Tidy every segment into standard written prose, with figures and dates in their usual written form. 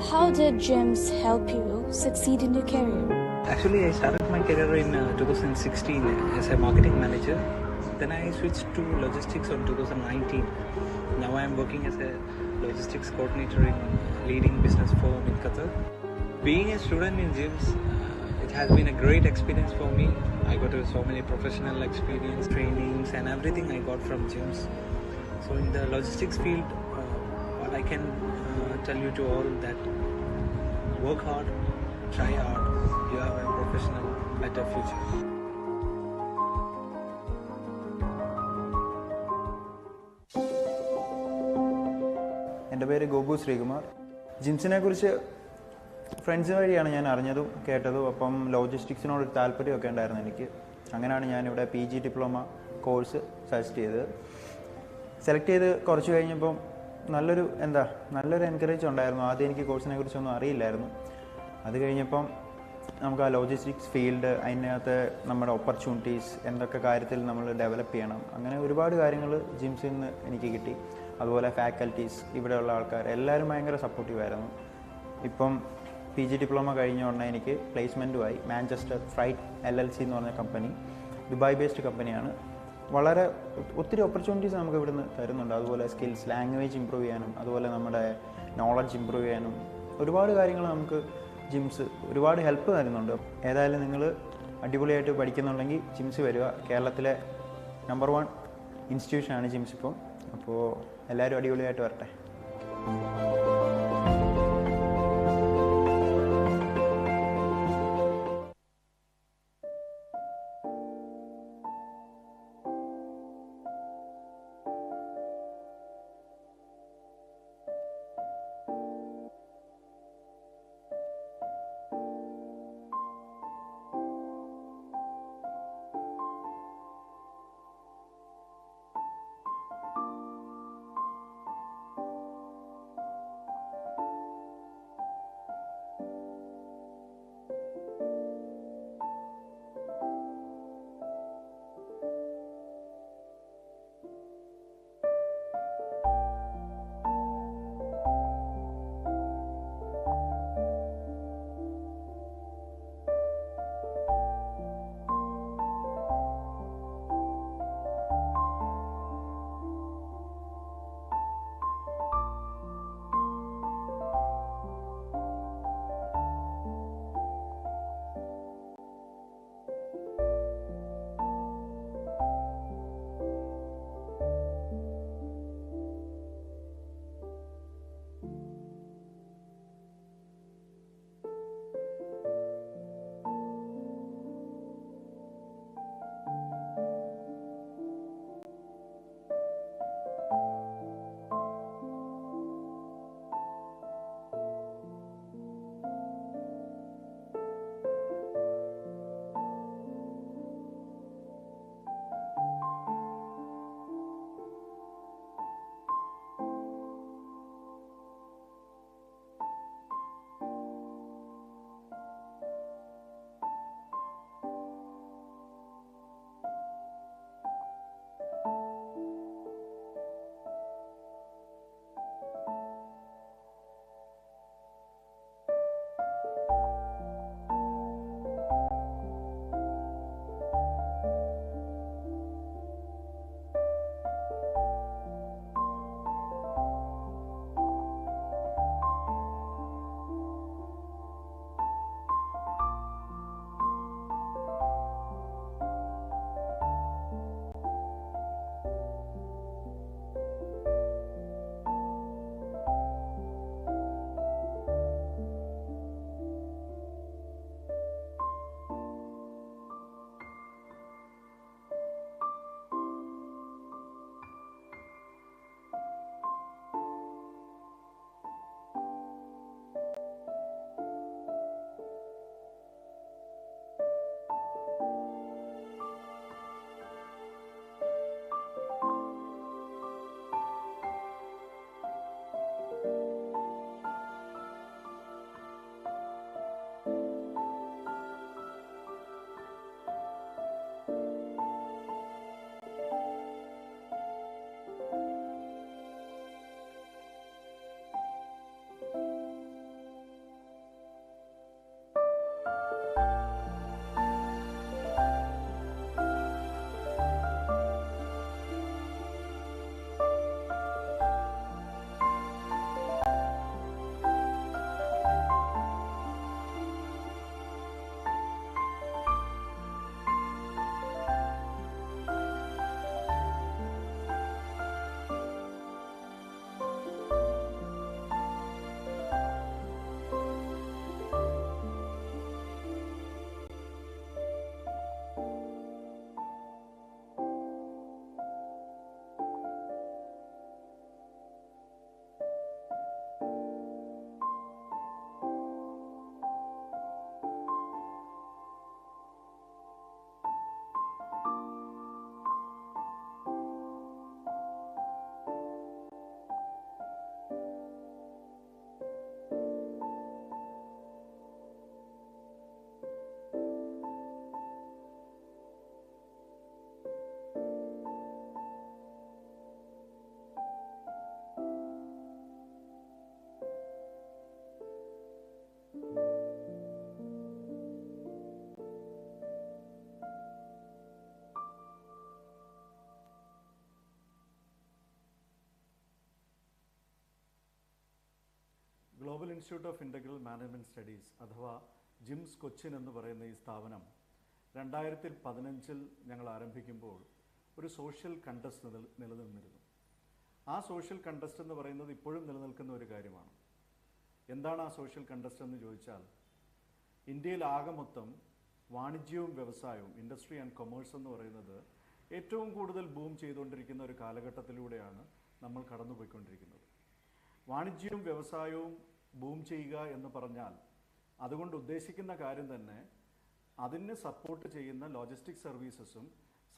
How did Giims help you succeed in your career? Actually, I started my career in 2016 as a marketing manager. Then I switched to logistics on 2019. Now I am working as a logistics coordinator in a leading business firm in Qatar. Being a student in Giims, it has been a great experience for me. I got so many professional experience, trainings and everything I got from Giims. So in the logistics field, what I can tell you to all that work hard, try hard, you have a professional, better future. എൻ്റെ പേര് ഗോപു ശ്രീകുമാർ. ജിംസിനെ കുറിച്ച് friends വഴിയാണ് ഞാൻ അറിഞ്ഞതും കേട്ടതും. അപ്പം ലോജിസ്റ്റിക്സിനോടൊരു താല്പര്യമൊക്കെ ഉണ്ടായിരുന്നു എനിക്ക്. അങ്ങനെയാണ് ഞാനിവിടെ PG ഡിപ്ലോമ കോഴ്സ് സജസ്റ്റ് ചെയ്തത്. സെലക്ട് ചെയ്ത് കുറച്ച് കഴിഞ്ഞപ്പം നല്ലൊരു എൻകറേജ് ഉണ്ടായിരുന്നു. ആദ്യം എനിക്ക് കോഴ്സിനെ കുറിച്ചൊന്നും അറിയില്ലായിരുന്നു. അത് കഴിഞ്ഞപ്പം നമുക്ക് ആ ലോജിസ്റ്റിക്സ് ഫീൽഡ്, അതിനകത്ത് നമ്മുടെ ഓപ്പർച്യൂണിറ്റീസ്, എന്തൊക്കെ കാര്യത്തിൽ നമ്മൾ ഡെവലപ്പ് ചെയ്യണം, അങ്ങനെ ഒരുപാട് കാര്യങ്ങൾ ജിംസിൽ നിന്ന് എനിക്ക് കിട്ടി. അതുപോലെ ഫാക്കൽറ്റീസ്, ഇവിടെയുള്ള ആൾക്കാർ എല്ലാവരും ഭയങ്കര സപ്പോർട്ടീവായിരുന്നു. ഇപ്പം PG ഡിപ്ലോമ കഴിഞ്ഞ ഉടനെ എനിക്ക് പ്ലേസ്മെൻറ്റുമായി മാഞ്ചസ്റ്റർ ഫ്രൈറ്റ് LLC എന്ന് പറഞ്ഞ കമ്പനി, ദുബായ് ബേസ്ഡ് കമ്പനിയാണ്. ഒത്തിരി ഓപ്പർച്യൂണിറ്റീസ് നമുക്ക് ഇവിടുന്ന് തരുന്നുണ്ട്. അതുപോലെ സ്കിൽസ്, ലാംഗ്വേജ് ഇമ്പ്രൂവ് ചെയ്യാനും അതുപോലെ നമ്മുടെ നോളജ് ഇമ്പ്രൂവ് ചെയ്യാനും ഒരുപാട് കാര്യങ്ങൾ നമുക്ക് ജിംസ് ഒരുപാട് ഹെൽപ്പ് തരുന്നുണ്ട്. ഏതായാലും നിങ്ങൾ അടിപൊളിയായിട്ട് പഠിക്കുന്നുണ്ടെങ്കിൽ ജിംസ് വരിക. കേരളത്തിലെ നമ്പർ 1 ഇൻസ്റ്റിറ്റ്യൂഷനാണ് ജിംസ് ഇപ്പം. അപ്പോൾ എല്ലാവരും അടിപൊളിയായിട്ട് വരട്ടെ. Global institute of integral management studies അഥവാ ജിംസ് കൊച്ചിൻ എന്ന് പറയുന്ന ഈ സ്ഥാപനം 2015 ഞങ്ങൾ ആരംഭിക്കുമ്പോൾ ഒരു സോഷ്യൽ കണ്ടസ്റ്റ് നിലനിന്നിരുന്നു. ആ സോഷ്യൽ കണ്ടസ്റ്റ് എന്ന് പറയുന്നത് ഇപ്പോഴും നിലനിൽക്കുന്ന ഒരു കാര്യമാണ്. എന്താണ് ആ സോഷ്യൽ കണ്ടസ്റ്റ് എന്ന് ചോദിച്ചാൽ, ഇന്ത്യയിൽ ആകെ മൊത്തം വാണിജ്യവും വ്യവസായവും, ഇൻഡസ്ട്രി ആൻഡ് കൊമേഴ്സ് എന്ന് പറയുന്നത് ഏറ്റവും കൂടുതൽ ബൂം ചെയ്തുകൊണ്ടിരിക്കുന്ന ഒരു കാലഘട്ടത്തിലൂടെയാണ് നമ്മൾ കടന്നുപോയിക്കൊണ്ടിരിക്കുന്നത്. വാണിജ്യവും വ്യവസായവും ബൂം ചെയ്യുക എന്ന് പറഞ്ഞാൽ അതുകൊണ്ട് ഉദ്ദേശിക്കുന്ന കാര്യം തന്നെ അതിനെ സപ്പോർട്ട് ചെയ്യുന്ന ലോജിസ്റ്റിക് സർവീസസും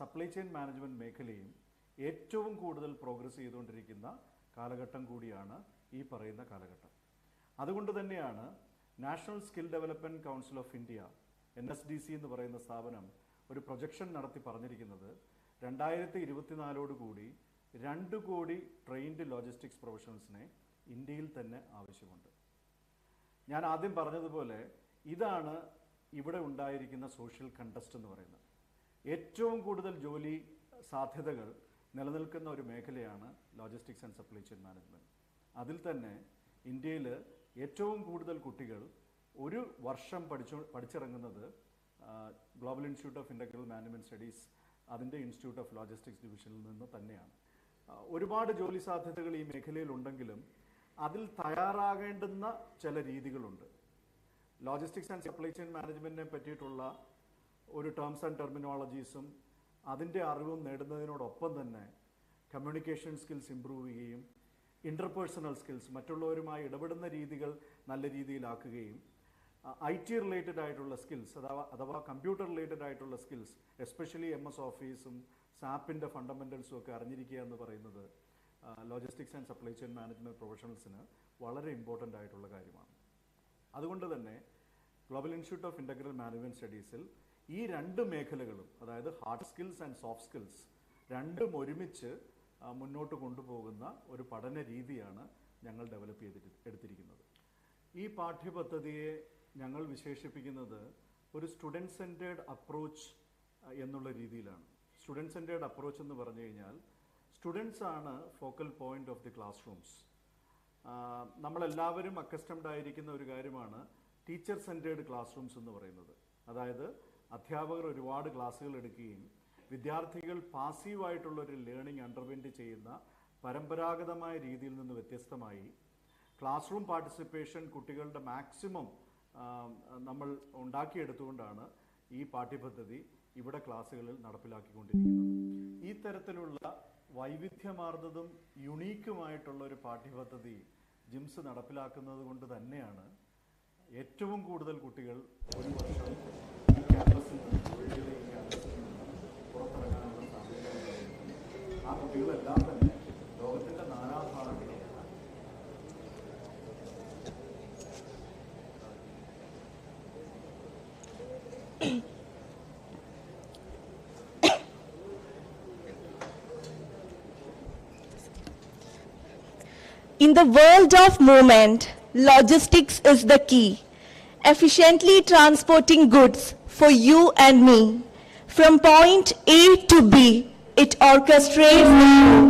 സപ്ലൈ ചെയിൻ മാനേജ്മെൻറ്റ് മേഖലയും ഏറ്റവും കൂടുതൽ പ്രോഗ്രസ് ചെയ്തുകൊണ്ടിരിക്കുന്ന കാലഘട്ടം കൂടിയാണ് ഈ പറയുന്ന കാലഘട്ടം. അതുകൊണ്ട് തന്നെയാണ് national skill development council of India NSDC എന്ന് പറയുന്ന സ്ഥാപനം ഒരു പ്രൊജക്ഷൻ നടത്തി പറഞ്ഞിരിക്കുന്നത് 2024 കൂടി 2 കോടി ട്രെയിൻഡ് ലോജിസ്റ്റിക്സ് പ്രൊഫഷണൽസിനെ ഇന്ത്യയിൽ തന്നെ ആവശ്യമുണ്ട്. ഞാൻ ആദ്യം പറഞ്ഞതുപോലെ ഇതാണ് ഇവിടെ ഉണ്ടായിരിക്കുന്ന സോഷ്യൽ കണ്ടസ്റ്റ് എന്ന് പറയുന്നത്. ഏറ്റവും കൂടുതൽ ജോലി സാധ്യതകൾ നിലനിൽക്കുന്ന ഒരു മേഖലയാണ് logistics and supply chain management. അതിൽ തന്നെ ഇന്ത്യയിൽ ഏറ്റവും കൂടുതൽ കുട്ടികൾ ഒരു വർഷം പഠിച്ചിറങ്ങുന്നത് global institute of integral management studies അതിൻ്റെ ഇൻസ്റ്റിറ്റ്യൂട്ട് ഓഫ് ലോജിസ്റ്റിക്സ് ഡിവിഷനിൽ നിന്ന് തന്നെയാണ്. ഒരുപാട് ജോലി സാധ്യതകൾ ഈ മേഖലയിൽ ഉണ്ടെങ്കിലും അതിൽ തയ്യാറാകേണ്ടുന്ന ചില രീതികളുണ്ട്. ലോജിസ്റ്റിക്സ് ആൻഡ് സപ്ലൈ ചെയിൻ മാനേജ്മെൻറ്റിനെ പറ്റിയിട്ടുള്ള ഒരു ടേംസ് ആൻഡ് ടെർമിനോളജീസും അതിൻ്റെ അറിവും നേടുന്നതിനോടൊപ്പം തന്നെ കമ്മ്യൂണിക്കേഷൻ സ്കിൽസ് ഇമ്പ്രൂവ് ചെയ്യുകയും ഇൻ്റർപേഴ്സണൽ സ്കിൽസ്, മറ്റുള്ളവരുമായി ഇടപെടുന്ന രീതികൾ നല്ല രീതിയിലാക്കുകയും IT റിലേറ്റഡ് ആയിട്ടുള്ള സ്കിൽസ് അഥവാ കമ്പ്യൂട്ടർ റിലേറ്റഡ് ആയിട്ടുള്ള സ്കിൽസ്, എസ്പെഷ്യലി MS ഓഫീസും സാപ്പിൻ്റെ ഫണ്ടമെൻ്റൽസും ഒക്കെ അറിഞ്ഞിരിക്കുക എന്ന് പറയുന്നത് logistics and supply chain management പ്രൊഫഷണൽസിന് വളരെ ഇമ്പോർട്ടൻ്റ് ആയിട്ടുള്ള കാര്യമാണ്. അതുകൊണ്ട് തന്നെ global institute of integral management സ്റ്റഡീസിൽ ഈ 2 മേഖലകളും, അതായത് hard skills and soft skills രണ്ടും ഒരുമിച്ച് മുന്നോട്ട് കൊണ്ടുപോകുന്ന ഒരു പഠന രീതിയാണ് ഞങ്ങൾ ഡെവലപ്പ് എടുത്തിരിക്കുന്നത്. ഈ പാഠ്യപദ്ധതിയെ ഞങ്ങൾ വിശേഷിപ്പിക്കുന്നത് ഒരു സ്റ്റുഡൻറ് സെൻറ്റേർഡ് അപ്രോച്ച് എന്നുള്ള രീതിയിലാണ്. സ്റ്റുഡൻറ് സെൻറ്റേർഡ് അപ്രോച്ച് എന്ന് പറഞ്ഞു കഴിഞ്ഞാൽ സ്റ്റുഡൻസ് ആണ് focal point of the class rooms. നമ്മളെല്ലാവരും അക്കസ്റ്റംഡ് ആയിരിക്കുന്ന ഒരു കാര്യമാണ് ടീച്ചർ സെൻറ്റേർഡ് ക്ലാസ് റൂംസ് എന്ന് പറയുന്നത്. അതായത് അധ്യാപകർ ഒരുപാട് ക്ലാസ്സുകൾ എടുക്കുകയും വിദ്യാർത്ഥികൾ പാസീവായിട്ടുള്ളൊരു ലേണിംഗ് അണ്ടർവെൻറ്റ് ചെയ്യുന്ന പരമ്പരാഗതമായ രീതിയിൽ നിന്ന് വ്യത്യസ്തമായി ക്ലാസ് റൂം പാർട്ടിസിപ്പേഷൻ കുട്ടികളുടെ മാക്സിമം നമ്മൾ ഉണ്ടാക്കിയെടുത്തുകൊണ്ടാണ് ഈ പാഠ്യപദ്ധതി ഇവിടെ ക്ലാസ്സുകളിൽ നടപ്പിലാക്കിക്കൊണ്ടിരിക്കുന്നത്. ഈ തരത്തിലുള്ള വൈവിധ്യമാർന്നതും യുണീക്കുമായിട്ടുള്ള ഒരു പാഠ്യപദ്ധതി ജിംസ് നടപ്പിലാക്കുന്നത് കൊണ്ട് തന്നെയാണ് ഏറ്റവും കൂടുതൽ കുട്ടികൾ ഒരു വർഷം ഈ ക്യാമ്പസിൽ നിന്ന് പുറത്തിറങ്ങാനുള്ള സാധ്യത. ആ കുട്ടികളെല്ലാം തന്നെ ലോകത്തിൻ്റെ നാനാഭാഗങ്ങളിലാണ്. In the world of movement, logistics is the key. Efficiently transporting goods for you and me. From point A to B, it orchestrates the flow,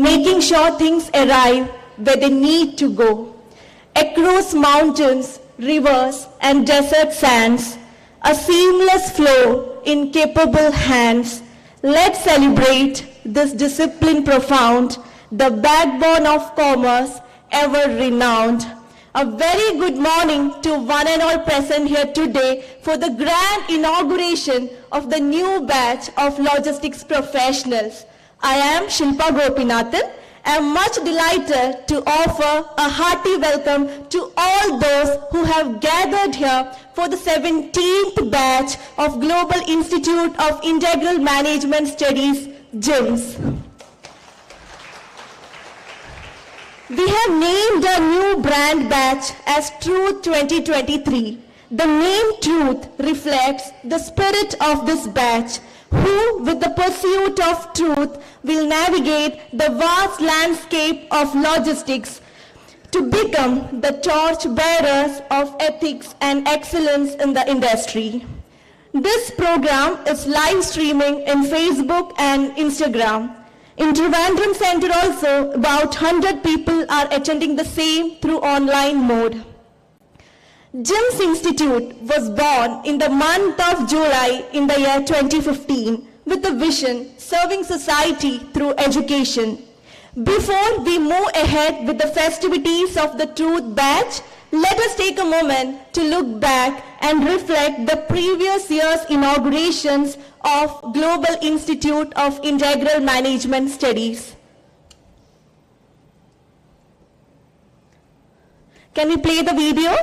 making sure things arrive where they need to go. Across mountains, rivers, and desert sands, a seamless flow in capable hands. Let's celebrate this discipline profound, the backbone of commerce, ever renowned. A very good morning to one and all present here today for the grand inauguration of the new batch of logistics professionals. I am Shilpa Gopinathan. I am much delighted to offer a hearty welcome to all those who have gathered here for the 17th batch of Global Institute of Integral Management Studies, Giims. We have named a new brand batch as Truth 2023. The name Truth reflects the spirit of this batch, who, with the pursuit of truth, will navigate the vast landscape of logistics to become the torch bearers of ethics and excellence in the industry. This program is live streaming in Facebook and Instagram. In Trivandrum Center also, about 100 people are attending the same through online mode. Giims Institute was born in the month of July in the year 2015 with a vision serving society through education. Before we move ahead with the festivities of the Truth Badge, let us take a moment to look back and reflect the previous year's inaugurations of Global Institute of Integral Management Studies. Can we play the video?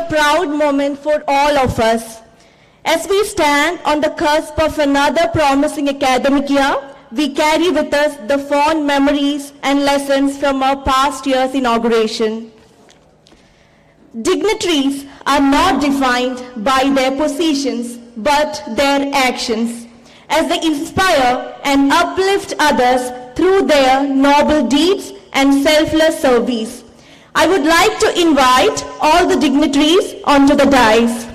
proud moment for all of us. As we stand on the cusp of another promising academic year, we carry with us the fond memories and lessons from our past year's inauguration. Dignitaries are not defined by their positions, but their actions, as they inspire and uplift others through their noble deeds and selfless service. I would like to invite all the dignitaries onto the dais.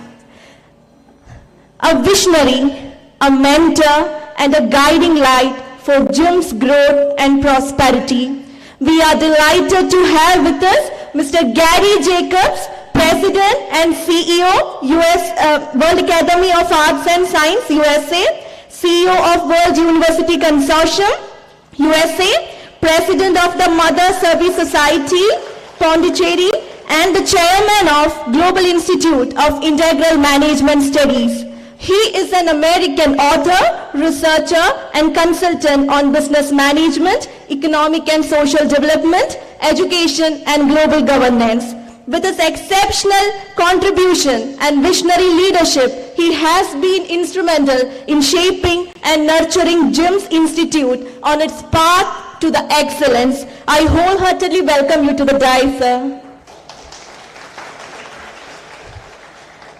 A visionary, a mentor, and a guiding light for Giims' growth and prosperity. We are delighted to have with us Mr. Gary Jacobs, President and CEO, World Academy of Arts and Science, USA, CEO of World University Consortium, USA, President of the Mother Service Society, Pondicherry, and the Chairman of Global Institute of Integral Management Studies. He is an American author, researcher, and consultant on business management, economic and social development, education, and global governance. With his exceptional contribution and visionary leadership, he has been instrumental in shaping and nurturing Giims Institute on its path to the excellence. I wholeheartedly welcome you to the dais, sir.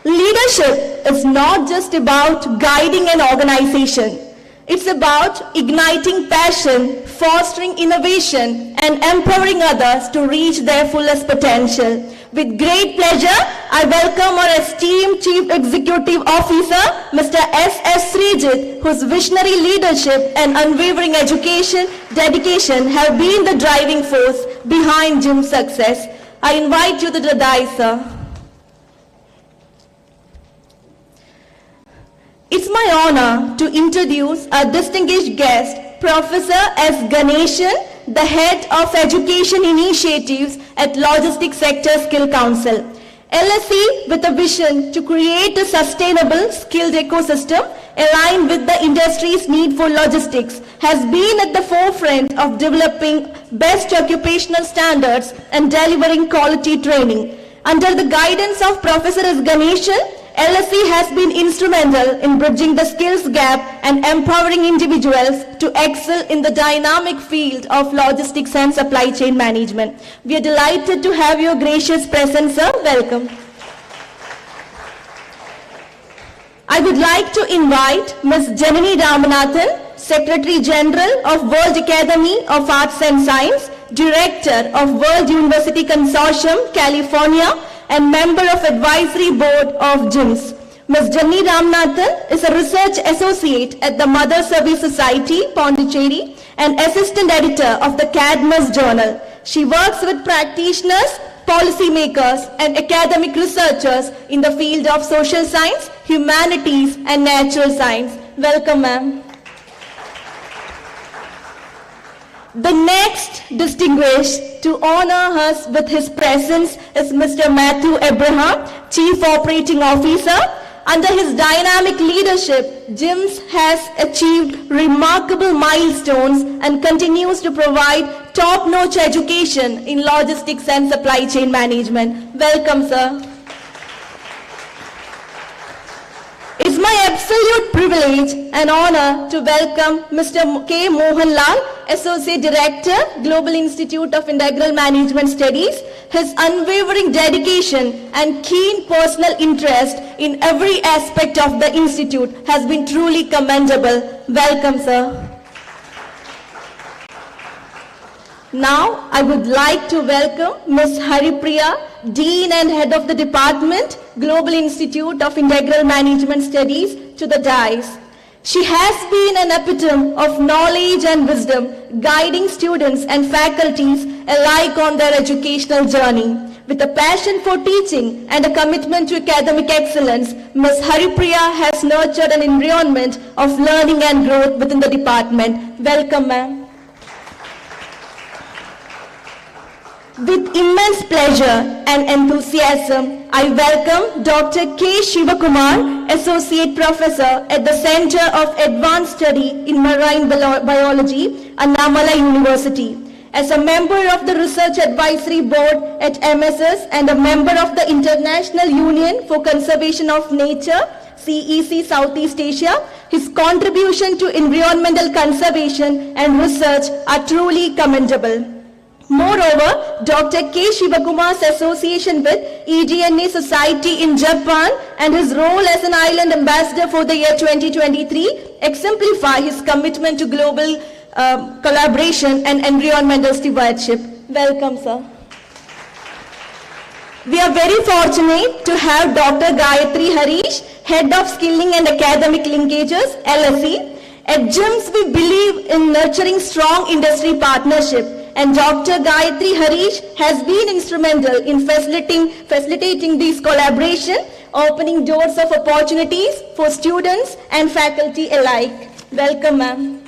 Leadership is not just about guiding an organization. It's about igniting passion, fostering innovation, and empowering others to reach their fullest potential. With great pleasure, I welcome our esteemed Chief Executive Officer, Mr. S.S. Srijit, whose visionary leadership and unwavering dedication have been the driving force behind Giims' success. I invite you to the dais, sir. It's my honor to introduce our distinguished guest, Professor S. Ganeshan, the Head of Education Initiatives at Logistics Sector Skill Council. LSE, with a vision to create a sustainable skilled ecosystem aligned with the industry's need for logistics, has been at the forefront of developing best occupational standards and delivering quality training. Under the guidance of Professor S. Ganeshan, LSE has been instrumental in bridging the skills gap and empowering individuals to excel in the dynamic field of logistics and supply chain management. We are delighted to have your gracious presence, sir. Welcome. I would like to invite Ms. Janani Ramanathan, Secretary General of World Academy of Arts and Science, Director of World University Consortium, California, and member of Advisory Board of Giims. Ms. Janani Ramanathan is a research associate at the Mother Service Society, Pondicherry, and assistant editor of the Cadmus Journal. She works with practitioners, policymakers, and academic researchers in the field of social science, humanities, and natural science. Welcome, ma'am. The next distinguished to honor us with his presence is Mr. Matthew Abraham, Chief Operating Officer. Under his dynamic leadership, Giims has achieved remarkable milestones and continues to provide top-notch education in logistics and supply chain management. Welcome, sir. It's my absolute privilege and honor to welcome Mr. K. Mohan Lal, Associate Director, Global Institute of Integral Management Studies. His unwavering dedication and keen personal interest in every aspect of the Institute has been truly commendable. Welcome, sir. Now, I would like to welcome Ms. Haripriya, Dean and Head of the Department, Global Institute of Integral Management Studies, to the dais. She has been an epitome of knowledge and wisdom, guiding students and faculties alike on their educational journey. With a passion for teaching and a commitment to academic excellence, Ms. Haripriya has nurtured an environment of learning and growth within the department. Welcome, ma'am. With immense pleasure and enthusiasm, I welcome Dr. K. Shivakumar, Associate Professor at the Center of Advanced Study in Marine Biology, Annamalai University. As a member of the Research Advisory Board at MSS and a member of the International Union for Conservation of Nature, CEC Southeast Asia, his contribution to environmental conservation and research are truly commendable. Moreover, Dr. K. Shivakumar's association with EDNA Society in Japan and his role as an island ambassador for the year 2023 exemplify his commitment to global collaboration and environmental stewardship. Welcome, sir. We are very fortunate to have Dr. Gayatri Harish, Head of Skilling and Academic Linkages, LSE. At Giims, we believe in nurturing strong industry partnership, and Dr. Gayatri Harish has been instrumental in facilitating these collaboration, opening doors of opportunities for students and faculty alike. Welcome, ma'am.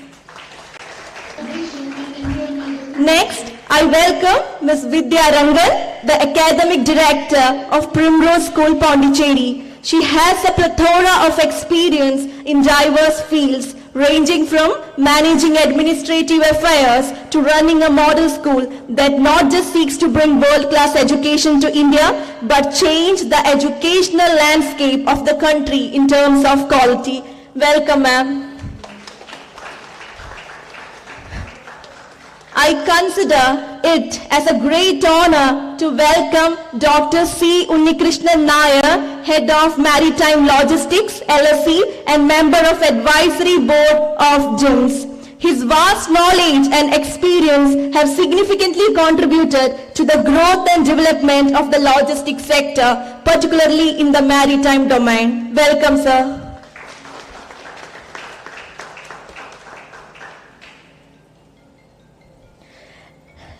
Next, I welcome Ms. Vidya Rangan, the Academic Director of Primrose School, Pondicherry. She has a plethora of experience in diverse fields, ranging from managing administrative affairs to running a model school that not just seeks to bring world-class education to India, but change the educational landscape of the country in terms of quality. Welcome, ma'am. I consider it as a great honor to welcome Dr. C. Unnikrishnan Nair, Head of Maritime Logistics, LSE, and Member of Advisory Board of Giims. His vast knowledge and experience have significantly contributed to the growth and development of the logistics sector, particularly in the maritime domain. Welcome, sir.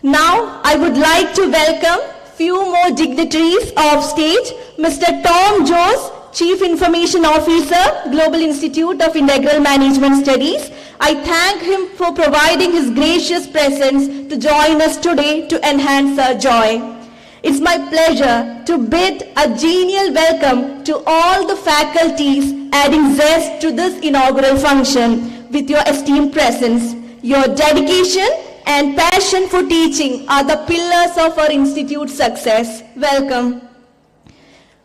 Now, I would like to welcome few more dignitaries of stage. Mr. Tom Jones, Chief Information Officer, Global Institute of Integral Management Studies. I thank him for providing his gracious presence to join us today to enhance our joy. It's my pleasure to bid a genial welcome to all the faculties adding zest to this inaugural function with your esteemed presence. Your dedication and passion for teaching are the pillars of our institute's success. Welcome.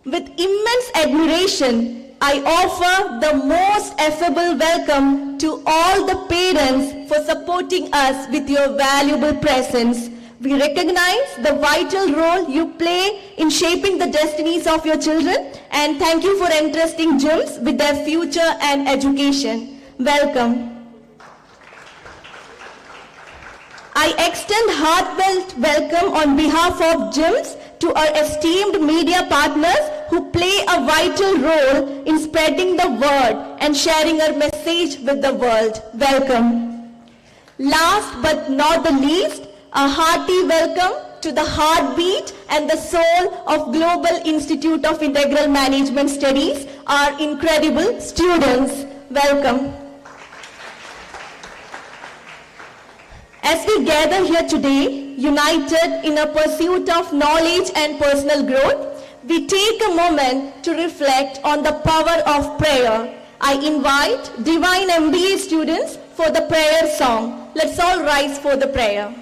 With immense admiration, I offer the most affable welcome to all the parents for supporting us with your valuable presence. We recognize the vital role you play in shaping the destinies of your children, and thank you for entrusting Giims with their future and education. Welcome. I extend heartfelt welcome on behalf of Giims to our esteemed media partners who play a vital role in spreading the word and sharing our message with the world. Welcome. Last but not the least, a hearty welcome to the heartbeat and the soul of Global Institute of Integral Management Studies, our incredible students. Welcome. As we gather here today, united in a pursuit of knowledge and personal growth, we take a moment to reflect on the power of prayer. I invite Divine MBA students for the prayer song. Let's all rise for the prayer.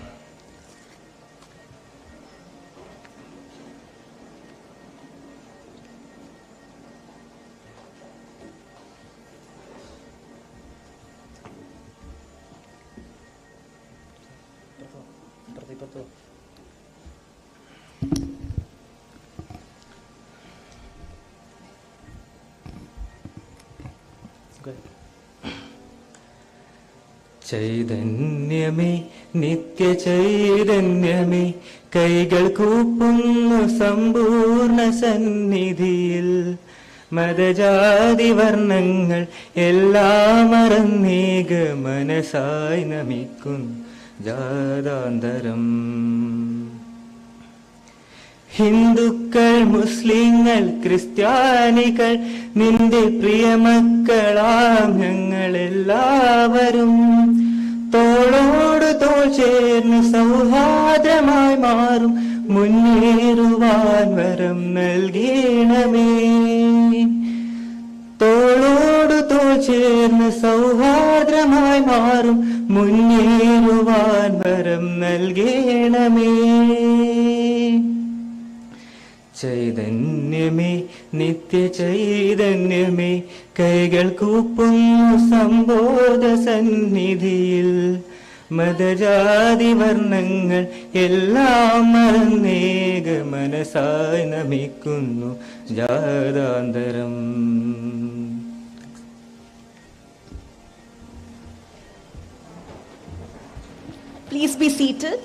ചൈതന്യമേ നിത്യ ചൈതന്യമേ കൈകൾ കൂപ്പുന്നു സമ്പൂർണ്ണ സന്നിധിയിൽ മതജാതി വർണ്ണങ്ങൾ എല്ലാം മറന്നേക മനസായി നമിക്കുന്നു ജാതാന്തരം ഹിന്ദുക്കൾ മുസ്ലിങ്ങൾ ക്രിസ്ത്യാനികൾ നിന്റെ പ്രിയമക്കളാം ഞങ്ങളെല്ലാവരും തോളോട് തോൾ ചേർന്ന് സൗഹാർദ്ദമായി മാറും മുന്നേറുവാൻ വരം നൽകണമേ തോളോട് തോൾ ചേർന്ന് സൗഹാർദ്ദമായി മാറും മുന്നേറുവാൻ വരം നൽകണമേ ചൈതന്യമേ നിത്യ ചൈതന്യമേ കൈകൾ കൂപ്പുന്നു സംബോധ സന്നിധിയിൽ മതജാതി വർണ്ണങ്ങൾ എല്ലാം മറന്നേക മനസായി നമിക്കുന്നു ജാതാന്തരം. Please be seated.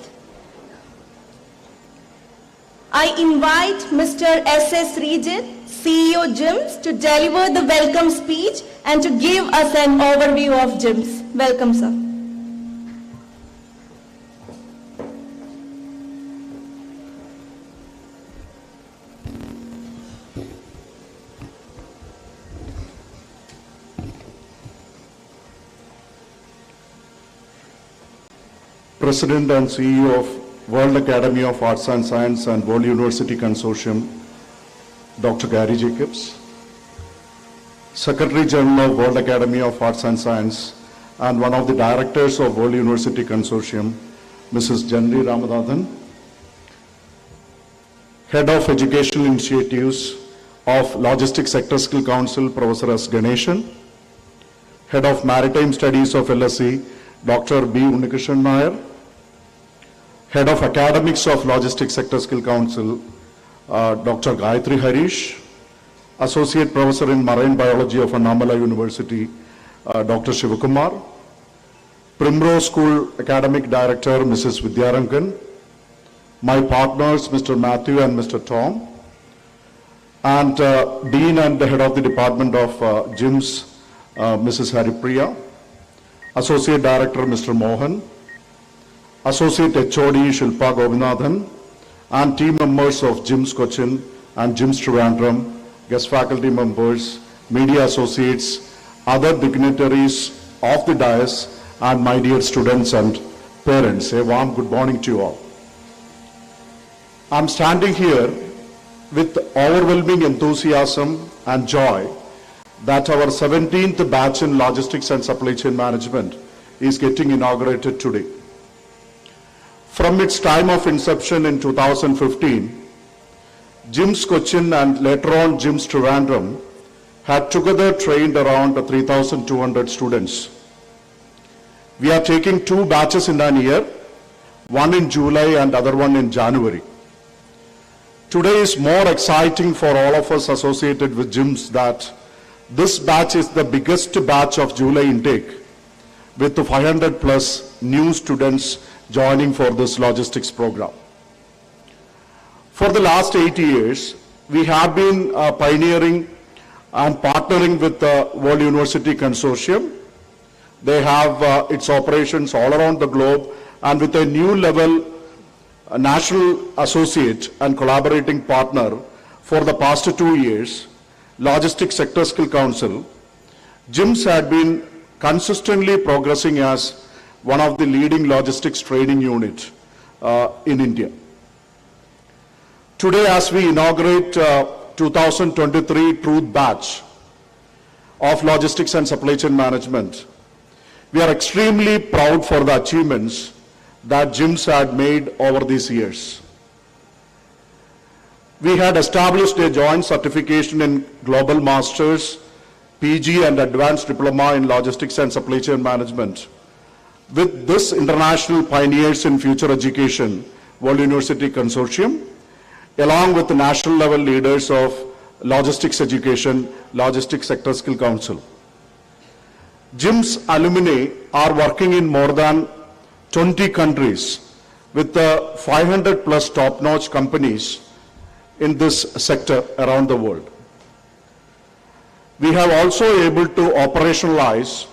I invite Mr. S.S. Regit, CEO Giims, to deliver the welcome speech and to give us an overview of Giims. Welcome, sir. President and CEO of World Academy of Arts and Science and World University Consortium, Dr. Gary Jacobs, Secretary General of World Academy of Arts and Science, and one of the directors of World University Consortium, Mrs. Janri Ramanathan, Head of Educational Initiatives of Logistics Sector Skill Council, Professor S. Ganeshan, Head of Maritime Studies of LSE, Dr. B. Unnikrishan Nair, Head of Academics of Logistics Sector Skill Council, Dr. Gayatri Harish, Associate Professor in Marine Biology of Annamala University, Dr. Shivakumar, Primrose School Academic Director, Mrs. Vidyarangan, my partners, Mr. Matthew and Mr. Tom, and Dean and the Head of the Department of Giims, Mrs. Haripriya, Associate Director, Mr. Mohan, Associate HOD, Shilpa Gobinathan, and team members of Giims Cochin and Giims Trivandrum, guest faculty members, media associates, other dignitaries of the dais, and my dear students and parents. A warm good morning to you all. I'm standing here with overwhelming enthusiasm and joy that our 17th batch in Logistics and Supply Chain Management is getting inaugurated today. From its time of inception in 2015, Giims Cochin and later on Giims Trivandrum had together trained around 3,200 students. We are taking 2 batches in an year, one in July and other one in January. Today is more exciting for all of us associated with Giims that this batch is the biggest batch of July intake, with 500 plus new students joining for this logistics program. For the last 8 years, we have been pioneering and partnering with the World University Consortium. They have its operations all around the globe, and with a new level national associate and collaborating partner for the past 2 years, Logistics Sector Skill Council, Giims had been consistently progressing as one of the leading logistics training unit in India. Today, as we inaugurate 2023 Truth Batch of Logistics and Supply Chain Management, we are extremely proud for the achievements that Giims had made over these years. We had established a joint certification in Global Masters, PG and Advanced Diploma in Logistics and Supply Chain Management with this International Pioneers in Future Education World University Consortium, along with the national level leaders of Logistics Education, Logistics Sector Skill Council. Giims alumni are working in more than 20 countries with 500 plus top-notch companies in this sector around the world. We have also able to operationalize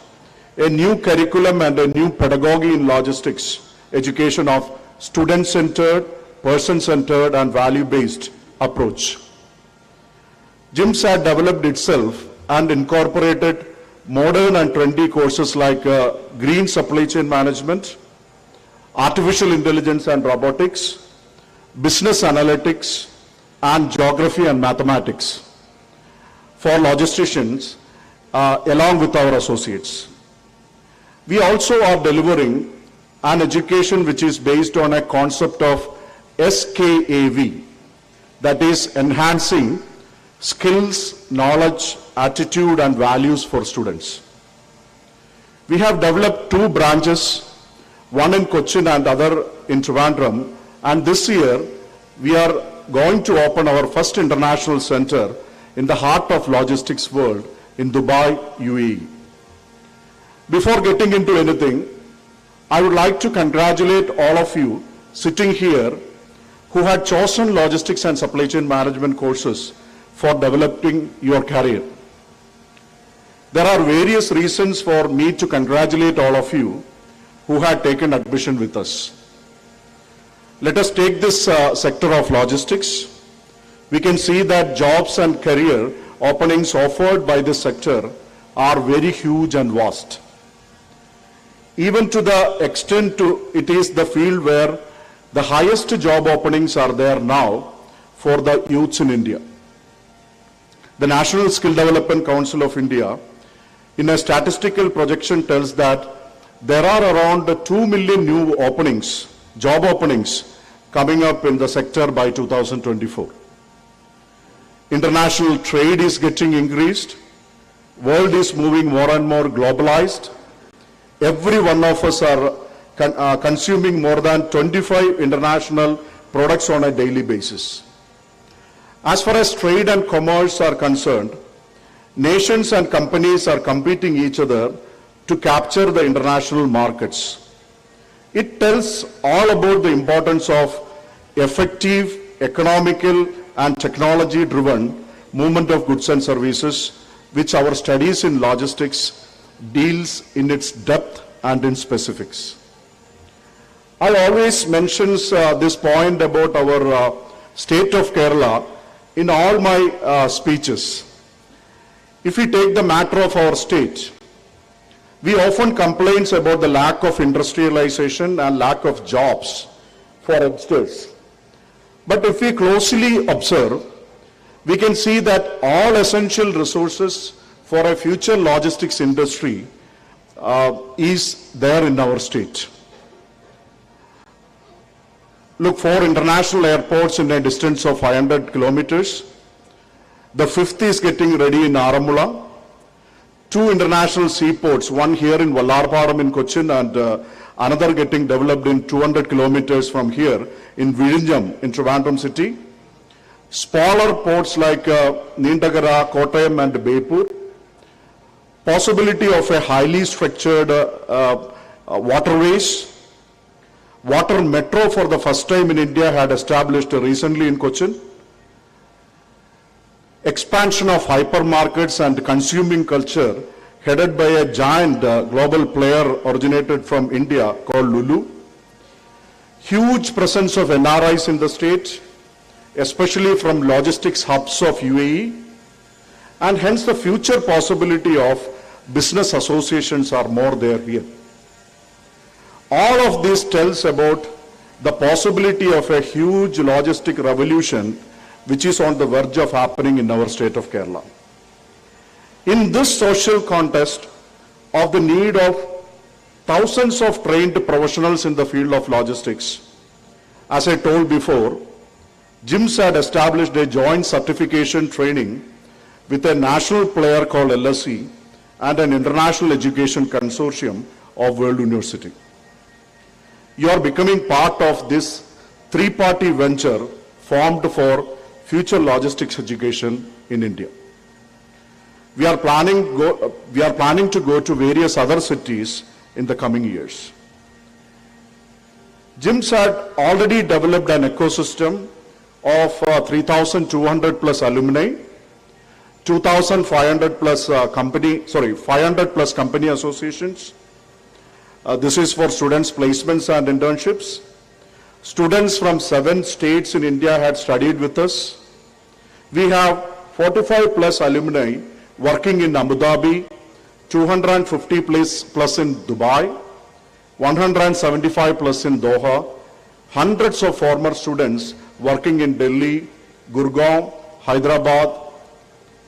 a new curriculum and a new pedagogy in logistics education of student-centered, person-centered and value-based approach. Giims had developed itself and incorporated modern and trendy courses like green supply chain management, artificial intelligence and robotics, business analytics, and geography and mathematics for logisticians along with our associates. We also are delivering an education which is based on a concept of SKAV, that is enhancing skills, knowledge, attitude and values for students. We have developed 2 branches, one in Cochin and other in Trivandrum, and this year we are going to open our first international center in the heart of logistics world in Dubai, UAE. Before getting into anything, I would like to congratulate all of you sitting here who had chosen logistics and supply chain management courses for developing your career. There are various reasons for me to congratulate all of you who had taken admission with us. Let us take this sector of logistics. We can see that jobs and career openings offered by this sector are very huge and vast. Even to the extent it is the field where the highest job openings are there now for the youths in India. The National Skill Development Council of India, in a statistical projection, tells that there are around 2 million new openings, job openings, coming up in the sector by 2024. International trade is getting increased. World is moving more and more globalized. Every one of us are consuming more than 25 international products on a daily basis. As far as trade and commerce are concerned, nations and companies are competing each other to capture the international markets. It tells all about the importance of effective, economical, and technology-driven movement of goods and services, which our studies in logistics deals in its depth and in specifics. I always mention this point about our state of Kerala in all my speeches. If we take the matter of our state, we often complain about the lack of industrialization and lack of jobs for youngsters. But if we closely observe, we can see that all essential resources for a future logistics industry is there in our state. Look, 4 international airports in a distance of 500 kilometers. The 5th is getting ready in Aramula. 2 international seaports, one here in Vallarpadam in Cochin and another getting developed in 200 kilometers from here in Vizhinjam in Trivandrum city. Smaller ports like Nindagara, Kottayam and Beypur. Possibility of a highly structured waterways. Water metro for the first time in India had established recently in Cochin. Expansion of hypermarkets and consuming culture headed by a giant global player originated from India called Lulu. Huge presence of NRIs in the state, especially from logistics hubs of UAE, and hence the future possibility of business associations are more there here. All of this tells about the possibility of a huge logistic revolution which is on the verge of happening in our state of Kerala. In this social context of the need of thousands of trained professionals in the field of logistics, as I told before, Giims had established a joint certification training with a national player called LSE and an international education consortium of World University. You are becoming part of this 3-party venture formed for future logistics education in India. We are planning to go to various other cities in the coming years. Giims had already developed an ecosystem of 3,200 plus alumni, 2,500 plus 500 plus company associations. This is for students' placements and internships. Students from 7 states in India had studied with us. We have 45 plus alumni working in Abu Dhabi, 250 plus in Dubai, 175 plus in Doha, hundreds of former students working in Delhi, Gurgaon, Hyderabad,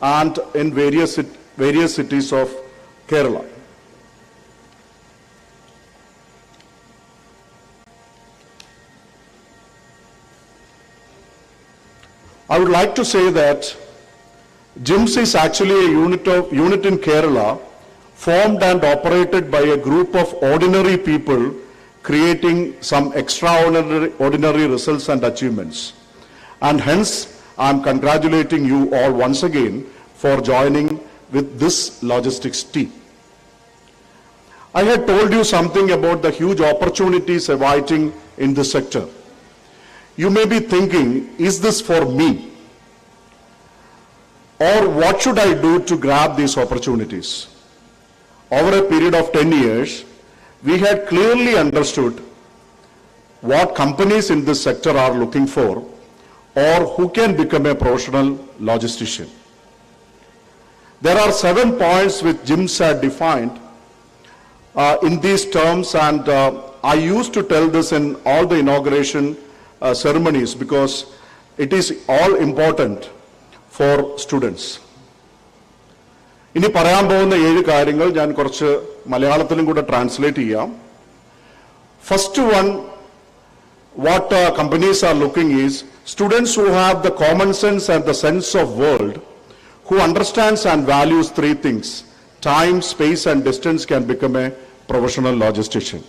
and in various cities of Kerala. I would like to say that Giims is actually a unit in Kerala formed and operated by a group of ordinary people creating some extraordinary results and achievements. And hence, I am congratulating you all once again for joining with this logistics team. I had told you something about the huge opportunities awaiting in this sector. You may be thinking, is this for me? Or what should I do to grab these opportunities? Over a period of 10 years, we had clearly understood what companies in this sector are looking for or who can become a professional logistician. There are 7 points which Giims had defined in these terms, and I used to tell this in all the inauguration ceremonies because it is all important for students. ഇനി പറയാൻ പോകുന്ന 7 കാര്യങ്ങൾ ഞാൻ കുറച്ച് മലയാളത്തിലും കൂടെ translate ചെയ്യാം. First one, what companies are looking is students who have the common sense and the sense of world, who understands and values 3 things: time, space and distance, can become a professional logistician.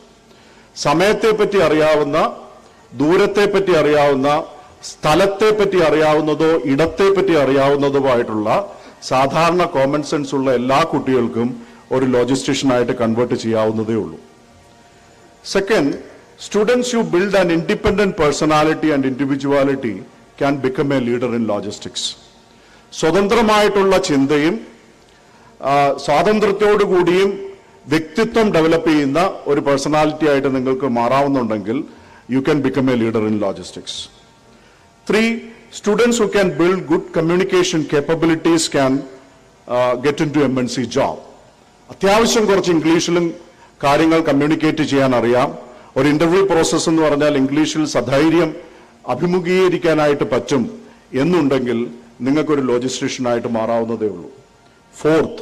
സമയത്തെ പറ്റി അറിയാവുന്ന, ദൂരത്തെ പറ്റി അറിയാവുന്ന, സ്ഥലത്തെ പറ്റി അറിയാവുന്നതോ ഇടത്തെ പറ്റി അറിയാവുന്നതുമായിട്ടുള്ള സാധാരണ കോമൺ സെൻസ് ഉള്ള എല്ലാ കുട്ടികൾക്കും ഒരു ലോജിസ്റ്റിഷ്യനായിട്ട് കൺവേർട്ട് ചെയ്യാവുന്നതേ ഉള്ളൂ. Second, students who build an independent personality and individuality can become a leader in logistics. സ്വതന്ത്രമായിട്ടുള്ള ചിന്തയും സ്വാതന്ത്ര്യത്തോടുകൂടിയും വ്യക്തിത്വം ഡെവലപ്പ് ചെയ്യുന്ന ഒരു പേഴ്സണാലിറ്റി ആയിട്ട് നിങ്ങൾക്ക് മാറാവുന്നുണ്ടെങ്കിൽ you can become a leader in logistics. 3, students who can build good communication capabilities can get into MNC job. അത്യാവശ്യം കുറച്ച് ഇംഗ്ലീഷിലും കാര്യങ്ങൾ കമ്മ്യൂണിക്കേറ്റ് ചെയ്യാൻ അറിയാം. ഒരു ഇന്റർവ്യൂ പ്രോസസ് എന്ന് പറഞ്ഞാൽ ഇംഗ്ലീഷിൽ സധൈര്യം അഭിമുഖീകരിക്കാനായിട്ട് പറ്റും എന്നുണ്ടെങ്കിൽ നിങ്ങൾക്കൊരു ലോജിസ്റ്റിഷ്യനായിട്ട് മാറാവുന്നതേ ഉള്ളൂ. 4th,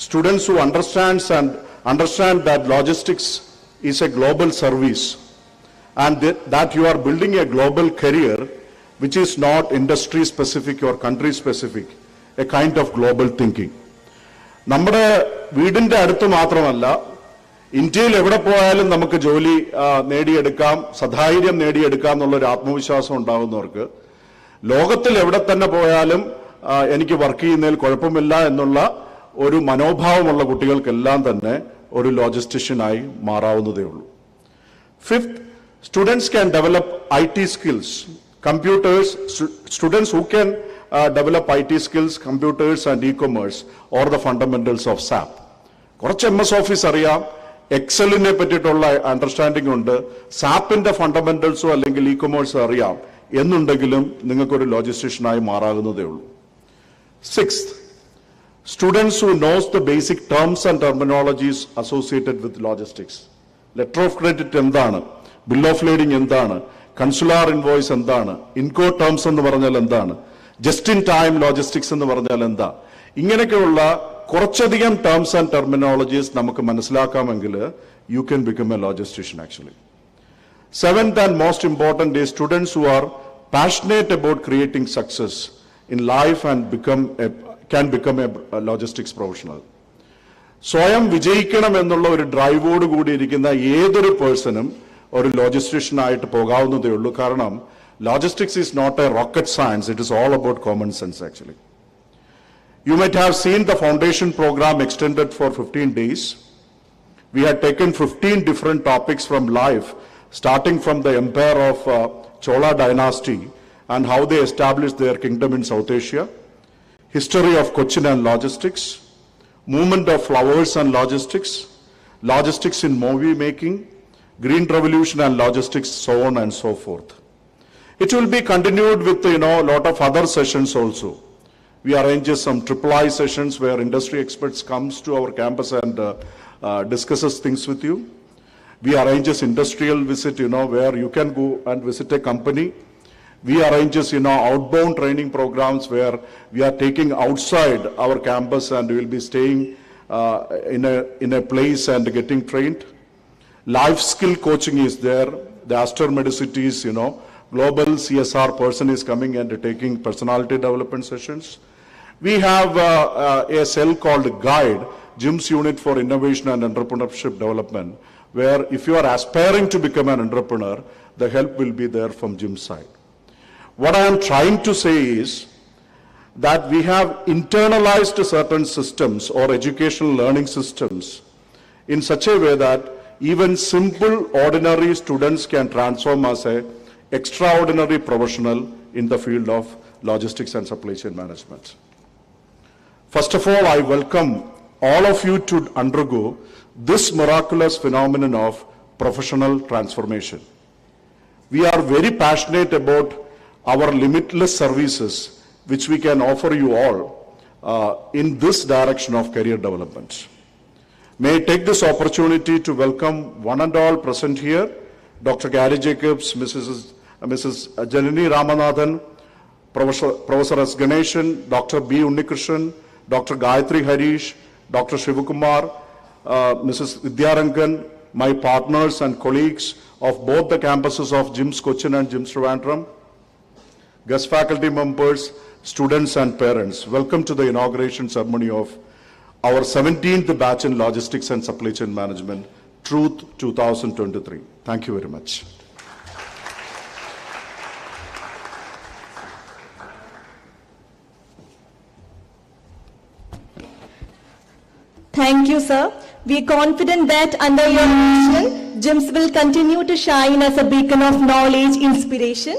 students who understand that logistics is a global service and that you are building a global career which is not industry specific or country specific, a kind of global thinking. നമ്മുടെ വീടിന്റെ അടുത്ത് മാത്രമല്ല, ഇന്ത്യയിൽ എവിടെ പോയാലും നമുക്ക് ജോലി നേടിയെടുക്കാം, സധൈര്യം നേടിയെടുക്കാം എന്നുള്ളൊരു ആത്മവിശ്വാസം ഉണ്ടാകുന്നവർക്ക് ലോകത്തിൽ എവിടെ തന്നെ പോയാലും എനിക്ക് വർക്ക് ചെയ്യുന്നതിൽ കുഴപ്പമില്ല എന്നുള്ള ഒരു മനോഭാവമുള്ള കുട്ടികൾക്കെല്ലാം തന്നെ ഒരു ലോജിസ്റ്റിഷ്യനായി മാറാവുന്നതേ ഉള്ളൂ. 5th, students can develop IT skills, computers, students who can develop IT skills, computers and e-commerce or the fundamentals of SAP. കുറച്ച് MS ഓഫീസ് അറിയാം, എക്സലിനെ പറ്റിയിട്ടുള്ള അണ്ടർസ്റ്റാൻഡിംഗ് ഉണ്ട്, സാപ്പിന്റെ ഫണ്ടമെന്റൽസോ അല്ലെങ്കിൽ ഇ കൊമേഴ്സോ അറിയാം എന്നുണ്ടെങ്കിലും നിങ്ങൾക്കൊരു ലോജിസ്റ്റിഷ്യനായി മാറാകുന്നതേ ഉള്ളൂ. 6th, students who knows the basic terms and terminologies associated with logistics. Letter of credit എന്താണ്, ബിൽ ഓഫ് ലേഡിംഗ് എന്താണ്, കൺസുലാർ ഇൻവോയ്സ് എന്താണ്, ഇൻകോ ടേംസ് എന്ന് പറഞ്ഞാൽ എന്താണ്, ജസ്റ്റ് ഇൻ ടൈം ലോജിസ്റ്റിക്സ് എന്ന് പറഞ്ഞാൽ എന്താ, ഇങ്ങനെയൊക്കെയുള്ള കുറച്ചധികം ടേംസ് ആൻഡ് ടെർമിനോളജീസ് നമുക്ക് മനസ്സിലാക്കാമെങ്കിൽ you can become a logistician actually. 7th and most important is students who are passionate about creating success in life and can become a logistics professional. സ്വയം വിജയിക്കണം എന്നുള്ള ഒരു ഡ്രൈവോട് കൂടി ഇരിക്കുന്ന ഏതൊരു പേഴ്സണും ഒരു ലോജിസ്റ്റിഷ്യനായിട്ട് പോകാവുന്നതേ ഉള്ളൂ. കാരണം logistics is not a rocket science, it is all about common sense actually. You might have seen the foundation program extended for 15 days. We had taken 15 different topics from life, starting from the empire of Chola dynasty and how they established their kingdom in South Asia, history of Cochin and logistics, movement of flowers and logistics, logistics in movie making, green revolution and logistics, so on and so forth. It will be continued with a lot of other sessions also. We arrange some III sessions where industry experts comes to our campus and discusses things with you. We arrange industrial visit, where you can go and visit a company. We arrange outbound training programs where we are taking outside our campus and we will be staying in a place and getting trained. Life skill coaching is there. The Astor Medicity's, global CSR person is coming and taking personality development sessions. We have a cell called Guide, Giims Unit for Innovation and Entrepreneurship Development, where if you are aspiring to become an entrepreneur, the help will be there from Giims side. What I am trying to say is that we have internalized certain systems or educational learning systems in such a way that even simple ordinary students can transform as a extraordinary professional in the field of logistics and supply chain management. First of all, I welcome all of you to undergo this miraculous phenomenon of professional transformation. We are very passionate about our limitless services which we can offer you all in this direction of career development. May I take this opportunity to welcome one and all present here, Dr. Gary Jacobs, Mrs. Janani Ramanathan, Professor S. Ganeshan, Dr. B. Unnikrishnan, Dr. Gayatri Harish, Dr. Shivakumar, Mrs. Vidyarangan, my partners and colleagues of both the campuses of Giims Cochin and Giims Trivandrum, guest faculty members, students and parents. Welcome to the inauguration ceremony of our 17th batch in Logistics and Supply Chain Management, Truth 2023. Thank you very much. Thank you, sir. We are confident that under your vision, Giims will continue to shine as a beacon of knowledge, inspiration.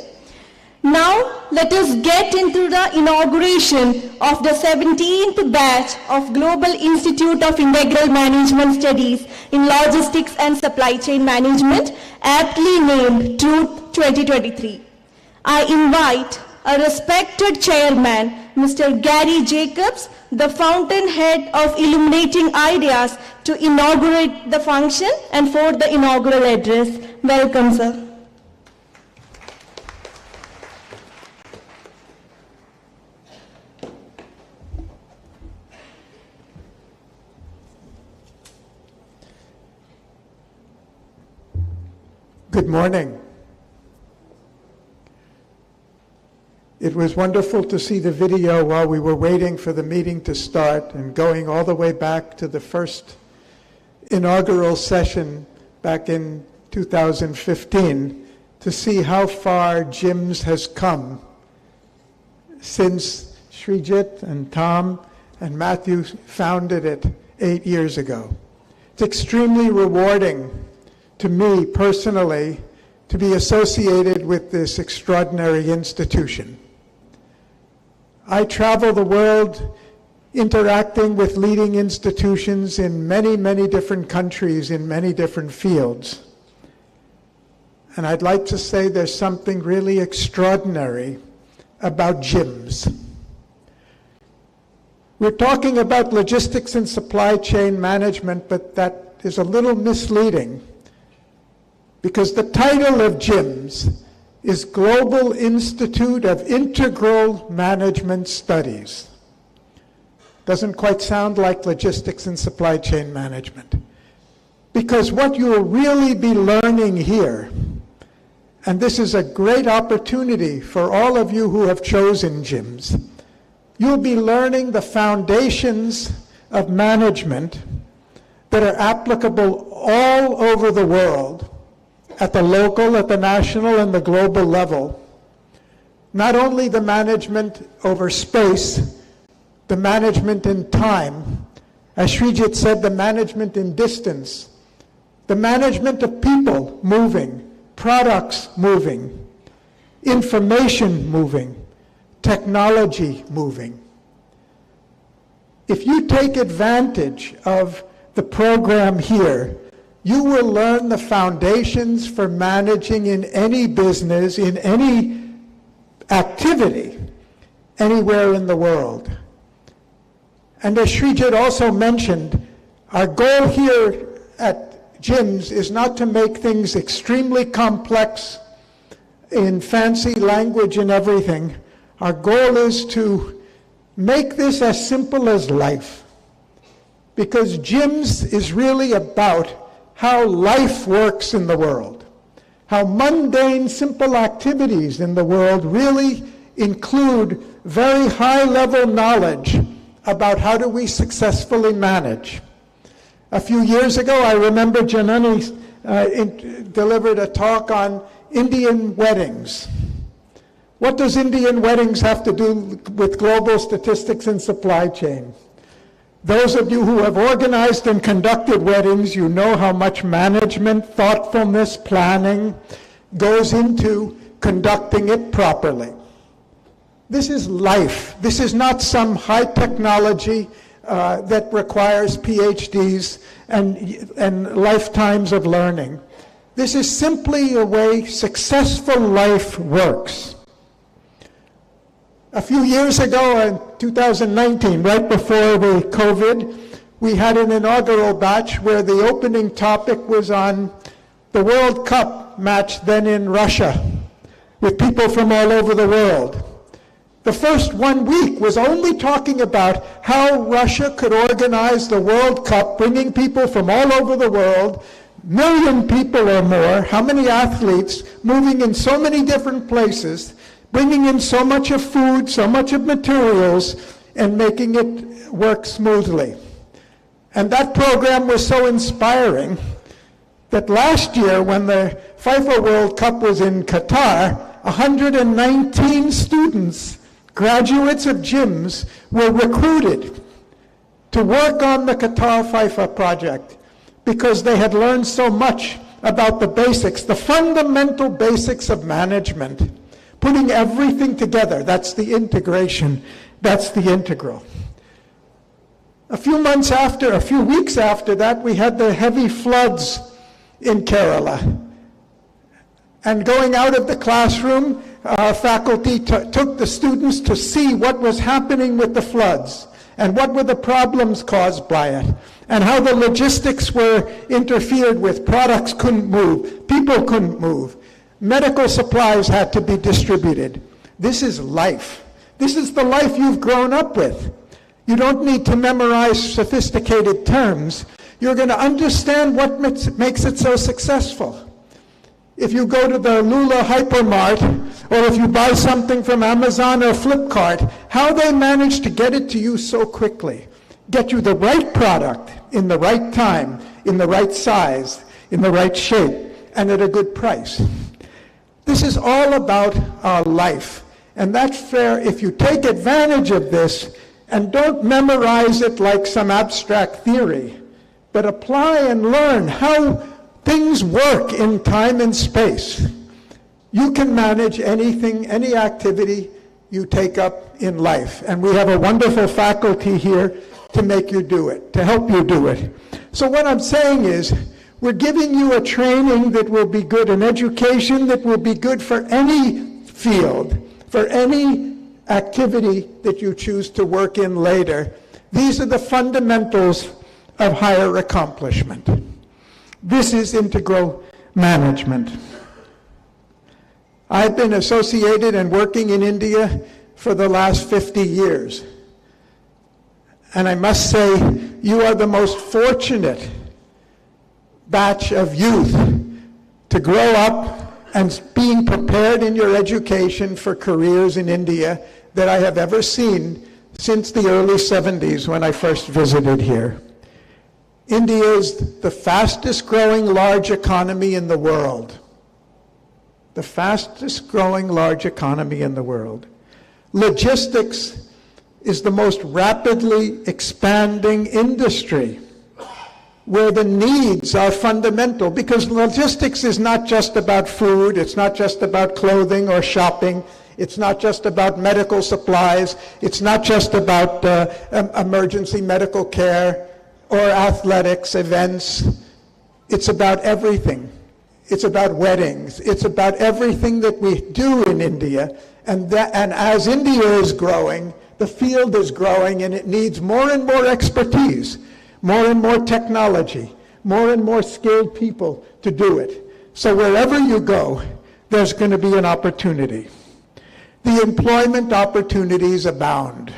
Now, let us get into the inauguration of the 17th batch of Global Institute of Integral Management Studies in Logistics and Supply Chain Management, aptly named Truth 2023. I invite a respected chairman, Mr. Gary Jacobs, the fountainhead of illuminating ideas, to inaugurate the function and for the inaugural address. Welcome, sir. Good morning. It was wonderful to see the video while we were waiting for the meeting to start, and going all the way back to the first inaugural session back in 2015 to see how far Giims has come since Srijit and Tom and Matthew founded it 8 years ago. It's extremely rewarding to me personally to be associated with this extraordinary institution. I travel the world interacting with leading institutions in many, many different countries in many different fields. And I'd like to say there's something really extraordinary about Giims. We're talking about logistics and supply chain management, but that is a little misleading, because the title of Giims is Global Institute of Integral Management Studies. Doesn't quite sound like logistics and supply chain management. Because what you will really be learning here, and this is a great opportunity for all of you who have chosen Giims, you'll be learning the foundations of management that are applicable all over the world, at the local, at the national, and the global level. Not only the management over space, the management in time, as Srijit said, the management in distance, the management of people moving, products moving, information moving, technology moving. If you take advantage of the program here, you will learn the foundations for managing in any business, in any activity, anywhere in the world. And as Srijit also mentioned, our goal here at Giims is not to make things extremely complex in fancy language and everything. Our goal is to make this as simple as life, because Giims is really about how life works in the world, how mundane, simple activities in the world really include very high-level knowledge about how do we successfully manage. A few years ago, I remember Janani delivered a talk on Indian weddings. What does Indian weddings have to do with global statistics and supply chain? Those of you who have organized and conducted weddings, you know how much management, thoughtfulness, planning goes into conducting it properly. This is life. This is not some high technology that requires PhDs and lifetimes of learning. This is simply a way successful life works. A few years ago, in 2019, right before the COVID, we had an inaugural batch where the opening topic was on the World Cup match then in Russia, with people from all over the world. The first 1 week was only talking about how Russia could organize the World Cup, bringing people from all over the world, 1 million people or more, how many athletes, moving in so many different places, bringing in so much of food, so much of materials, and making it work smoothly. And that program was so inspiring that last year, when the FIFA World Cup was in Qatar, 119 students, graduates of Giims, were recruited to work on the Qatar FIFA project because they had learned so much about the basics, the fundamental basics of management, putting everything together. That's the integration. That's the integral. A few weeks after that, we had the heavy floods in Kerala. And going out of the classroom, our faculty took the students to see what was happening with the floods and what were the problems caused by it and how the logistics were interfered with. Products couldn't move, people couldn't move, medical supplies had to be distributed. This is life. This is the life you've grown up with. You don't need to memorize sophisticated terms. You're going to understand what makes it so successful. If you go to the Lula hypermart, or if you buy something from Amazon or Flipkart, how they manage to get it to you so quickly, get you the right product in the right time, in the right size, in the right shape, and at a good price. This is all about our life. And that's fair if you take advantage of this and don't memorize it like some abstract theory, but apply and learn how things work in time and space. You can manage anything, any activity you take up in life. And we have a wonderful faculty here to make you do it, to help you do it. So what I'm saying is, we're giving you a training that will be good, an education that will be good for any field, for any activity that you choose to work in later. These are the fundamentals of higher accomplishment. This is integral management. I've been associated and working in India for the last 50 years. And I must say, you are the most fortunate batch of youth to grow up and being prepared in your education for careers in India that I have ever seen since the early 70s when I first visited here. India is the fastest growing large economy in the world. The fastest growing large economy in the world. Logistics is the most rapidly expanding industry where the needs are fundamental, because logistics is not just about food, it's not just about clothing or shopping, it's not just about medical supplies, it's not just about emergency medical care or athletics, events. It's about everything. It's about weddings. It's about everything that we do in India. And as India is growing, the field is growing, and it needs more and more expertise, more and more technology, more and more skilled people to do it. So wherever you go, there's going to be an opportunity. The employment opportunities abound.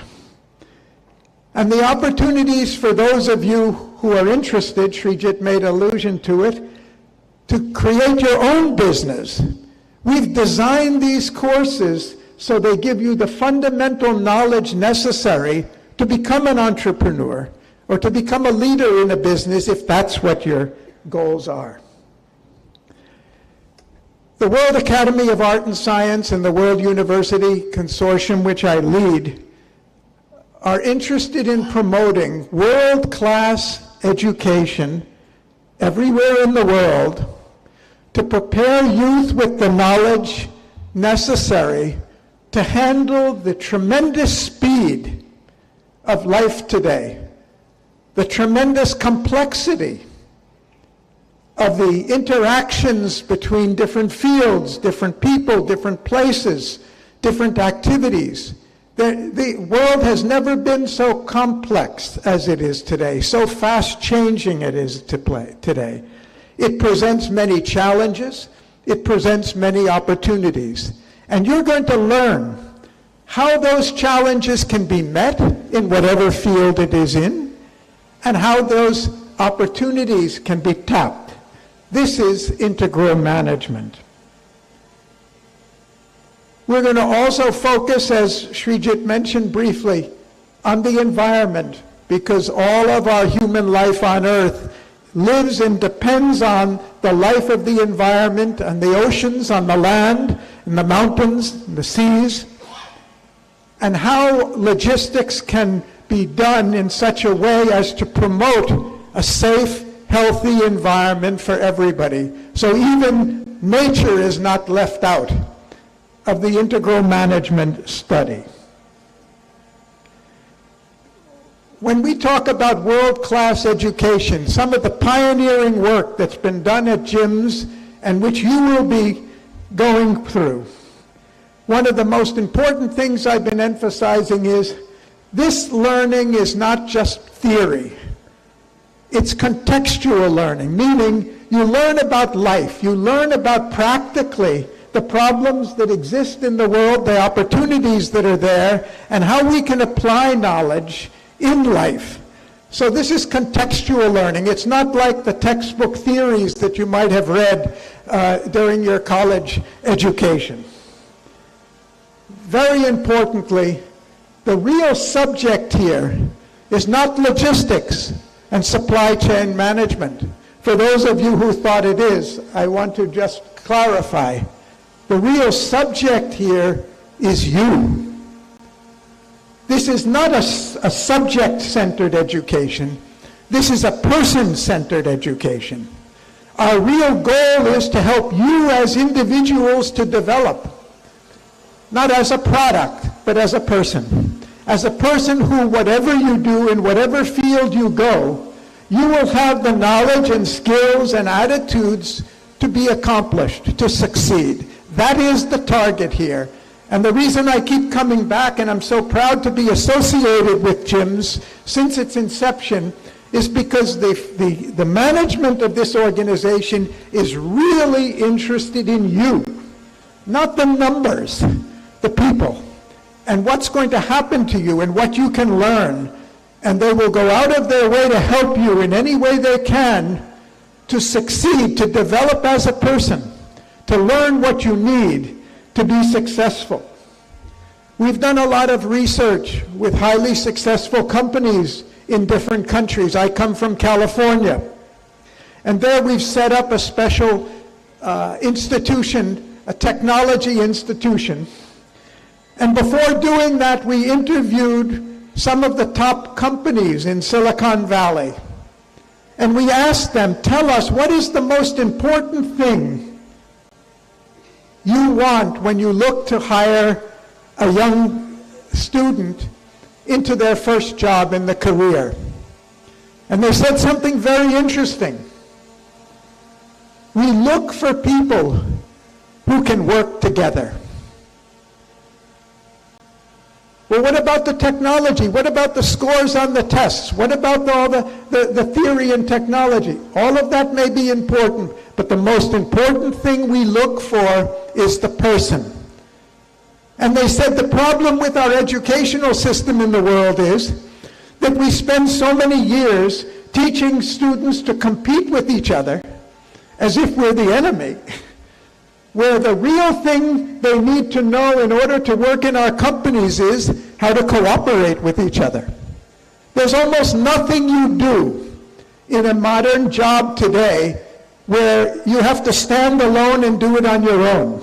And the opportunities for those of you who are interested, Srijit made allusion to it, to create your own business. We've designed these courses so they give you the fundamental knowledge necessary to become an entrepreneur or to become a leader in a business if that's what your goals are. The World Academy of Art and Science and the World University Consortium, which I lead, are interested in promoting world-class education everywhere in the world to prepare youth with the knowledge necessary to handle the tremendous speed of life today, the tremendous complexity of the interactions between different fields, different people, different places, different activities. The world has never been so complex as it is today, so fast changing it is today. It presents many challenges, it presents many opportunities. And you're going to learn how those challenges can be met in whatever field it is in, and how those opportunities can be tapped. This is integral management. We're going to also focus, as Srijit mentioned briefly, on the environment, because all of our human life on Earth lives and depends on the life of the environment, on the oceans, on the land, in the mountains, in the seas, and how logistics can be done in such a way as to promote a safe, healthy environment for everybody. So even nature is not left out of the integral management study. When we talk about world-class education, some of the pioneering work that's been done at Giims and which you will be going through, one of the most important things I've been emphasizing is this learning is not just theory. It's contextual learning, meaning you learn about life, you learn about practically the problems that exist in the world, the opportunities that are there, and how we can apply knowledge in life. So this is contextual learning. It's not like the textbook theories that you might have read during your college education. Very importantly, the real subject here is not logistics and supply chain management. For those of you who thought it is, I want to just clarify. The real subject here is you. This is not a subject-centered education. This is a person-centered education. Our real goal is to help you as individuals to develop, not as a product, but as a person. As a person who, whatever you do, in whatever field you go, you will have the knowledge and skills and attitudes to be accomplished, to succeed. That is the target here. And the reason I keep coming back, and I'm so proud to be associated with Giims since its inception, is because the management of this organization is really interested in you, not the numbers, the people, and what's going to happen to you and what you can learn. And they will go out of their way to help you in any way they can to succeed, to develop as a person, to learn what you need to be successful. We've done a lot of research with highly successful companies in different countries. I come from California, and there we've set up a special institution, a technology institution. And before doing that, we interviewed some of the top companies in Silicon Valley. And we asked them, tell us, what is the most important thing you want when you look to hire a young student into their first job in the career? And they said something very interesting. We look for people who can work together. Well, what about the technology? What about the scores on the tests? What about all the theory and technology? All of that may be important, but the most important thing we look for is the person. And they said the problem with our educational system in the world is that we spend so many years teaching students to compete with each other as if we're the enemy, where the real thing they need to know in order to work in our companies is how to cooperate with each other. There's almost nothing you do in a modern job today where you have to stand alone and do it on your own.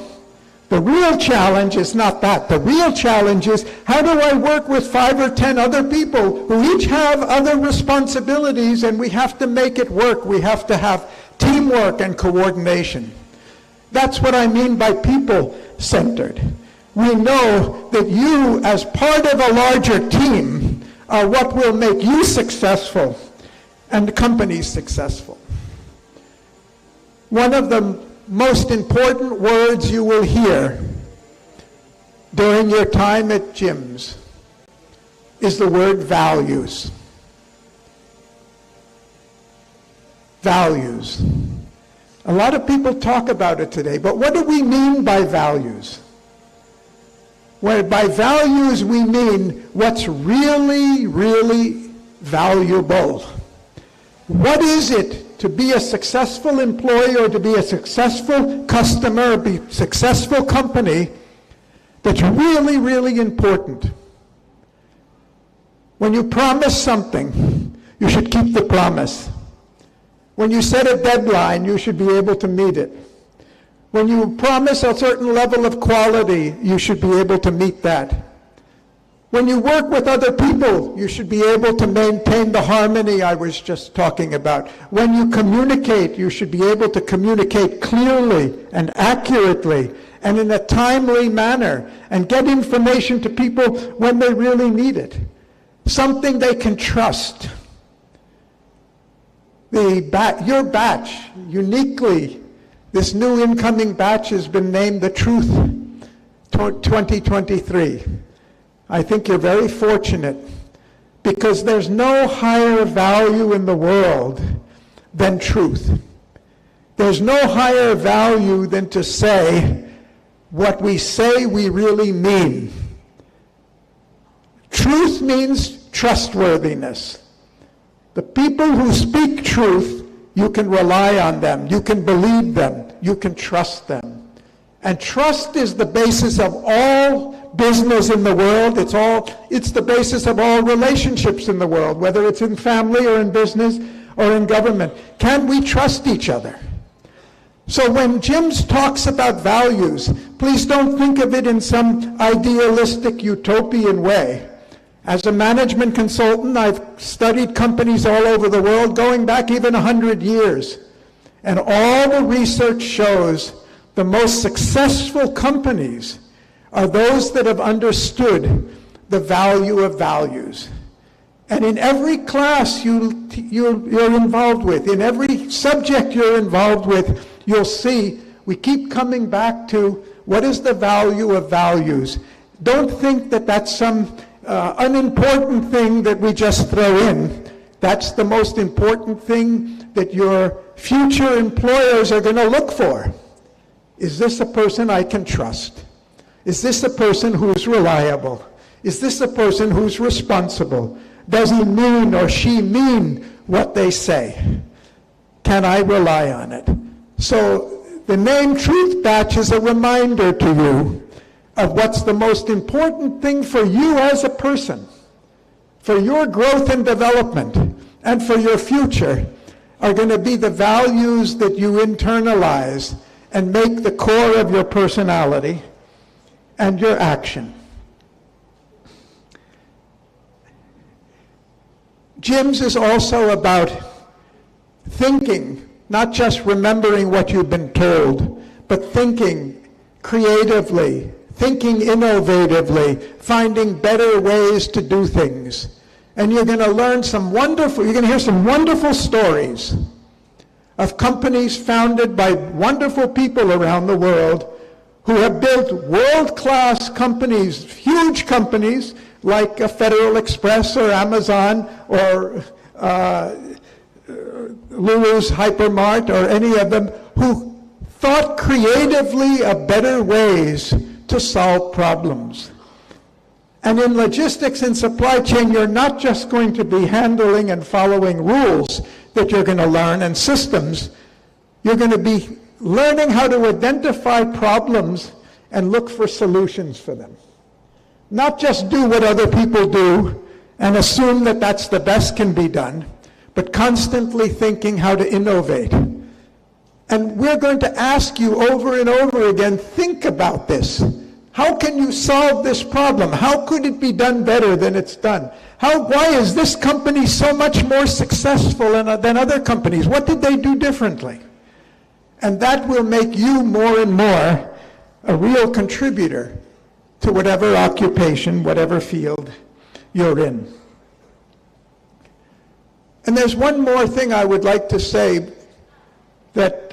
The real challenge is not that. The real challenge is, how do I work with 5 or 10 other people who each have other responsibilities, and we have to make it work. We have to have teamwork and coordination. That's what I mean by people-centered. We know that you, as part of a larger team, are what will make you successful and the company successful. One of the most important words you will hear during your time at Giims is the word values. Values. A lot of people talk about it today, but what do we mean by values? where by values we mean what's really, really valuable. What is it to be a successful employee or to be a successful customer or be a successful company that's really, really important? When you promise something, you should keep the promise. When you set a deadline, you should be able to meet it. When you promise a certain level of quality, you should be able to meet that. When you work with other people, you should be able to maintain the harmony I was just talking about. When you communicate, you should be able to communicate clearly and accurately and in a timely manner and get information to people when they really need it. Something they can trust. Your batch, uniquely, this new incoming batch has been named the Truth 2023. I think you're very fortunate because there's no higher value in the world than truth. There's no higher value than to say what we say we really mean. Truth means trustworthiness. The people who speak truth, you can rely on them, you can believe them, you can trust them. And trust is the basis of all business in the world. It's the basis of all relationships in the world, whether it's in family or in business or in government. Can we trust each other? So when Giims talks about values, please don't think of it in some idealistic utopian way. As a management consultant, I've studied companies all over the world, going back even 100 years. And all the research shows the most successful companies are those that have understood the value of values. And in every class you're involved with, in every subject you're involved with, you'll see we keep coming back to what is the value of values. Don't think that that's some unimportant thing that we just throw in. That's the most important thing that your future employers are going to look for. Is this a person I can trust? Is this a person who's reliable? Is this a person who's responsible? Does he mean or she mean what they say? Can I rely on it? So the name Truth Batch is a reminder to you of what's the most important thing for you as a person, for your growth and development, and for your future, are going to be the values that you internalize and make the core of your personality and your action. Giims is also about thinking, not just remembering what you've been told, but thinking creatively, thinking innovatively, finding better ways to do things. And you're going to learn you're going to hear some wonderful stories of companies founded by wonderful people around the world who have built world-class companies, huge companies like Federal Express or Amazon or Lulu's Hypermart or any of them, who thought creatively of better ways to solve problems. And in logistics and supply chain, you're not just going to be handling and following rules that you're going to learn and systems. You're going to be learning how to identify problems and look for solutions for them. Not just do what other people do and assume that that's the best can be done, but constantly thinking how to innovate. And we're going to ask you over and over again, think about this. How can you solve this problem? How could it be done better than it's done? Why is this company so much more successful than other companies? What did they do differently? And that will make you more and more a real contributor to whatever occupation, whatever field you're in. And there's one more thing I would like to say, that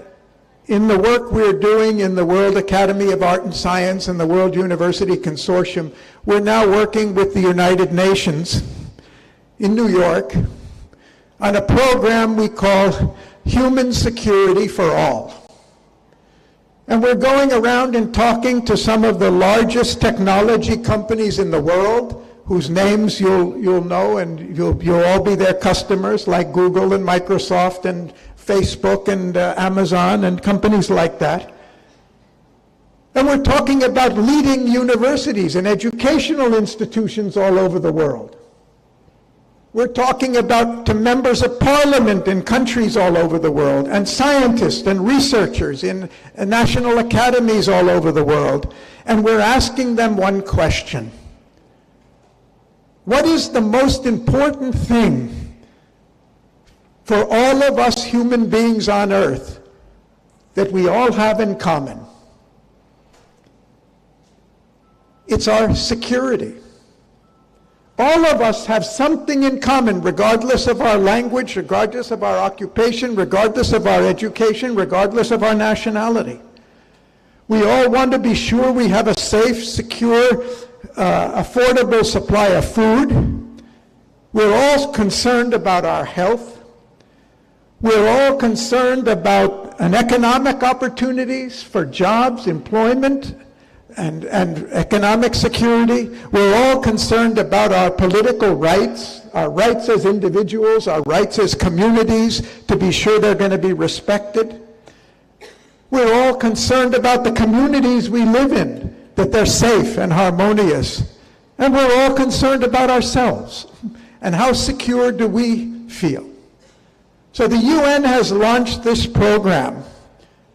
in the work we're doing in the World Academy of Art and Science and the World University Consortium, we're now working with the United Nations in New York on a program we call Human Security for All. And we're going around and talking to some of the largest technology companies in the world, whose names you'll know, and you'll all be their customers, like Google and Microsoft and Facebook and Amazon and companies like that. And we're talking about leading universities and educational institutions all over the world. We're talking about to members of parliament in countries all over the world, and scientists and researchers in national academies all over the world. And we're asking them one question. What is the most important thing for all of us human beings on earth that we all have in common? It's our security. All of us have something in common, regardless of our language, regardless of our occupation, regardless of our education, regardless of our nationality. We all want to be sure we have a safe, secure, affordable supply of food. We're all concerned about our health. We're all concerned about economic opportunities for jobs, employment, and economic security. We're all concerned about our political rights, our rights as individuals, our rights as communities, to be sure they're going to be respected. We're all concerned about the communities we live in, that they're safe and harmonious. And we're all concerned about ourselves and how secure do we feel. So the UN has launched this program.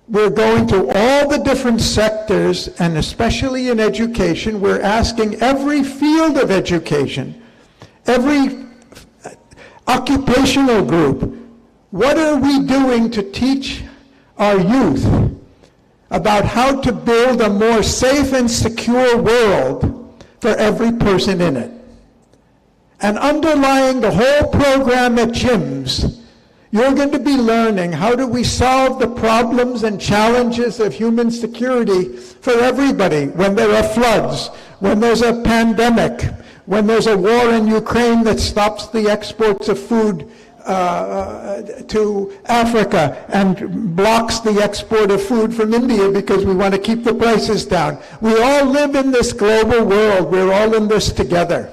We're going to all the different sectors, and especially in education, we're asking every field of education, every occupational group, what are we doing to teach our youth about how to build a more safe and secure world for every person in it? And underlying the whole program at Giims, you're going to be learning how do we solve the problems and challenges of human security for everybody when there are floods, when there's a pandemic, when there's a war in Ukraine that stops the exports of food to Africa and blocks the export of food from India because we want to keep the prices down. We all live in this global world. We're all in this together.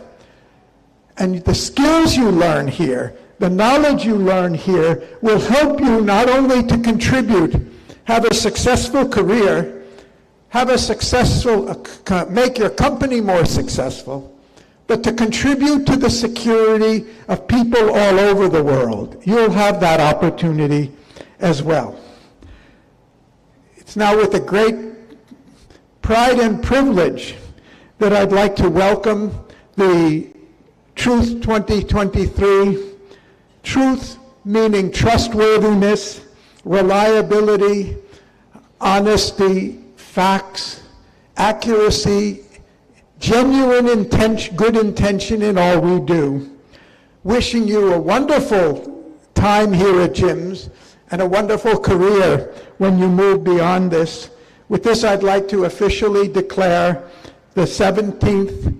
And the skills you learn here, the knowledge you learn here will help you not only to contribute, have a successful career, have a successful, make your company more successful, but to contribute to the security of people all over the world. You'll have that opportunity as well. It's now with a great pride and privilege that I'd like to welcome the Truth 2023. Truth meaning trustworthiness, reliability, honesty, facts, accuracy, genuine intention, good intention in all we do. Wishing you a wonderful time here at Giims and a wonderful career when you move beyond this. With this, I'd like to officially declare the 17th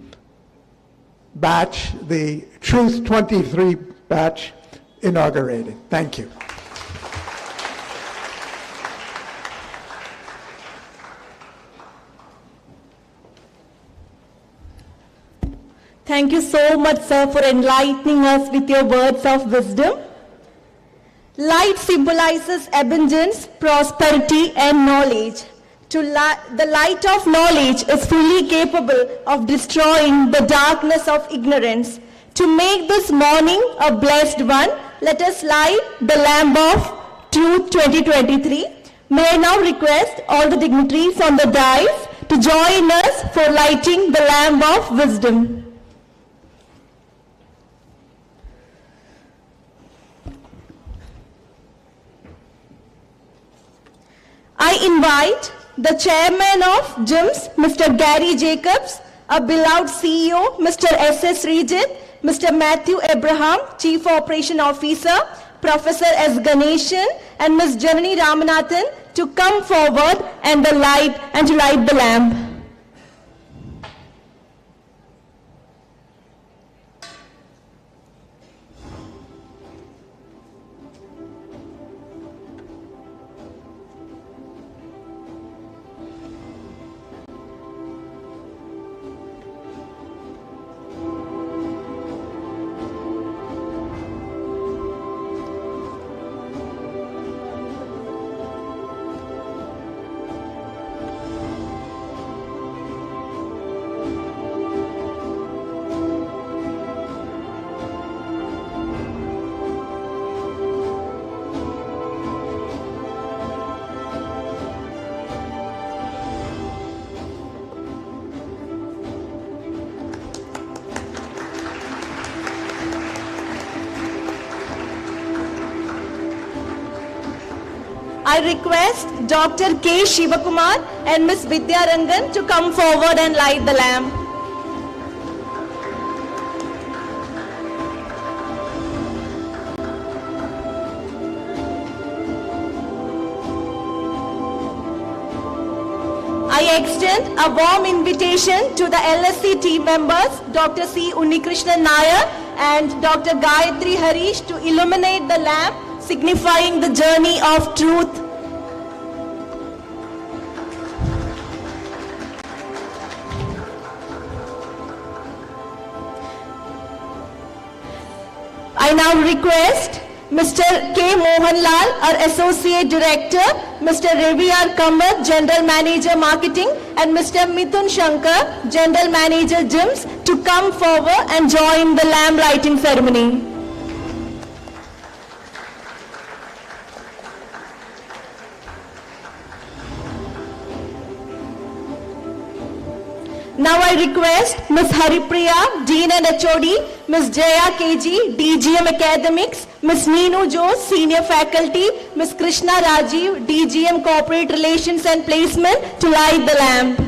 batch, the Truth 23 batch, inaugurated. Thank you. Thank you so much, sir, for enlightening us with your words of wisdom. Light symbolizes abundance, prosperity, and knowledge. The light of knowledge is fully capable of destroying the darkness of ignorance. To make this morning a blessed one, let us light the lamp of Truth 2023. May I now request all the dignitaries on the dais to join us for lighting the lamp of wisdom. I invite the chairman of Giims, Mr. Gary Jacobs, a beloved CEO, Mr. S.S. Regit, Mr. Matthew Abraham, Chief Operation Officer, Professor S. Ganeshan, and Ms. Janani Ramanathan to come forward and to light the lamp. I request Dr. K. Shivakumar and Ms. Vidya Rangan to come forward and light the lamp. I extend a warm invitation to the LSC team members, Dr. C. Unnikrishnan Nair and Dr. Gayatri Harish, to illuminate the lamp, signifying the journey of truth. I now request Mr. K. Mohanlal, our Associate Director, Mr. Ravi R. Kamath, General Manager Marketing, and Mr. Mithun Shankar, General Manager Giims, to come forward and join the lamp lighting ceremony. Now I request Ms. Haripriya, Dean and HOD, Ms. Jaya KG, DGM Academics, Ms. Neenu Jose, Senior Faculty, Ms. Krishna Rajiv, DGM Corporate Relations and Placement, to light the lamp.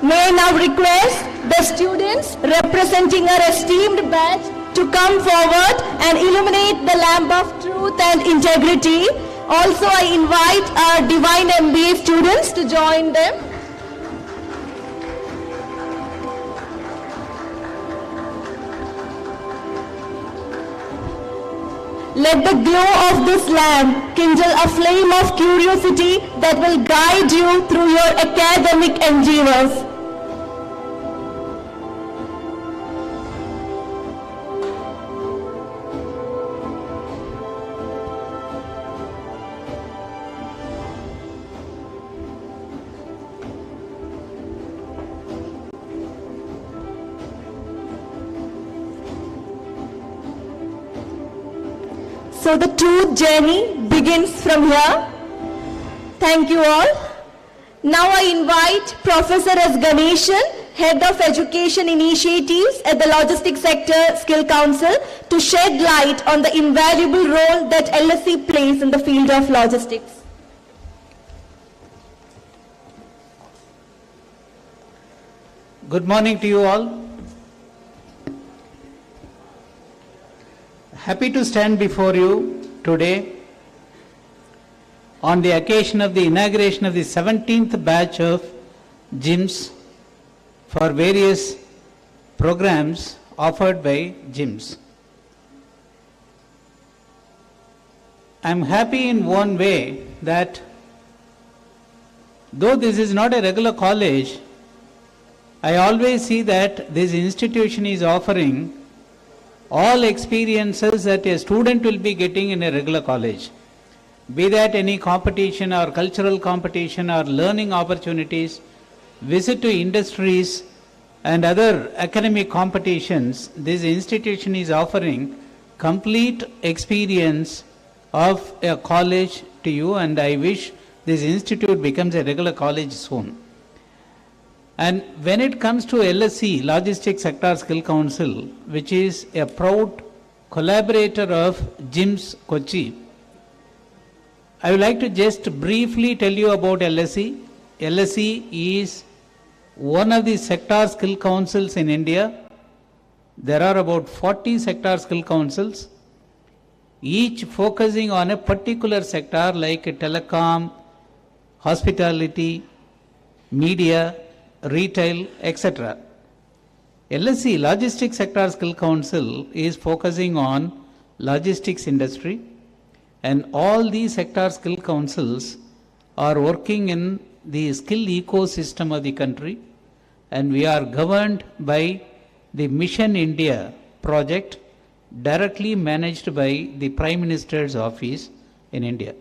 May I now request the students representing our esteemed batch to come forward and illuminate the lamp of truth and integrity. Also, I invite our Divine MBA students to join them. Let the glow of this lamp kindle a flame of curiosity that will guide you through your academic endeavors. So the truth journey begins from here. Thank you all. Now I invite Professor S. Ganeshan, Head of Education Initiatives at the Logistics Sector Skill Council, to shed light on the invaluable role that LSC plays in the field of logistics. Good morning to you all. Happy to stand before you today on the occasion of the inauguration of the 17th batch of Giims for various programs offered by Giims. I am happy in one way that though this is not a regular college, I always see that this institution is offering all experiences that a student will be getting in a regular college, be that any competition or cultural competition or learning opportunities, visit to industries and other academic competitions. This institution is offering complete experience of a college to you, and I wish this institute becomes a regular college soon. And when it comes to LSC, Logistics Sector Skill Council, which is a proud collaborator of Giims Kochi, I would like to just briefly tell you about LSC. LSC is one of the sector skill councils in India. There are about 40 sector skill councils, each focusing on a particular sector like telecom, hospitality, media, retail, etc. LSC, Logistics Sector Skill Council, is focusing on logistics industry, and all these sector skill councils are working in the skill ecosystem of the country, and we are governed by the Mission India project directly managed by the Prime Minister's office in India.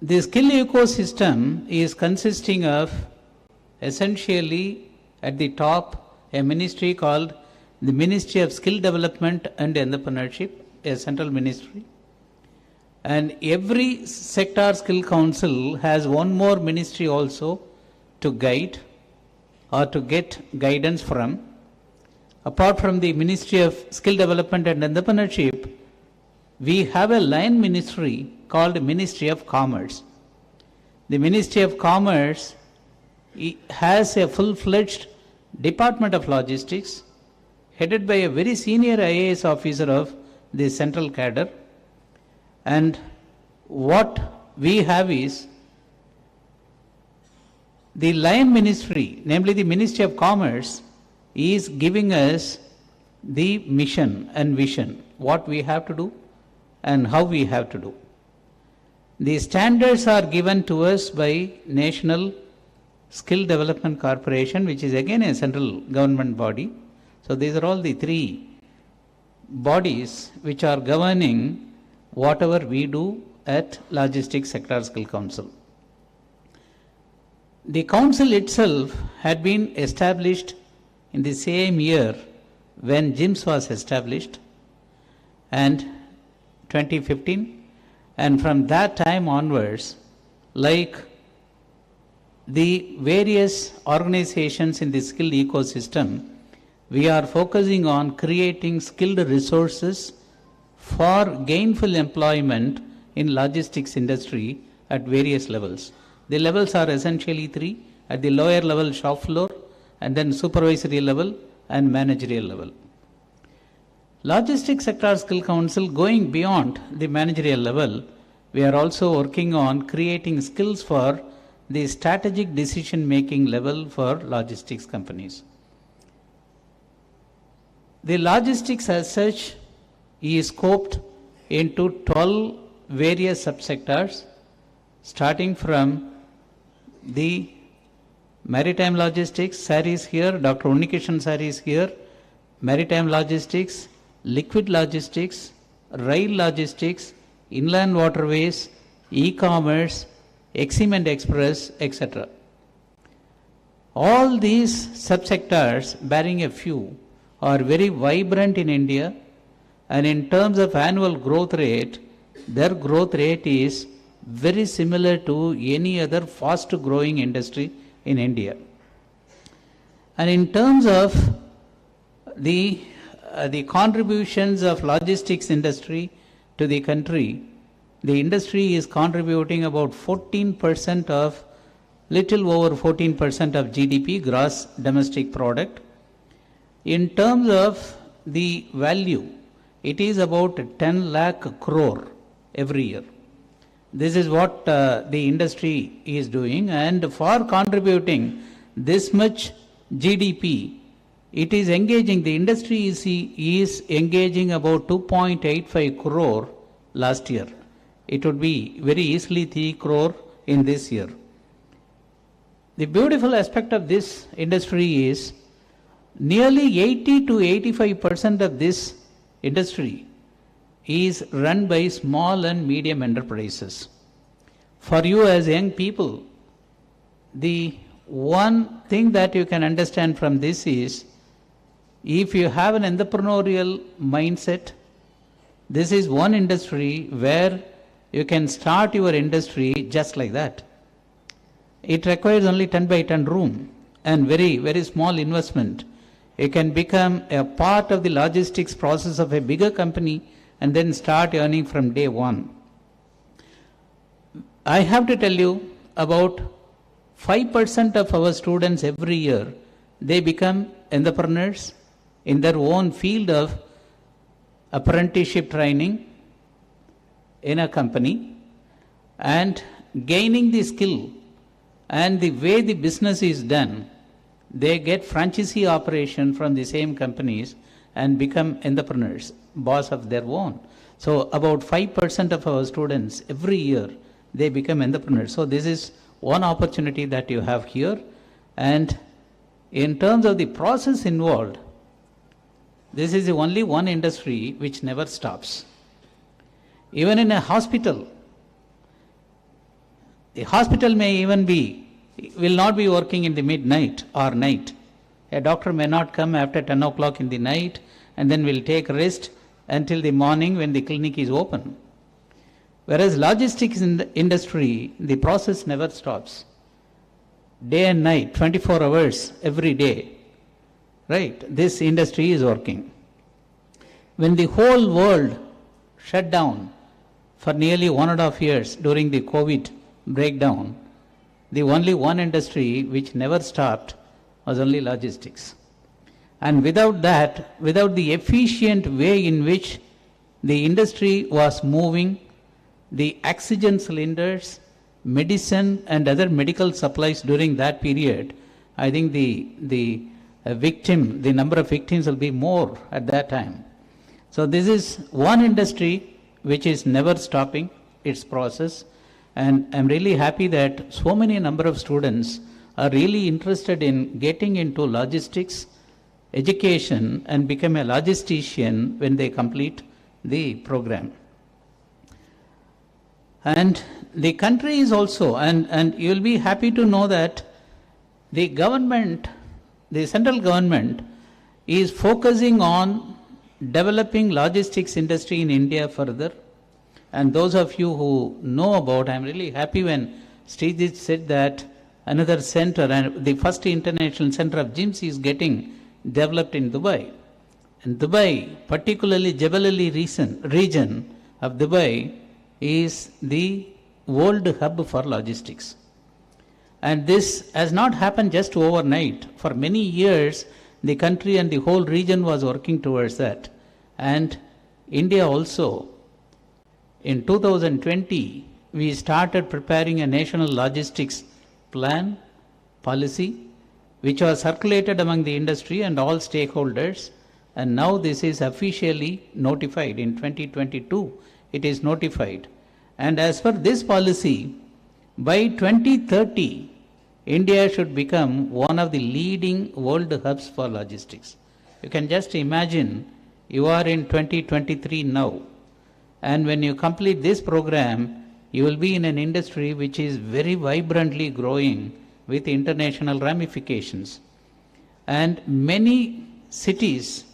The skill ecosystem is consisting of essentially at the top a ministry called the Ministry of Skill Development and Entrepreneurship, a central ministry. And every sector skill council has one more ministry also to guide or to get guidance from. apart from the Ministry of Skill Development and Entrepreneurship, we have a line ministry called Ministry of Commerce. The Ministry of Commerce has a full-fledged Department of Logistics headed by a very senior IAS officer of the central cadre. And what we have is the line ministry, namely the Ministry of Commerce, is giving us the mission and vision, what we have to do and how we have to do. The standards are given to us by National Skill Development Corporation, which is again a central government body. So these are all the three bodies which are governing whatever we do at Logistics Sector Skill Council. The council itself had been established in the same year when Giims was established, and 2015, and from that time onwards, like the various organizations in the skill ecosystem, we are focusing on creating skilled resources for gainful employment in logistics industry at various levels. The levels are essentially three: at the lower level, shop floor, and then supervisory level and managerial level. Logistics Sector Skill Council, going beyond the managerial level, we are also working on creating skills for the strategic decision making level for logistics companies. The logistics as such is scoped into 12 various subsectors, starting from the maritime logistics. Sir is here, Dr. Unnikishan sir is here. Maritime logistics, liquid logistics, rail logistics, inland waterways, e-commerce, Cement Express, etc. All these subsectors, barring a few, are very vibrant in India, and in terms of annual growth rate, their growth rate is very similar to any other fast growing industry in India. And in terms of the contributions of logistics industry to the country, the industry is contributing about 14% of, little over 14% of GDP, gross domestic product. In terms of the value, it is about 10 lakh crore every year. This is what the industry is doing, and for contributing this much GDP, it is engaging, the industry is engaging about 2.85 crore last year. It would be very easily 3 crore in this year. The beautiful aspect of this industry is nearly 80 to 85% of this industry is run by small and medium enterprises. For you as young people, the one thing that you can understand from this is, if you have an entrepreneurial mindset, this is one industry where you can start your industry just like that. It requires only 10 by 10 room and very, very small investment. You can become a part of the logistics process of a bigger company and then start earning from day one. I have to tell you, about 5% of our students every year, they become entrepreneurs in their own field of apprenticeship training in a company, and gaining the skill and the way the business is done, they get franchisee operation from the same companies and become entrepreneurs, boss of their own. So about 5% of our students every year, they become entrepreneurs. So this is one opportunity that you have here. And in terms of the process involved, this is the only one industry which never stops. Even in a hospital, the hospital may even will not be working in the midnight or night. A doctor may not come after 10 o'clock in the night and then will take rest until the morning when the clinic is open. Whereas logistics in the industry, the process never stops. Day and night, 24 hours every day. right? This industry is working. When the whole world shut down for nearly 1.5 years during the COVID breakdown, the only one industry which never stopped was only logistics. And without that, without the efficient way in which the industry was moving, the oxygen cylinders, medicine and other medical supplies during that period, I think the number of victims will be more at that time. So this is one industry which is never stopping its process, and I'm really happy that so many number of students are really interested in getting into logistics, education, and become a logistician when they complete the program. And the country is also, and you'll be happy to know that the government, the central government, is focusing on developing logistics industry in India further. And those of you who know about, I'm really happy when Srijit said that another center, and the first international center of Giims is getting developed in Dubai. And Dubai, particularly Jebel Ali region of Dubai, is the world hub for logistics. And this has not happened just overnight. For many years, the country and the whole region was working towards that. And India also, in 2020, we started preparing a national logistics plan, policy, which was circulated among the industry and all stakeholders. And now this is officially notified. In 2022, it is notified. And as per this policy, by 2030, India should become one of the leading world hubs for logistics. You can just imagine, you are in 2023 now, and when you complete this program, you will be in an industry which is very vibrantly growing with international ramifications. And many cities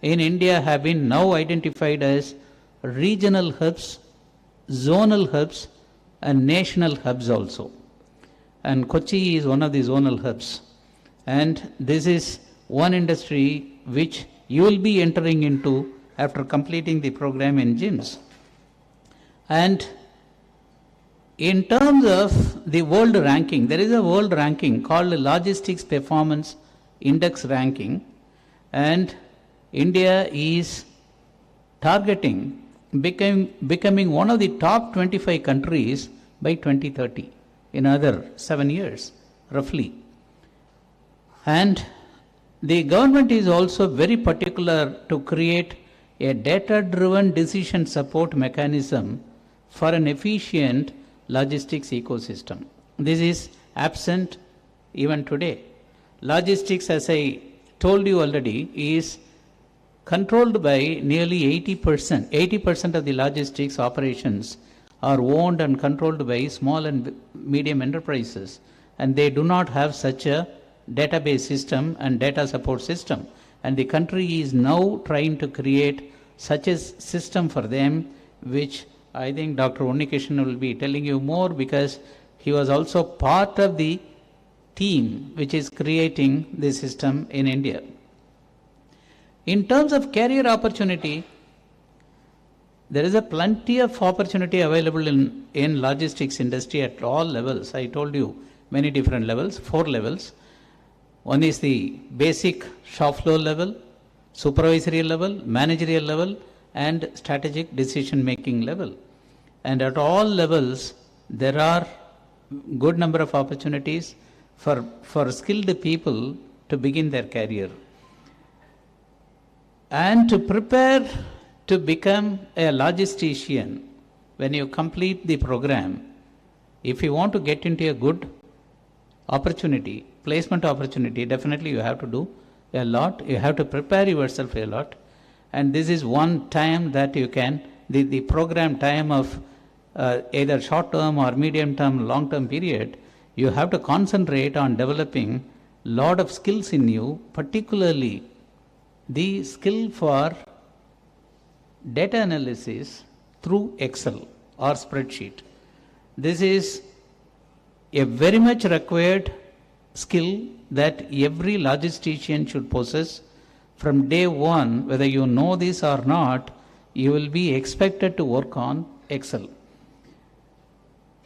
in India have been now identified as regional hubs, zonal hubs, and national hubs also. And Kochi is one of the zonal hubs. And this is one industry which you will be entering into after completing the program in Giims. And in terms of the world ranking, there is a world ranking called the Logistics Performance Index ranking, and India is targeting becoming one of the top 25 countries by 2030, in another 7 years, roughly. And the government is also very particular to create a data-driven decision support mechanism for an efficient logistics ecosystem. This is absent even today. Logistics, as I told you already, is controlled by nearly 80%. 80% of the logistics operations are owned and controlled by small and medium enterprises, and they do not have such a database system and data support system. And the country is now trying to create such a system for them, which I think Dr. Unnikishan will be telling you more, because he was also part of the team which is creating this system in India. In terms of career opportunity, there is a plenty of opportunity available in logistics industry at all levels. I told you many different levels, 4 levels. One is the basic shop floor level, supervisory level, managerial level, and strategic decision making level. And at all levels, there are good number of opportunities for skilled people to begin their career. And to prepare to become a logistician, when you complete the program, if you want to get into a good opportunity, placement opportunity, definitely you have to do a lot. You have to prepare yourself a lot. And this is one time that you can, the program time of either short term or medium term, long term period, you have to concentrate on developing lot of skills in you, particularly the skill for data analysis through Excel or spreadsheet. This is a very much required skill that every logistician should possess. From day one, whether you know this or not, you will be expected to work on Excel.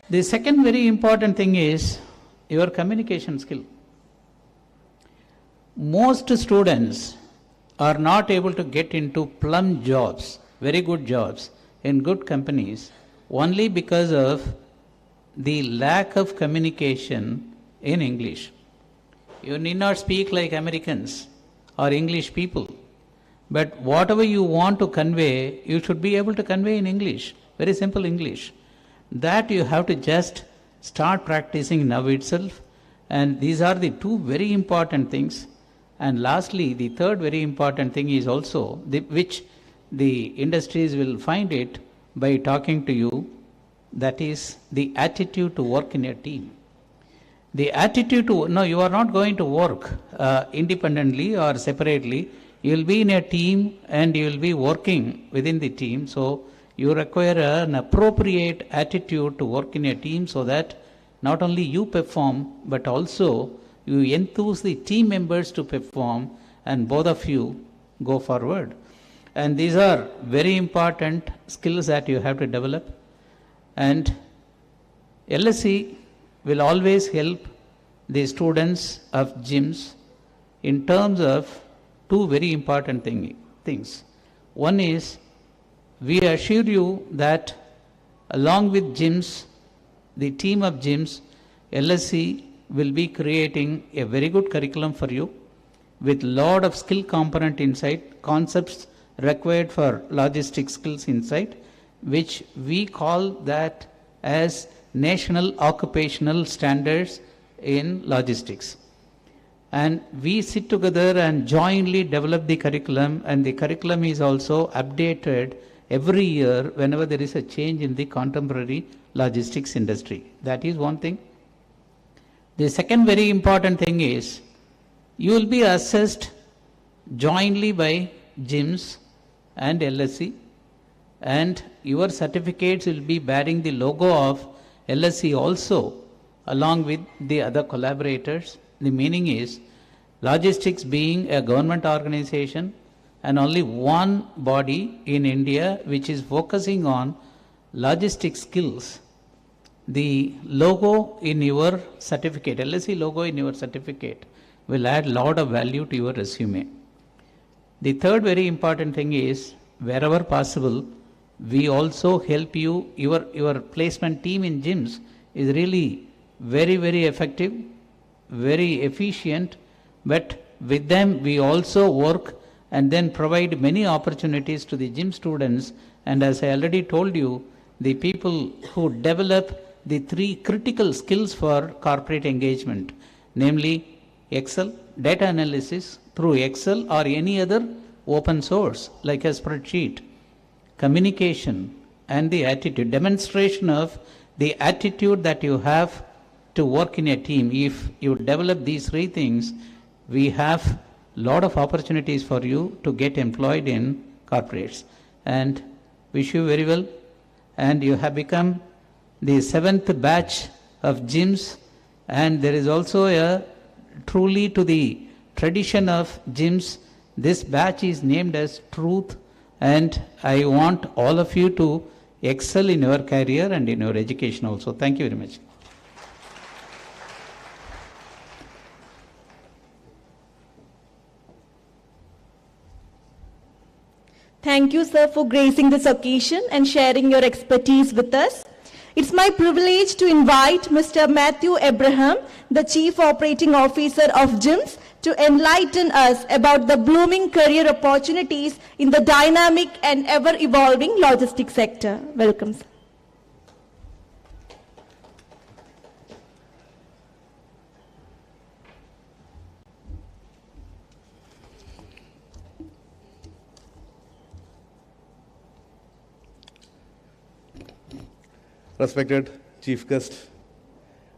The second very important thing is your communication skill. Most students are not able to get into plum jobs, very good jobs, in good companies, only because of the lack of communication in English. You need not speak like Americans or English people, but whatever you want to convey, you should be able to convey in English, very simple English. That you have to just start practicing now itself, and these are the two very important things. And lastly, the third very important thing is also, which the industries will find it by talking to you, that is the attitude to work in a team. The attitude to, no, you are not going to work independently or separately. You will be in a team and you will be working within the team. So you require an appropriate attitude to work in a team so that not only you perform, but also you enthuse the team members to perform, and both of you go forward. And these are very important skills that you have to develop. And LSE will always help the students of Giims in terms of two very important things. One is, we assure you that along with Giims, the team of Giims, LSE will be creating a very good curriculum for you with lot of skill component inside, concepts required for logistics skills inside, which we call that as national occupational standards in logistics. And we sit together and jointly develop the curriculum, and the curriculum is also updated every year whenever there is a change in the contemporary logistics industry. That is one thing. The second very important thing is, you will be assessed jointly by Giims and LSE, and your certificates will be bearing the logo of LSE also, along with the other collaborators. The meaning is, logistics being a government organization and only one body in India which is focusing on logistics skills, the logo in your certificate, LSE logo in your certificate, will add a lot of value to your resume. The third very important thing is, wherever possible, we also help you. Your placement team in Giims is really very, very effective, very efficient, but with them we also work and then provide many opportunities to the Giims students. And as I already told you, the people who develop the three critical skills for corporate engagement, namely Excel, data analysis through Excel or any other open source like a spreadsheet, communication, and the attitude, demonstration of the attitude that you have to work in a team. If you develop these three things, we have a lot of opportunities for you to get employed in corporates. And wish you very well. And you have become the 7th batch of Giims, and there is also a truly to the tradition of Giims, this batch is named as Truth, and I want all of you to excel in your career and in your education also. Thank you very much. Thank you, sir, for gracing this occasion and sharing your expertise with us. It's my privilege to invite Mr. Matthew Abraham, the Chief Operating Officer of Giims, to enlighten us about the blooming career opportunities in the dynamic and ever-evolving logistics sector. Welcome, sir. Respected Chief Guest,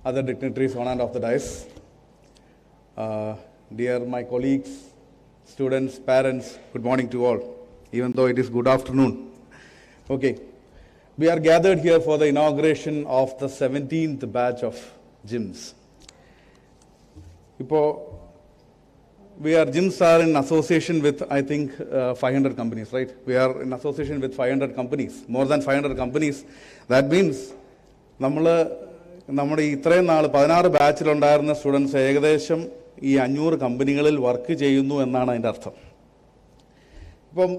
other dignitaries on and off the dais, dear my colleagues, students, parents, good morning to all, even though it is good afternoon. Okay, we are gathered here for the inauguration of the 17th batch of Giims. we are Giims are in association with, I think, 500 companies, right? We are in association with 500 companies, more than 500 companies. That means നമ്മുടെ ഇത്രയും നാൾ 16 ബാച്ചിലുണ്ടായിരുന്ന students ഏകദേശം ഈ 500 കമ്പനികളിൽ work ചെയ്യുന്നു എന്നാണ് അതിൻ്റെ അർത്ഥം. ഇപ്പം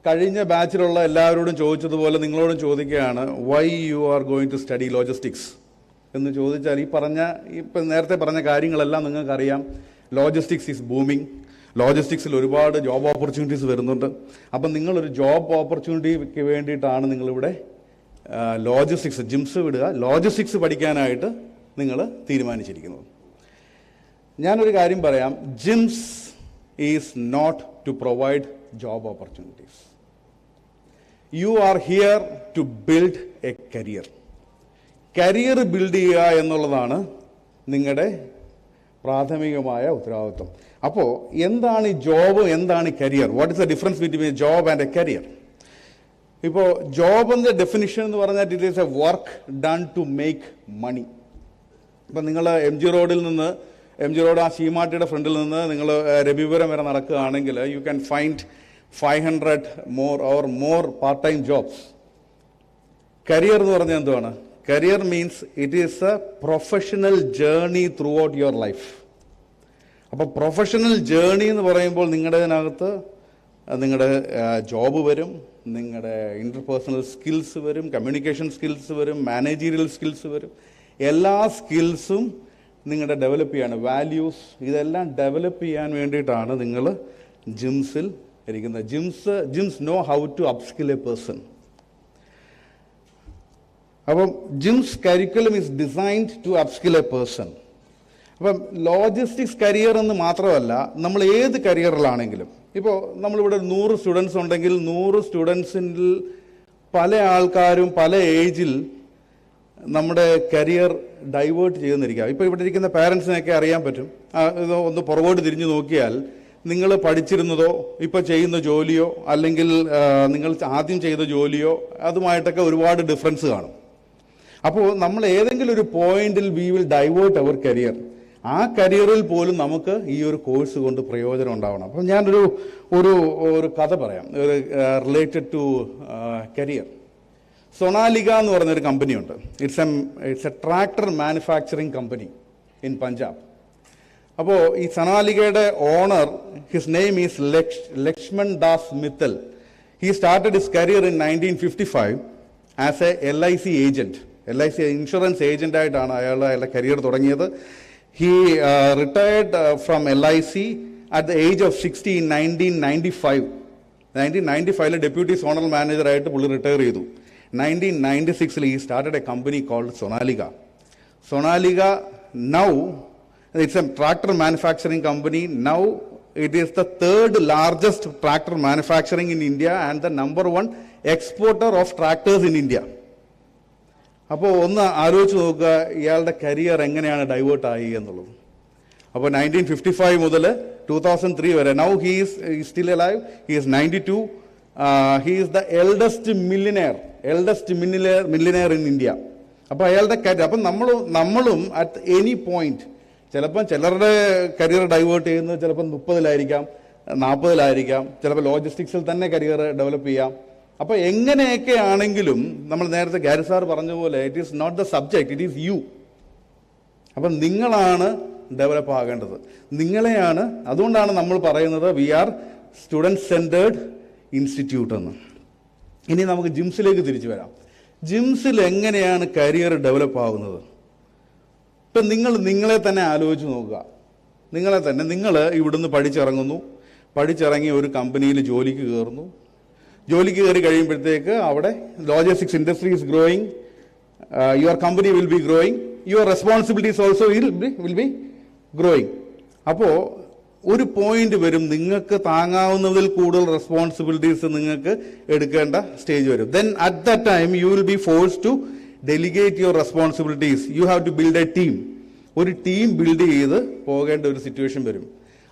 കഴിഞ്ഞ ബാച്ചിലുള്ള എല്ലാവരോടും ചോദിച്ചതുപോലെ നിങ്ങളോടും ചോദിക്കുകയാണ്, why you are going to study logistics എന്ന് ചോദിച്ചാൽ ഇപ്പം നേരത്തെ പറഞ്ഞ കാര്യങ്ങളെല്ലാം നിങ്ങൾക്കറിയാം. Logistics is booming. ലോജിസ്റ്റിക്സിൽ ഒരുപാട് ജോബ് ഓപ്പർച്യൂണിറ്റീസ് വരുന്നുണ്ട്. അപ്പം നിങ്ങളൊരു ജോബ് ഓപ്പർച്യൂണിറ്റിക്ക് വേണ്ടിയിട്ടാണ് നിങ്ങളിവിടെ ലോജിസ്റ്റിക്സ്, ജിംസ് വിടുക, ലോജിസ്റ്റിക്സ് പഠിക്കാനായിട്ട് നിങ്ങൾ തീരുമാനിച്ചിരിക്കുന്നത്. ഞാനൊരു കാര്യം പറയാം, JIMS is not to provide job opportunities. You are here to build a career. Career build ചെയ്യുക എന്നുള്ളതാണ് നിങ്ങളുടെ പ്രാഥമികമായ ഉത്തരവാദിത്വം. അപ്പോൾ എന്താണ് ഈ ജോബ്, എന്താണ് ഈ career? What is the difference between a job and a career? ഇപ്പോൾ ജോബിൻ്റെ ഡെഫിനിഷൻ എന്ന് പറഞ്ഞാൽ it is a work done to make money. ഇപ്പം നിങ്ങൾ എം ജി റോഡ് ആ ശീമാട്ടിയുടെ ഫ്രണ്ടിൽ നിന്ന് നിങ്ങൾ രവിപുരം വരെ നടക്കുകയാണെങ്കിൽ you can find 500 more part-time jobs. Career എന്ന് പറഞ്ഞാൽ എന്തുവാണ്? Career means it is A professional journey through out your life. അപ്പോൾ പ്രൊഫഷണൽ ജേർണി എന്ന് പറയുമ്പോൾ നിങ്ങളുടേതിനകത്ത് നിങ്ങളുടെ ജോബ് വരും, നിങ്ങളുടെ ഇൻ്റർപേഴ്സണൽ സ്കിൽസ് വരും, കമ്മ്യൂണിക്കേഷൻ സ്കിൽസ് വരും, മാനേജീരിയൽ സ്കിൽസ് വരും. എല്ലാ സ്കിൽസും നിങ്ങളുടെ ഡെവലപ്പ് ചെയ്യാണ്, വാല്യൂസ് ഇതെല്ലാം ഡെവലപ്പ് ചെയ്യാൻ വേണ്ടിയിട്ടാണ് നിങ്ങൾ ജിംസിൽ ഇരിക്കുന്നത്. GIIMS know how to upskill a person. അപ്പം GIIMS curriculum is designed to upskill a person. അപ്പം ലോജിസ്റ്റിക്സ് കരിയർ എന്ന് മാത്രമല്ല, നമ്മൾ ഏത് കരിയറിലാണെങ്കിലും, ഇപ്പോൾ നമ്മളിവിടെ 100 സ്റ്റുഡൻസ് ഉണ്ടെങ്കിൽ 100 സ്റ്റുഡൻസിൽ പല ആൾക്കാരും പല ഏജിൽ നമ്മുടെ കരിയർ ഡൈവേർട്ട് ചെയ്യുന്നിരിക്കുക. ഇപ്പോൾ ഇവിടെ ഇരിക്കുന്ന പാരൻസിനെയൊക്കെ അറിയാൻ പറ്റും. ഇത് ഒന്ന് പുറകോട്ട് തിരിഞ്ഞു നോക്കിയാൽ നിങ്ങൾ പഠിച്ചിരുന്നതോ ഇപ്പോൾ ചെയ്യുന്ന ജോലിയോ അല്ലെങ്കിൽ നിങ്ങൾ ആദ്യം ചെയ്ത ജോലിയോ അതുമായിട്ടൊക്കെ ഒരുപാട് ഡിഫറൻസ് കാണും. അപ്പോൾ നമ്മൾ ഏതെങ്കിലും ഒരു പോയിന്റിൽ we will divert our career. ആ കരിയറിൽ പോലും നമുക്ക് ഈ ഒരു കോഴ്സ് കൊണ്ട് പ്രയോജനം ഉണ്ടാവണം. അപ്പം ഞാനൊരു ഒരു കഥ പറയാം, ഒരു റിലേറ്റഡ് ടു കരിയർ. സൊണാലിക എന്ന് പറഞ്ഞൊരു കമ്പനിയുണ്ട്. It's a tractor manufacturing company in Punjab. അപ്പോൾ ഈ സൊണാലികയുടെ owner, his name is Lakshman Das Mittal. He started his career in 1955 as a LIC agent. LIC insurance ഏജന്റായിട്ടാണ് അയാളുടെ കരിയർ തുടങ്ങിയത്. He retired from LIC at the age of 60 in 1995. 1995 deputy zonal മാനേജറായിട്ട് പുള്ളി retire ചെയ്തു. 1996 he started a company called Sonaliga. Sonaliga now, it's a tractor manufacturing company. Now it is the 3rd largest tractor manufacturing in India and the number 1 exporter of tractors in India. അപ്പോൾ ഒന്ന് ആലോചിച്ച് നോക്കുക ഇയാളുടെ career എങ്ങനെയാണ് ഡൈവേർട്ടായി എന്നുള്ളത്. അപ്പോൾ 1955 മുതൽ 2003 വരെ, now he is still alive, he is 92. He is the eldest millionaire in India. അപ്പോൾ അയാളുടെ കരിയർ, അപ്പം നമ്മളും അറ്റ് എനി പോയിന്റ്, ചിലപ്പം ചിലരുടെ കരിയർ ഡൈവേർട്ട് ചെയ്യുന്നത് ചിലപ്പം 30-ലായിരിക്കാം, 40-ലായിരിക്കാം, ചിലപ്പോൾ ലോജിസ്റ്റിക്സിൽ തന്നെ കരിയർ ഡെവലപ്പ് ചെയ്യാം. അപ്പോൾ എങ്ങനെയൊക്കെ ആണെങ്കിലും നമ്മൾ നേരത്തെ ഗാരി സാർ പറഞ്ഞ പോലെ it is not the subject, it is you. അപ്പം നിങ്ങളാണ് ഡെവലപ്പ് ആകേണ്ടത്, നിങ്ങളെയാണ്. അതുകൊണ്ടാണ് നമ്മൾ പറയുന്നത് we are student centred institute എന്ന്. ഇനി നമുക്ക് ജിംസിലേക്ക് തിരിച്ചു വരാം. ജിംസിൽ എങ്ങനെയാണ് കരിയർ ഡെവലപ്പ് ആകുന്നത്? ഇപ്പം നിങ്ങളെ തന്നെ ആലോചിച്ച് നോക്കുക. നിങ്ങൾ ഇവിടുന്ന് പഠിച്ചിറങ്ങി ഒരു കമ്പനിയിൽ ജോലിക്ക് കയറുന്നു. ജോലിക്ക് കയറി കഴിയുമ്പോഴത്തേക്ക് അവിടെ logistics industry is growing, your company will be growing, your responsibilities also will be growing. അപ്പോൾ ഒരു പോയിന്റ് വരും, നിങ്ങൾക്ക് താങ്ങാവുന്നതിൽ കൂടുതൽ റെസ്പോൺസിബിലിറ്റീസ് നിങ്ങൾക്ക് എടുക്കേണ്ട സ്റ്റേജ് വരും. Then at that time you will be force to delegate your responsibilities. You have to build a team. ഒരു team build ചെയ്ത് പോകേണ്ട ഒരു സിറ്റുവേഷൻ വരും.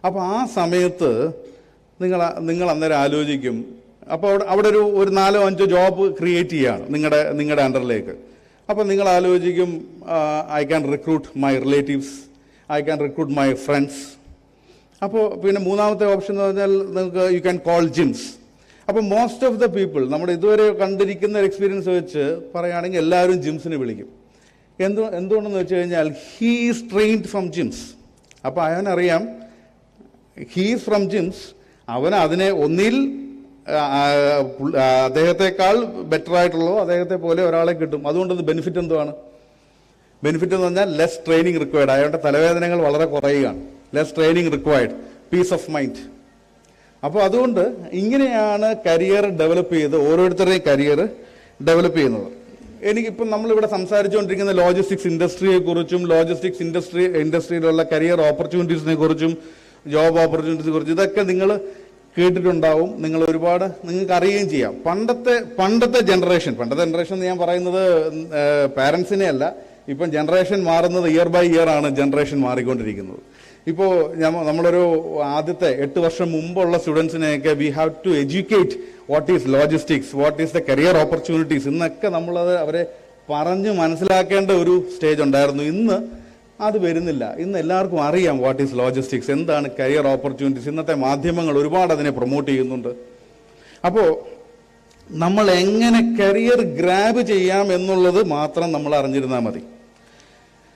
അപ്പോൾ ആ സമയത്ത് നിങ്ങൾ അന്നേരം ആലോചിക്കും, അപ്പോൾ അവിടെ ഒരു 4-5 ജോബ് ക്രിയേറ്റ് ചെയ്യുകയാണ് നിങ്ങളുടെ അണ്ടറിലേക്ക്. അപ്പോൾ നിങ്ങൾ ആലോചിക്കും, I can recruit my relatives, I can recruit my friends. അപ്പോൾ പിന്നെ മൂന്നാമത്തെ ഓപ്ഷൻ എന്ന് പറഞ്ഞാൽ നിങ്ങൾക്ക് യു ക്യാൻ കോൾ ജിംസ്. അപ്പോൾ മോസ്റ്റ് ഓഫ് ദ പീപ്പിൾ നമ്മുടെ ഇതുവരെ കണ്ടിരിക്കുന്ന എക്സ്പീരിയൻസ് വെച്ച് പറയുകയാണെങ്കിൽ എല്ലാവരും ജിംസിനെ വിളിക്കും. എന്തുകൊണ്ടെന്ന് വെച്ച് കഴിഞ്ഞാൽ he is trained from Jims. അപ്പോൾ അവനറിയാം ഹീ ഈസ് ഫ്രം ജിംസ്, അവൻ അതിനെ ഒന്നിൽ അദ്ദേഹത്തെക്കാൾ ബെറ്റർ ആയിട്ടുള്ളതോ അദ്ദേഹത്തെ പോലെ ഒരാളെ കിട്ടും. അതുകൊണ്ട് ബെനിഫിറ്റ് എന്തുവാണ്? ബെനിഫിറ്റ് എന്ന് പറഞ്ഞാൽ ലെസ് ട്രെയിനിങ് റിക്വയർഡ്. അയാളുടെ തലവേദനകൾ വളരെ കുറയുകയാണ്. Less training required, peace of mind. അപ്പോൾ അതുകൊണ്ട് ഇങ്ങനെയാണ് കരിയർ ഡെവലപ്പ് ചെയ്ത് ഓരോരുത്തരുടെയും കരിയർ ഡെവലപ്പ് ചെയ്യുന്നത്. എനിക്കിപ്പം നമ്മളിവിടെ സംസാരിച്ചുകൊണ്ടിരിക്കുന്ന ലോജിസ്റ്റിക്സ് ഇൻഡസ്ട്രിയെക്കുറിച്ചും ലോജിസ്റ്റിക്സ് ഇൻഡസ്ട്രിയിലുള്ള കരിയർ ഓപ്പർച്യൂണിറ്റീസിനെ കുറിച്ചും ജോബ് ഓപ്പർച്യൂണിറ്റീസിനെ കുറിച്ചും ഇതൊക്കെ നിങ്ങൾ കേട്ടിട്ടുണ്ടാവും. നിങ്ങൾ ഒരുപാട് നിങ്ങൾക്ക് അറിയുകയും ചെയ്യാം. പണ്ടത്തെ ജനറേഷൻ എന്ന് ഞാൻ പറയുന്നത് പാരൻസിനെ അല്ല, ഇപ്പം ജനറേഷൻ മാറുന്നത് ഇയർ ബൈ ഇയർ ആണ് ജനറേഷൻ മാറിക്കൊണ്ടിരിക്കുന്നത്. ഇപ്പോൾ നമ്മളൊരു ആദ്യത്തെ 8 വർഷം മുമ്പുള്ള സ്റ്റുഡൻസിനെയൊക്കെ we have to educate what is logistics, what is the career opportunities എന്നൊക്കെ നമ്മളത് അവരെ പറഞ്ഞ് മനസ്സിലാക്കേണ്ട ഒരു സ്റ്റേജ് ഉണ്ടായിരുന്നു. ഇന്ന് അത് വരുന്നില്ല. ഇന്ന് എല്ലാവർക്കും അറിയാം വാട്ട് ഈസ് ലോജിസ്റ്റിക്സ്, എന്താണ് കരിയർ ഓപ്പർച്യൂണിറ്റീസ്. ഇന്നത്തെ മാധ്യമങ്ങൾ ഒരുപാട് അതിനെ പ്രൊമോട്ട് ചെയ്യുന്നുണ്ട്. അപ്പോൾ നമ്മൾ എങ്ങനെ കരിയർ ഗ്രാബ് ചെയ്യാം എന്നുള്ളത് മാത്രം നമ്മൾ അറിഞ്ഞിരുന്നാൽ മതി.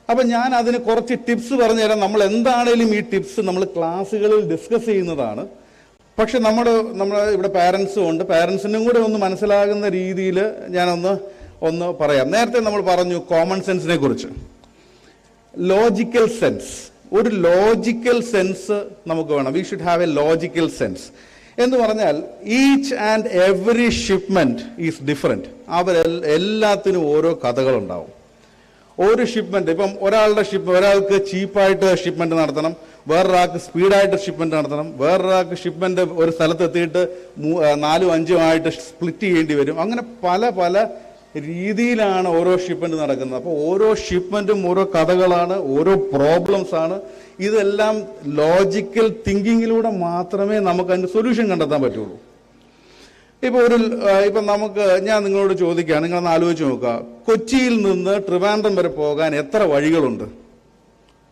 അപ്പം ഞാൻ അതിന് കുറച്ച് ടിപ്സ് പറഞ്ഞുതരാം. നമ്മൾ എന്താണേലും ഈ ടിപ്സ് നമ്മൾ ക്ലാസ്സുകളിൽ ഡിസ്കസ് ചെയ്യുന്നതാണ്. പക്ഷെ നമ്മൾ ഇവിടെ പാരൻസും ഉണ്ട്, പാരൻസിനും കൂടെ ഒന്ന് മനസ്സിലാകുന്ന രീതിയിൽ ഞാനൊന്ന് പറയാം. നേരത്തെ നമ്മൾ പറഞ്ഞു കോമൺ സെൻസിനെ കുറിച്ച്. ലോജിക്കൽ സെൻസ്, ഒരു ലോജിക്കൽ സെൻസ് നമുക്ക് വേണം. We should have A logical sense എന്ന് പറഞ്ഞാൽ each and every shipment is different. എല്ലാത്തിനും ഓരോ കഥകളുണ്ടാവും. ഒരു ഷിപ്മെന്റ്, ഇപ്പം ഒരാൾക്ക് ചീപ്പായിട്ട് ഷിപ്മെന്റ് നടത്തണം, വേറൊരാൾക്ക് സ്പീഡായിട്ട് ഷിപ്മെന്റ് നടത്തണം, വേറൊരാൾക്ക് ഷിപ്മെന്റ് ഒരു സ്ഥലത്ത് എത്തിയിട്ട് 4, 5 ആയിട്ട് സ്പ്ലിറ്റ് ചെയ്യേണ്ടി വരും. അങ്ങനെ പല പല രീതിയിലാണ് ഓരോ ഷിപ്മെന്റ് നടക്കുന്നത്. അപ്പോൾ ഓരോ ഷിപ്മെന്റും ഓരോ കഥകളാണ്, ഓരോ പ്രോബ്ലംസ് ആണ്. ഇതെല്ലാം ലോജിക്കൽ തിങ്കിങ്ങിലൂടെ മാത്രമേ നമുക്ക് അതിന്റെ സൊല്യൂഷൻ കണ്ടെത്താൻ പറ്റുള്ളൂ. ഇപ്പൊ ഞാൻ നിങ്ങളോട് ചോദിക്കുകയാണ്, നിങ്ങളൊന്ന് ആലോചിച്ച് നോക്കുക. കൊച്ചിയിൽ നിന്ന് ട്രിവാൻഡ്രം വരെ പോകാൻ എത്ര വഴികളുണ്ട്?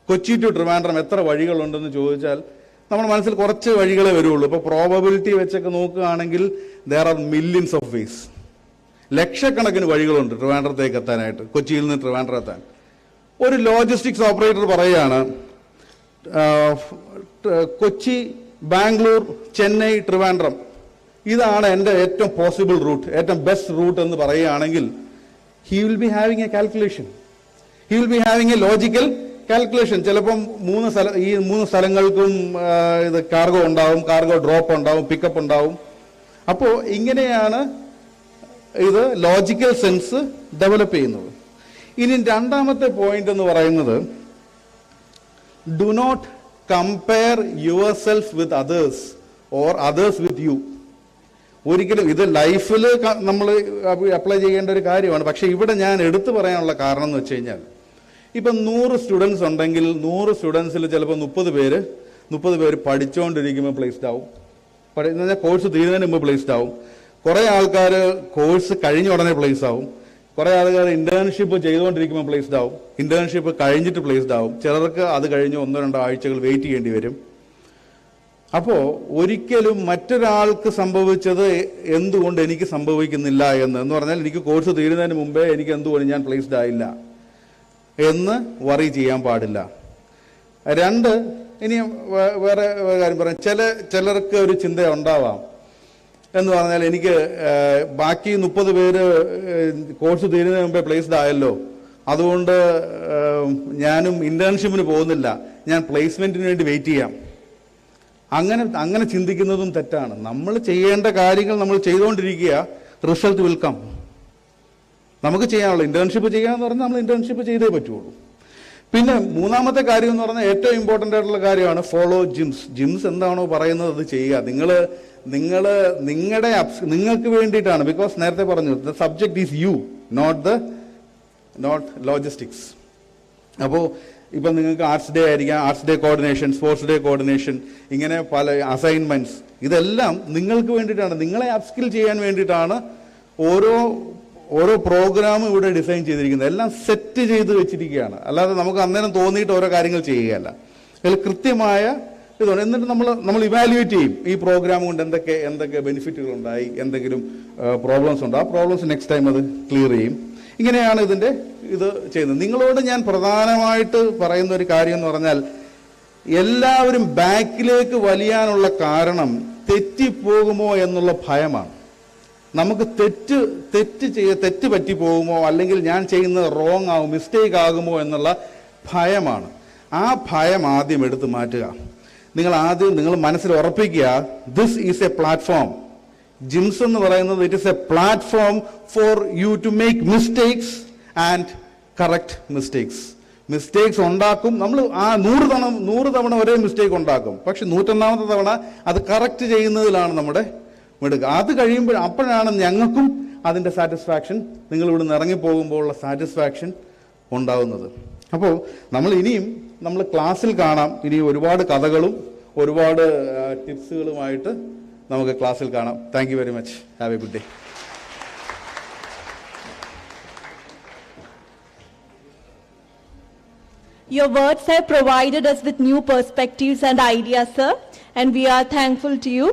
കൊച്ചി ടു ട്രിവാൻഡ്രം എത്ര വഴികളുണ്ടെന്ന് ചോദിച്ചാൽ നമ്മുടെ മനസ്സിൽ കുറച്ച് വഴികളെ വരുള്ളൂ. ഇപ്പൊ പ്രോബബിലിറ്റി വെച്ചൊക്കെ നോക്കുകയാണെങ്കിൽ there are millions of ways. ലക്ഷക്കണക്കിന് വഴികളുണ്ട് ട്രിവാൻഡ്രത്തേക്ക് എത്താനായിട്ട്, കൊച്ചിയിൽ നിന്ന് ട്രിവാൻഡ്രം എത്താൻ. ഒരു ലോജിസ്റ്റിക്സ് ഓപ്പറേറ്റർ പറയുകയാണ് കൊച്ചി, ബാംഗ്ലൂർ, ചെന്നൈ, ട്രിവാൻഡ്രം ഇതാണ് എൻ്റെ ഏറ്റവും പോസിബിൾ റൂട്ട്, ഏറ്റവും ബെസ്റ്റ് റൂട്ട് എന്ന് പറയുകയാണെങ്കിൽ he will be having a calculation. He will be having a logical calculation. ചിലപ്പം 3 സ്ഥലങ്ങൾക്കും ഇത് കാർഗോ ഉണ്ടാവും, കാർഗോ ഡ്രോപ്പ് ഉണ്ടാവും, പിക്കപ്പ് ഉണ്ടാവും. അപ്പോൾ ഇങ്ങനെയാണ് ഇത് ലോജിക്കൽ സെൻസ് ഡെവലപ്പ് ചെയ്യുന്നത്. ഇനി രണ്ടാമത്തെ പോയിന്റ് എന്ന് പറയുന്നത് do not compare yourself with others or others with you. ഒരിക്കലും ഇത് ലൈഫിൽ നമ്മൾ അപ്ലൈ ചെയ്യേണ്ട ഒരു കാര്യമാണ്. പക്ഷെ ഇവിടെ ഞാൻ എടുത്തു പറയാനുള്ള കാരണം എന്ന് വെച്ച് കഴിഞ്ഞാൽ ഇപ്പം 100 സ്റ്റുഡൻസ് ഉണ്ടെങ്കിൽ 100 സ്റ്റുഡൻസിൽ ചിലപ്പോൾ 30 പേര് പഠിച്ചുകൊണ്ടിരിക്കുമ്പോൾ പ്ലേസ്ഡ് ആവും. കോഴ്സ് തീരുന്നതിന് മുമ്പ് പ്ലേസ്ഡ് ആവും. കുറേ ആൾക്കാർ കോഴ്സ് കഴിഞ്ഞ ഉടനെ പ്ലേസ് ആവും. കുറേ ആൾക്കാർ ഇന്റേൺഷിപ്പ് ചെയ്തുകൊണ്ടിരിക്കുമ്പോൾ പ്ലേസ്ഡ് ആവും. ഇന്റേൺഷിപ്പ് കഴിഞ്ഞിട്ട് പ്ലേസ്ഡ് ആവും. ചിലർക്ക് അത് കഴിഞ്ഞ് 1-2 ആഴ്ചകൾ വെയിറ്റ് ചെയ്യേണ്ടി വരും. അപ്പോൾ ഒരിക്കലും മറ്റൊരാൾക്ക് സംഭവിച്ചത് എന്തുകൊണ്ട് എനിക്ക് സംഭവിക്കുന്നില്ല എന്ന് പറഞ്ഞാൽ എനിക്ക് കോഴ്സ് തീരുന്നതിന് മുമ്പേ എനിക്ക് എന്തുകൊണ്ട് ഞാൻ പ്ലേസ്ഡ് ആയില്ല എന്ന് വറി ചെയ്യാൻ പാടില്ല. 2, ഇനി വേറെ കാര്യം പറയാം. ചിലർക്ക് ഒരു ചിന്ത ഉണ്ടാവാം എന്ന് പറഞ്ഞാൽ എനിക്ക് ബാക്കി 30 പേര് കോഴ്സ് തീരുന്നതിന് മുമ്പേ പ്ലേസ്ഡ് ആയല്ലോ, അതുകൊണ്ട് ഞാനും ഇന്റേൺഷിപ്പിന് പോകുന്നില്ല, ഞാൻ പ്ലേസ്മെന്റിന് വേണ്ടി വെയിറ്റ് ചെയ്യാം. അങ്ങനെ ചിന്തിക്കുന്നതും തെറ്റാണ്. നമ്മൾ ചെയ്യേണ്ട കാര്യങ്ങൾ നമ്മൾ ചെയ്തുകൊണ്ടിരിക്കുക, റിസൾട്ട് വിൽ കം. നമുക്ക് ചെയ്യാനുള്ള ഇന്റേൺഷിപ്പ് ചെയ്യാന്ന് പറഞ്ഞാൽ നമ്മൾ ഇന്റേൺഷിപ്പ് ചെയ്തേ പറ്റുള്ളൂ. പിന്നെ മൂന്നാമത്തെ കാര്യം എന്ന് പറഞ്ഞാൽ ഏറ്റവും ഇമ്പോർട്ടൻ്റ് ആയിട്ടുള്ള കാര്യമാണ് ഫോളോ ജിംസ്. ജിംസ് എന്താണോ പറയുന്നത് അത് ചെയ്യുക. നിങ്ങൾക്ക് വേണ്ടിയിട്ടാണ്. ബിക്കോസ് നേരത്തെ പറഞ്ഞു the subject is you, not logistics. അപ്പോൾ ഇപ്പം നിങ്ങൾക്ക് ആർട്സ് ഡേ ആയിരിക്കാം, arts day coordination, sports day coordination, ഇങ്ങനെ പല അസൈൻമെന്റ്സ്, ഇതെല്ലാം നിങ്ങൾക്ക് വേണ്ടിയിട്ടാണ്, നിങ്ങളെ അപ്സ്കിൽ ചെയ്യാൻ വേണ്ടിയിട്ടാണ് ഓരോ പ്രോഗ്രാമും ഇവിടെ ഡിസൈൻ ചെയ്തിരിക്കുന്നത് എല്ലാം സെറ്റ് ചെയ്ത് വെച്ചിരിക്കുകയാണ്. അല്ലാതെ നമുക്ക് അന്നേരം തോന്നിയിട്ട് ഓരോ കാര്യങ്ങൾ ചെയ്യുകയല്ല. അതിൽ കൃത്യമായ ഇതാണ്. എന്നിട്ട് നമ്മൾ ഇവാലുവേറ്റ് ചെയ്യും ഈ പ്രോഗ്രാം കൊണ്ട് എന്തൊക്കെ ബെനിഫിറ്റുകൾ ഉണ്ടായി, എന്തെങ്കിലും പ്രോബ്ലംസ് ഉണ്ടോ, ആ പ്രോബ്ലംസ് നെക്സ്റ്റ് ടൈം അത് ക്ലിയർ ചെയ്യും. ഇങ്ങനെയാണ് ഇത് ചെയ്യുന്നത്. നിങ്ങളോട് ഞാൻ പ്രധാനമായിട്ട് പറയുന്ന ഒരു കാര്യം എന്ന് പറഞ്ഞാൽ, എല്ലാവരും ബാക്കിലേക്ക് വലിയാനുള്ള കാരണം തെറ്റിപ്പോകുമോ എന്നുള്ള ഭയമാണ്. നമുക്ക് തെറ്റ് പറ്റിപ്പോകുമോ, അല്ലെങ്കിൽ ഞാൻ ചെയ്യുന്നത് റോങ് ആകും, മിസ്റ്റേക്ക് ആകുമോ എന്നുള്ള ഭയമാണ്. ആ ഭയം ആദ്യം എടുത്തു മാറ്റുക. നിങ്ങൾ മനസ്സിൽ ഉറപ്പിക്കുക, this is a platform. JIMS എന്ന് പറയുന്നത് it is a platform for you to make mistakes and correct mistakes ഉണ്ടാക്കും. നമ്മൾ ആ 100 തവണ ഒരേ മിസ്റ്റേക്ക് ഉണ്ടാക്കും. പക്ഷെ 101ാമത്തെ തവണ അത് കറക്റ്റ് ചെയ്യുന്നതിലാണ് നമ്മുടെ മിടുക്ക്. അത് കഴിയുമ്പോൾ അപ്പോഴാണ് ഞങ്ങൾക്കും അതിൻ്റെ സാറ്റിസ്ഫാക്ഷൻ, നിങ്ങൾ ഇവിടെ നിന്ന് ഇറങ്ങിപ്പോകുമ്പോഴുള്ള സാറ്റിസ്ഫാക്ഷൻ ഉണ്ടാവുന്നത്. അപ്പോൾ നമ്മൾ ക്ലാസ്സിൽ കാണാം. ഇനി ഒരുപാട് കഥകളും ഒരുപാട് ടിപ്സുകളുമായിട്ട് നമുക്ക് ക്ലാസ്സിൽ കാണാം. Thank you very much. Have A good day. Your words have provided us with new perspectives and ideas, sir, and we are thankful to you.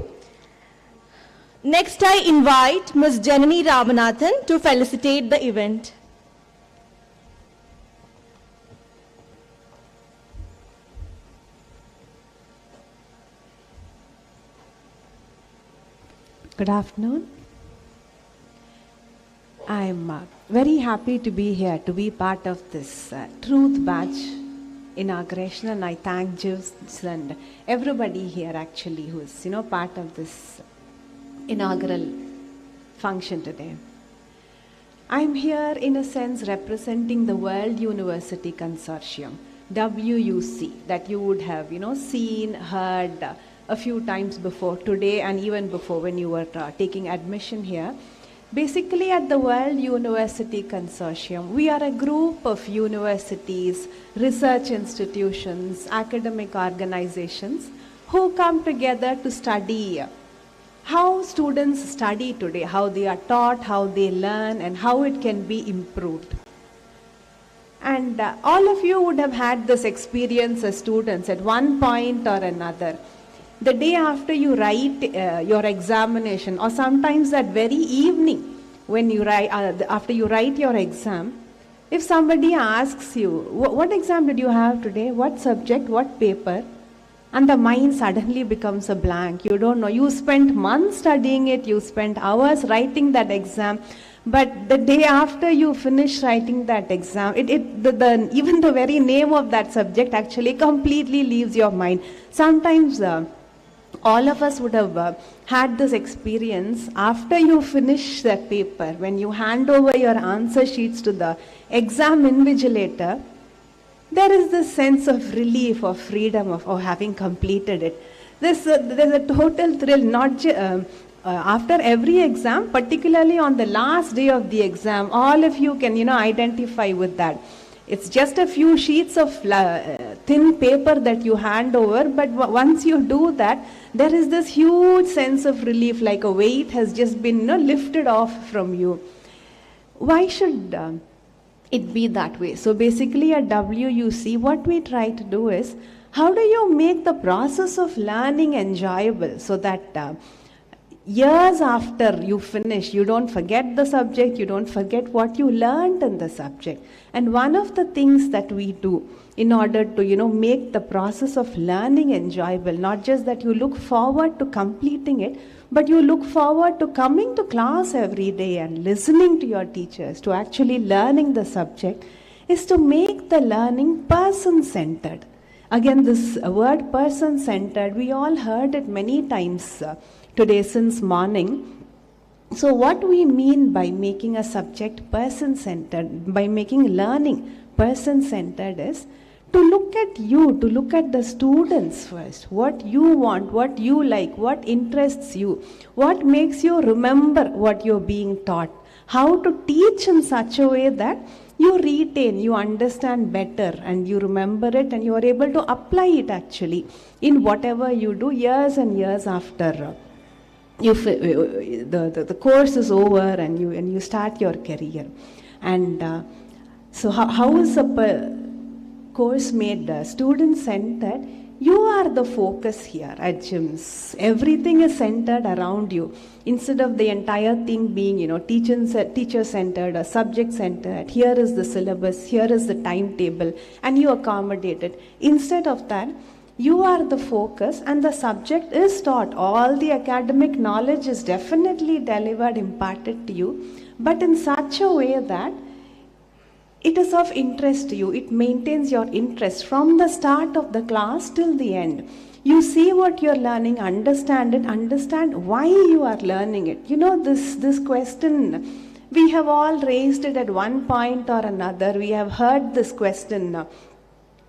Next, I invite Ms. Janani Ramanathan to felicitate the event. Good afternoon. I'm very happy to be here, to be part of this Truth Batch inauguration, and I thank Giims and everybody here actually who is part of this inaugural function today. I'm here in a sense representing the World University Consortium, WUC, that you would have seen, heard a few times before today, and even before when you were taking admission here. Basically, at the World University Consortium, we are a group of universities, research institutions, academic organizations who come together to study how students study today, how they are taught, how they learn, and how it can be improved. And all of you would have had this experience as students at one point or another. The day after you write your examination, or sometimes that very evening when you write, after you write your exam, if somebody asks you, what exam did you have today, what subject, what paper, and the mind suddenly becomes a blank. You don't know. You spent months studying it, you spent hours writing that exam, but the day after you finish writing that exam, even the very name of that subject actually completely leaves your mind. Sometimes all of us would have had this experience. After you finish that paper, when you hand over your answer sheets to the exam invigilator, there is this sense of relief, of freedom, of having completed it. There's a total thrill, after every exam, particularly on the last day of the exam. All of you can identify with that. It's just a few sheets of thin paper that you hand over, but once you do that, there is this huge sense of relief, like a weight has just been lifted off from you. Why should it be that way? So basically at WUC, what we try to do is, how do you make the process of learning enjoyable so that years after you finish, you don't forget the subject, you don't forget what you learned in the subject. And one of the things that we do in order to make the process of learning enjoyable, not just that you look forward to completing it, but you look forward to coming to class every day and listening to your teachers, to actually learning the subject, is to make the learning person-centered. Again, this word person-centered, we all heard it many times today since morning. So what we mean by making a subject person-centered, by making learning person-centered, is to look at you, to look at the students first, what you want, what you like, what interests you, what makes you remember what you're being taught, how to teach in such a way that you retain, you understand better, and you remember it, and you are able to apply it actually in whatever you do years and years after the course is over and you start your career. And so how is a course made student-centered? You are the focus here at Giims. Everything is centered around you. Instead of the entire thing being, teacher-centered or subject-centered, here is the syllabus, here is the timetable, and you accommodate it. Instead of that, you are the focus and the subject is taught. All the academic knowledge is definitely delivered, imparted to you, but in such a way that it is of interest to you. It maintains your interest from the start of the class till the end. You see what you're learning, understand it, understand why you are learning it. This question, we have all raised it at one point or another. We have heard this question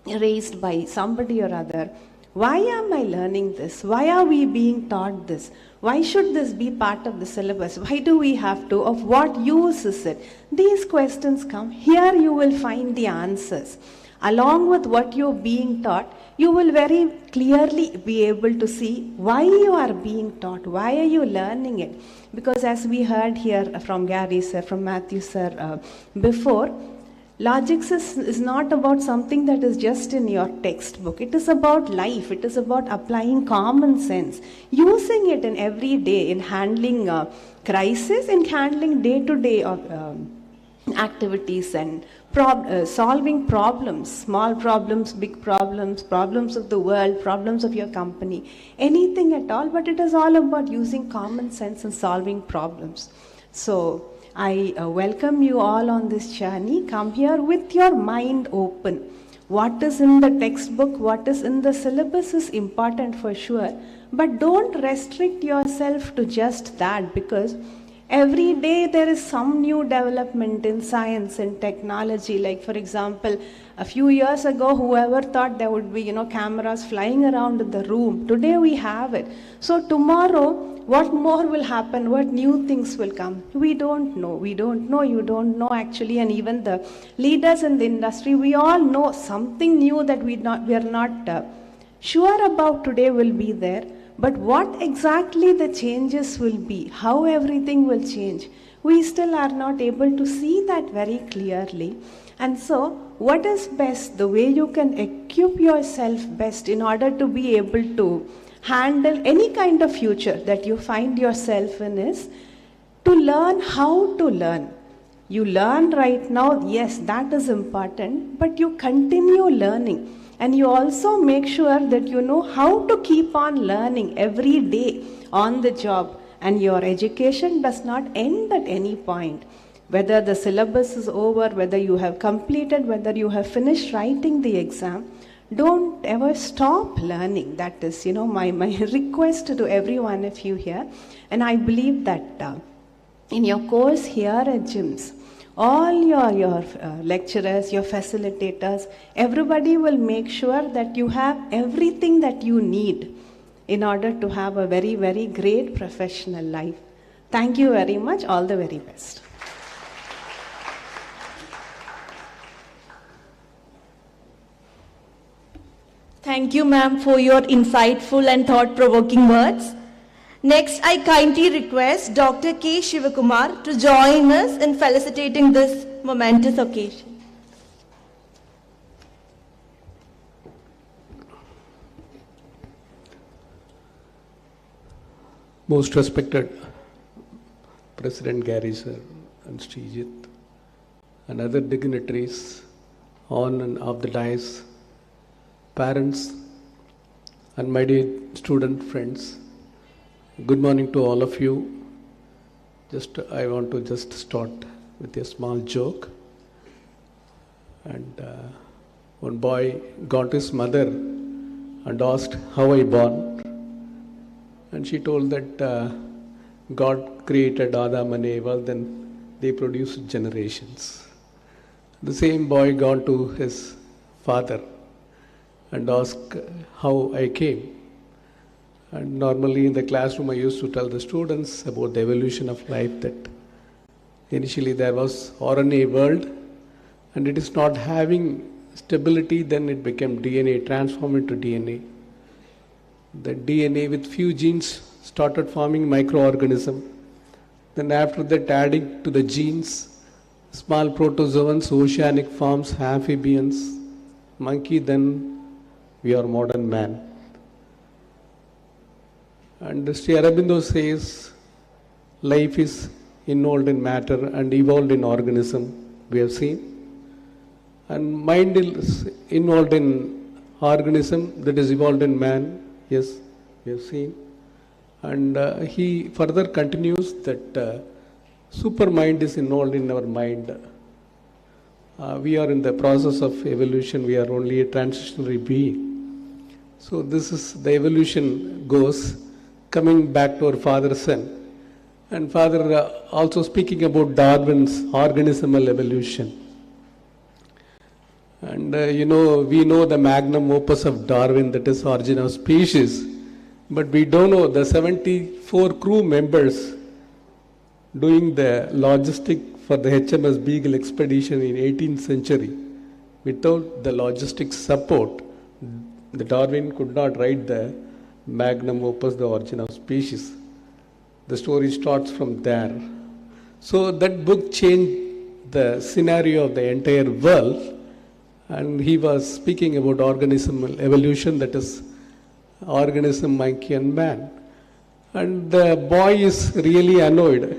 raised by somebody or other. Why am I learning this? Why are we being taught this? Why should this be part of the syllabus? Why do we have to? Of what use is it? These questions come. Here you will find the answers. Along with what you're being taught, you will very clearly be able to see why you are being taught. Why are you learning it? Because as we heard here from Gary sir, from Matthew sir before, logics is not about something that is just in your textbook. It is about life. It is about applying common sense, using it in every day, in handling crisis, in handling day-to-day activities and solving problems, small problems, big problems, problems of the world, problems of your company, anything at all. But it is all about using common sense and solving problems. So I welcome you all on this journey. Come here with your mind open. What is in the textbook, what is in the syllabus is important for sure, but don't restrict yourself to just that, because every day there is some new development in science and technology. Like for example, a few years ago, whoever thought there would be, cameras flying around in the room. Today we have it. So tomorrow, what more will happen? What new things will come? We don't know. We don't know. You don't know actually. And even the leaders in the industry, we all know something new that we are not sure about today will be there. But what exactly the changes will be, how everything will change, we still are not able to see that very clearly. And so, what is best, the way you can equip yourself best in order to be able to handle any kind of future that you find yourself in is to learn how to learn. You learn right now, yes, that is important, but you continue learning. And you also make sure that you know how to keep on learning every day on the job. And your education does not end at any point. Whether the syllabus is over, whether you have completed, whether you have finished writing the exam, don't ever stop learning. That is, my request to every one of you here. And I believe that in your course here at Giims, all your lecturers, your facilitators, everybody will make sure that you have everything that you need in order to have a very, very great professional life. Thank you very much. All the very best. Thank you, ma'am, for your insightful and thought-provoking words. Next, I kindly request Dr. K. Shivakumar to join us in felicitating this momentous occasion. Most respected President Gary sir and Srijit and other dignitaries on and off the dais, parents and my dear student friends, good morning to all of you. I want to just start with a small joke. And one boy got his mother and asked how I born. And she told that God created Adam and Eva, then they produced generations. The same boy gone to his father and asked how I came. And normally in the classroom I used to tell the students about the evolution of life, that initially there was RNA world and it is not having stability, then it became DNA, transformed into DNA. The DNA with few genes started forming microorganism. Then after that adding to the genes, small protozoans, oceanic forms, amphibians, monkey, then we are modern man. And Sri Aurobindo says life is involved in matter and evolved in organism, we have seen. And mind is involved in organism that is evolved in man, yes, we have seen. And he further continues that super mind is involved in our mind. We are in the process of evolution, we are only a transitionary being. So this is the evolution goes, coming back to our father son. And father also speaking about Darwin's organismal evolution. And we know the magnum opus of Darwin, that is Origin of Species. But we don't know the 74 crew members doing the logistic for the HMS Beagle expedition in 18th century. Without the logistic support, the Darwin could not write the magnum opus, the Origin of Species. The story starts from there. So that book changed the scenario of the entire world. And he was speaking about organismal evolution, that is organism, monkey and man. And the boy is really annoyed.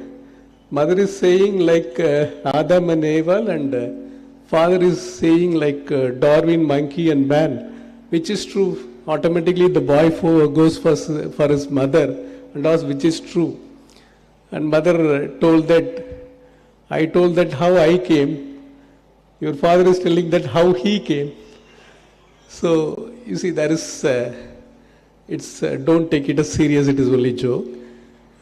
Mother is saying like Adam and Eva, and father is saying like Darwin, monkey and man, which is true. Automatically the boy goes for his mother and asks which is true. And mother told that, I told that how I came. Your father is telling that how he came. So you see, there is don't take it as serious, it is only joke.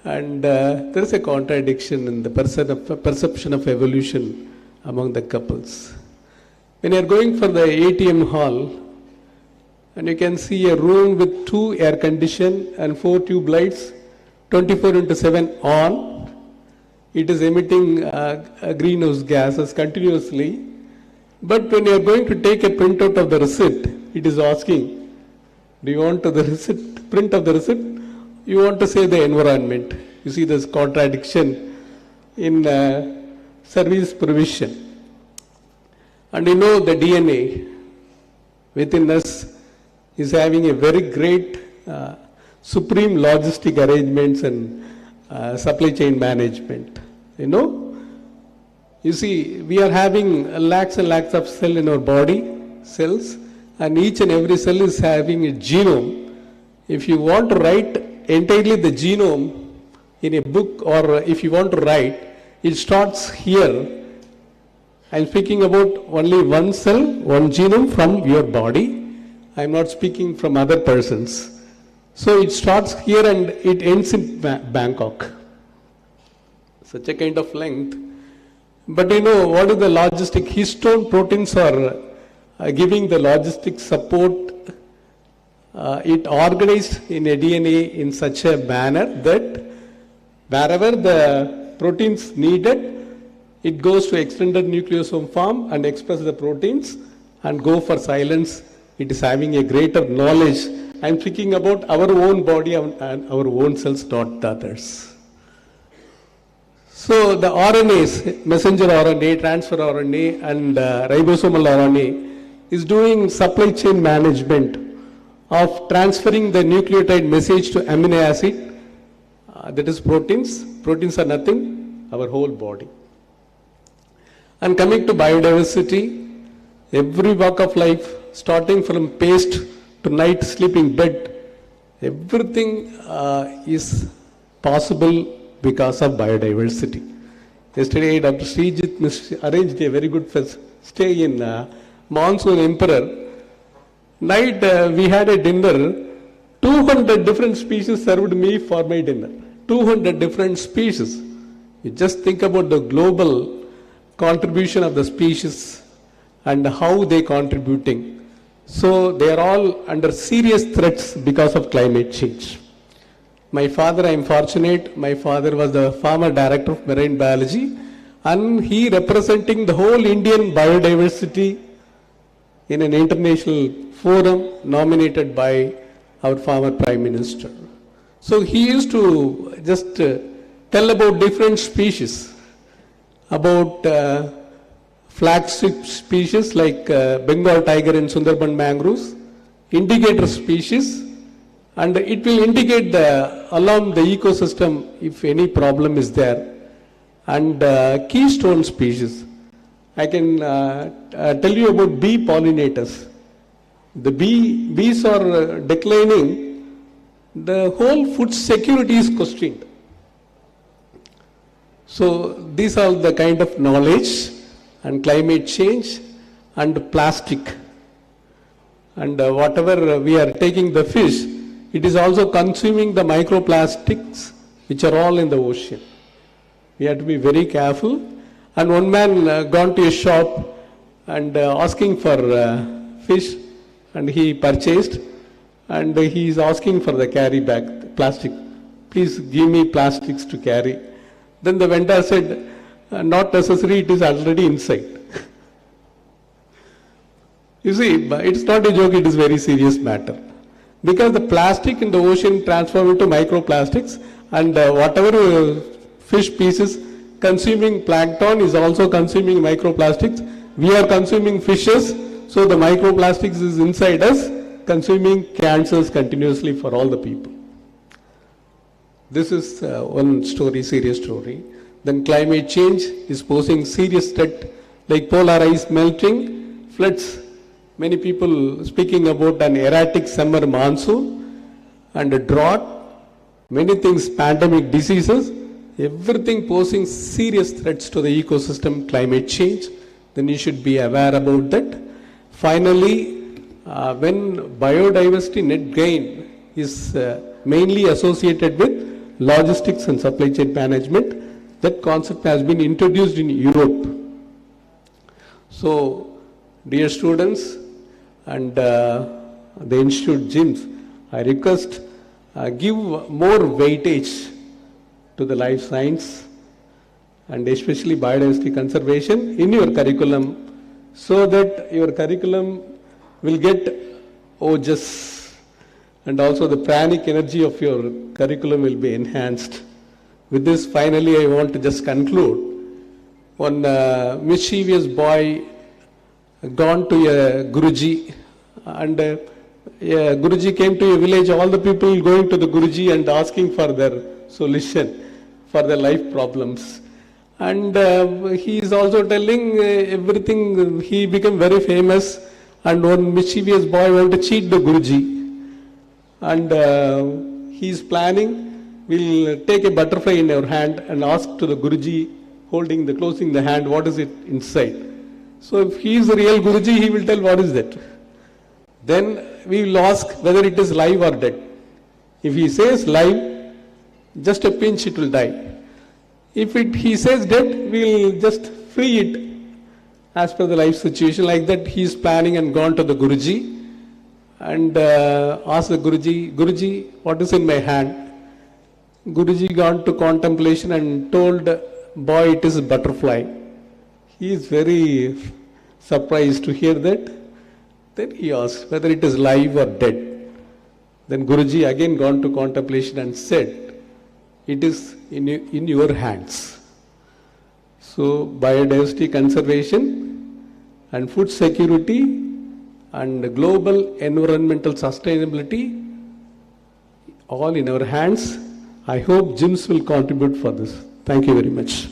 And there is a contradiction in the perception of evolution among the couples. When you are going for the ATM hall, and you can see a room with 2 air condition and 4 tube lights, 24/7 on, it is emitting greenhouse gases continuously. But when you are going to take a printout of the receipt, it is asking, do you want the receipt, print of the receipt? You want to say the environment. You see this contradiction in service provision. And you know the DNA within us is having a very great supreme logistic arrangements and supply chain management. You see, we are having lakhs and lakhs of cells in our body, cells, and each and every cell is having a genome. If you want to write entirely the genome in a book, or if you want to write, it starts here. I am speaking about only one cell, one genome from your body. I am not speaking from other persons. So it starts here and it ends in Bangkok. Such a kind of length. But what is the logistic? Histone proteins are giving the logistic support. It organized in a DNA in such a manner that wherever the proteins needed, it goes to extended nucleosome form and express the proteins and go for silence. It is having a greater knowledge. I am speaking about our own body and our own cells, not the others. So the RNAs, messenger RNA, transfer RNA and ribosomal RNA is doing supply chain management of transferring the nucleotide message to amino acid, that is proteins. Proteins are nothing, our whole body. And coming to biodiversity, every walk of life, starting from paste to night sleeping bed, everything is possible because of biodiversity. Yesterday, Dr. Srijit arranged a very good stay in Monsoon Emperor. Night we had a dinner, 200 different species served me for my dinner. 200 different species. You just think about the global contribution of the species and how they contributing. So they are all under serious threats because of climate change. My father, I am fortunate, my father was the former director of marine biology, and he representing the whole Indian biodiversity in an international forum nominated by our former Prime Minister. So he used to just tell about different species, about flagship species like Bengal tiger and Sundarban mangroves, indicator species, and it will indicate along the ecosystem if any problem is there, and keystone species. I can tell you about bee pollinators. The bees are declining, the whole food security is questioned. So these are the kind of knowledge, and climate change and plastic. And whatever we are taking the fish, it is also consuming the microplastics which are all in the ocean. We have to be very careful. And one man gone to a shop and asking for fish, and he purchased, and he is asking for the carry bag, plastic. Please give me plastics to carry. Then the vendor said, not necessary, it is already inside. You see, it's not a joke, it is a very serious matter. Because the plastic in the ocean transforms into microplastics, and whatever fish pieces consuming plankton is also consuming microplastics. We are consuming fishes, so the microplastics is inside us, consuming cancers continuously for all the people. This is one story, serious story. Then climate change is posing serious threat like polar ice melting, floods. Many people speaking about an erratic summer monsoon and a drought, many things, pandemic diseases, everything posing serious threats to the ecosystem, climate change. Then you should be aware about that. Finally, when biodiversity net gain is mainly associated with logistics and supply chain management, that concept has been introduced in Europe. So, dear students and the Institute Giims, I request give more weightage to the life science and especially biodiversity conservation in your curriculum, so that your curriculum will get OJAS, and also the pranic energy of your curriculum will be enhanced. With this, finally, I want to just conclude. One mischievous boy gone to a Guruji, and Guruji came to a village, all the people going to the Guruji and asking for their solution for their life problems. And he is also telling everything, he became very famous, and one mischievous boy wanted to cheat the Guruji. And he is planning, we'll take a butterfly in our hand and ask to the Guruji, closing the hand, what is it inside. So if he is a real Guruji, he will tell what is that. Then we will ask whether it is live or dead. If he says live, just a pinch it will die. If he says dead, we will just free it as per the life situation. Like that, he is planning and gone to the Guruji and asked the Guruji, Guruji, what is in my hand? Guruji gone to contemplation and told, boy, it is a butterfly. He is very surprised to hear that. Then he asked whether it is live or dead. Then Guruji again gone to contemplation and said, it is in your hands. So biodiversity conservation and food security and global environmental sustainability, all in our hands. I hope Giims will contribute for this. Thank you very much.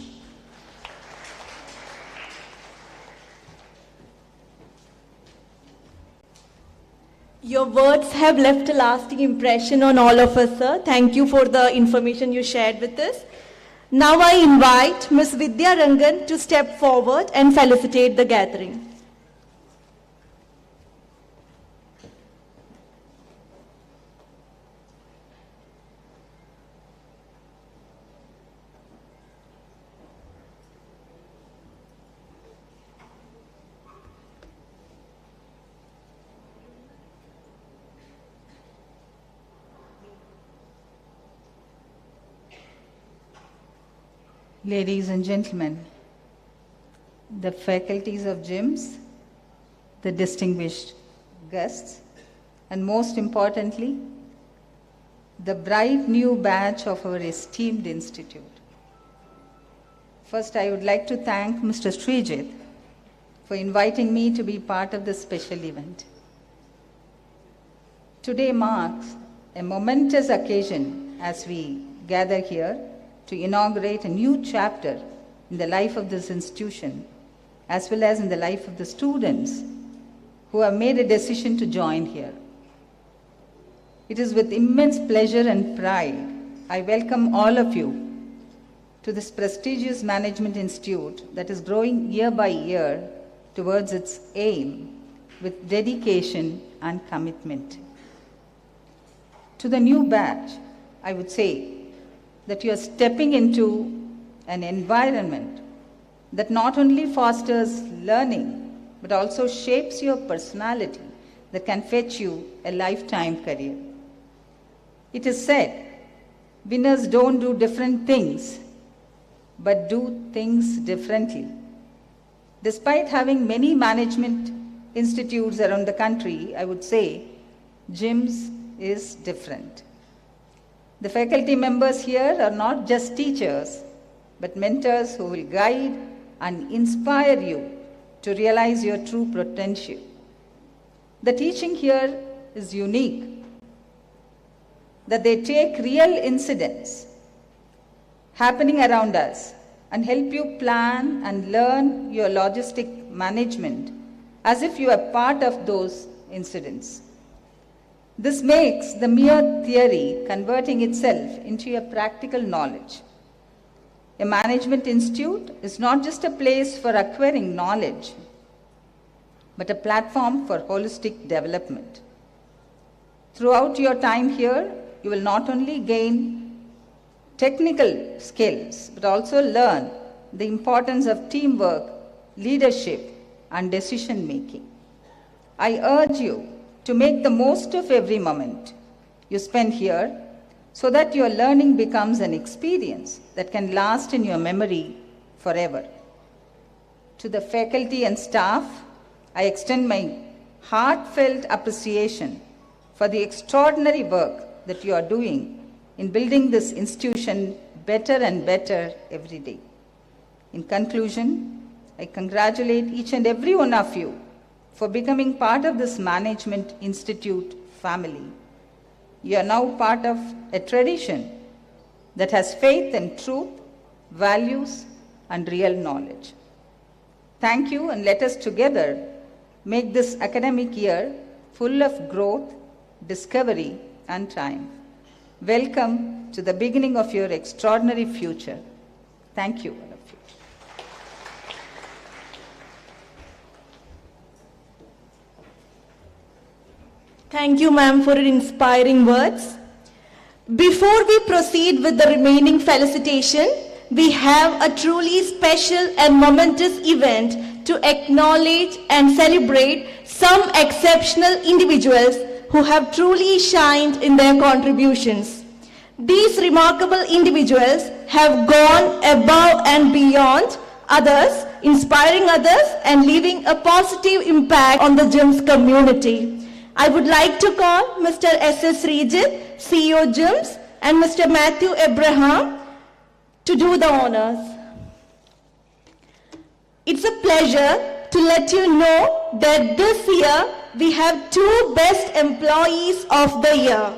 Your words have left a lasting impression on all of us, sir. Thank you for the information you shared with us. Now I invite Ms. Vidya Rangan to step forward and felicitate the gathering. Ladies and gentlemen, the faculties of Giims, the distinguished guests, and most importantly, the bright new batch of our esteemed institute. First, I would like to thank Mr. Srijit for inviting me to be part of this special event. Today marks a momentous occasion as we gather here to inaugurate a new chapter in the life of this institution, as well as in the life of the students who have made a decision to join here. It is with immense pleasure and pride I welcome all of you to this prestigious management institute that is growing year by year towards its aim with dedication and commitment. To the new batch, I would say that you are stepping into an environment that not only fosters learning, but also shapes your personality that can fetch you a lifetime career. It is said, winners don't do different things, but do things differently. Despite having many management institutes around the country, I would say Giims is different. The faculty members here are not just teachers, but mentors who will guide and inspire you to realize your true potential. The teaching here is unique, that they take real incidents happening around us and help you plan and learn your logistic management as if you are part of those incidents. This makes the mere theory converting itself into a practical knowledge. A management institute is not just a place for acquiring knowledge, but a platform for holistic development. Throughout your time here, you will not only gain technical skills, but also learn the importance of teamwork, leadership, and decision making. I urge you to make the most of every moment you spend here so that your learning becomes an experience that can last in your memory forever. To the faculty and staff, I extend my heartfelt appreciation for the extraordinary work that you are doing in building this institution better and better every day. In conclusion, I congratulate each and every one of you for becoming part of this Management Institute family. You are now part of a tradition that has faith in truth, values, and real knowledge. Thank you, and let us together make this academic year full of growth, discovery, and triumph. Welcome to the beginning of your extraordinary future. Thank you, all of you. Thank you, ma'am, for your inspiring words. Before we proceed with the remaining felicitation, we have a truly special and momentous event to acknowledge and celebrate some exceptional individuals who have truly shined in their contributions. These remarkable individuals have gone above and beyond others, inspiring others and leaving a positive impact on the Giims community. I would like to call Mr. S.S. Srijit, CEO Giims, and Mr. Matthew Abraham to do the honors. It's a pleasure to let you know that this year we have two best employees of the year.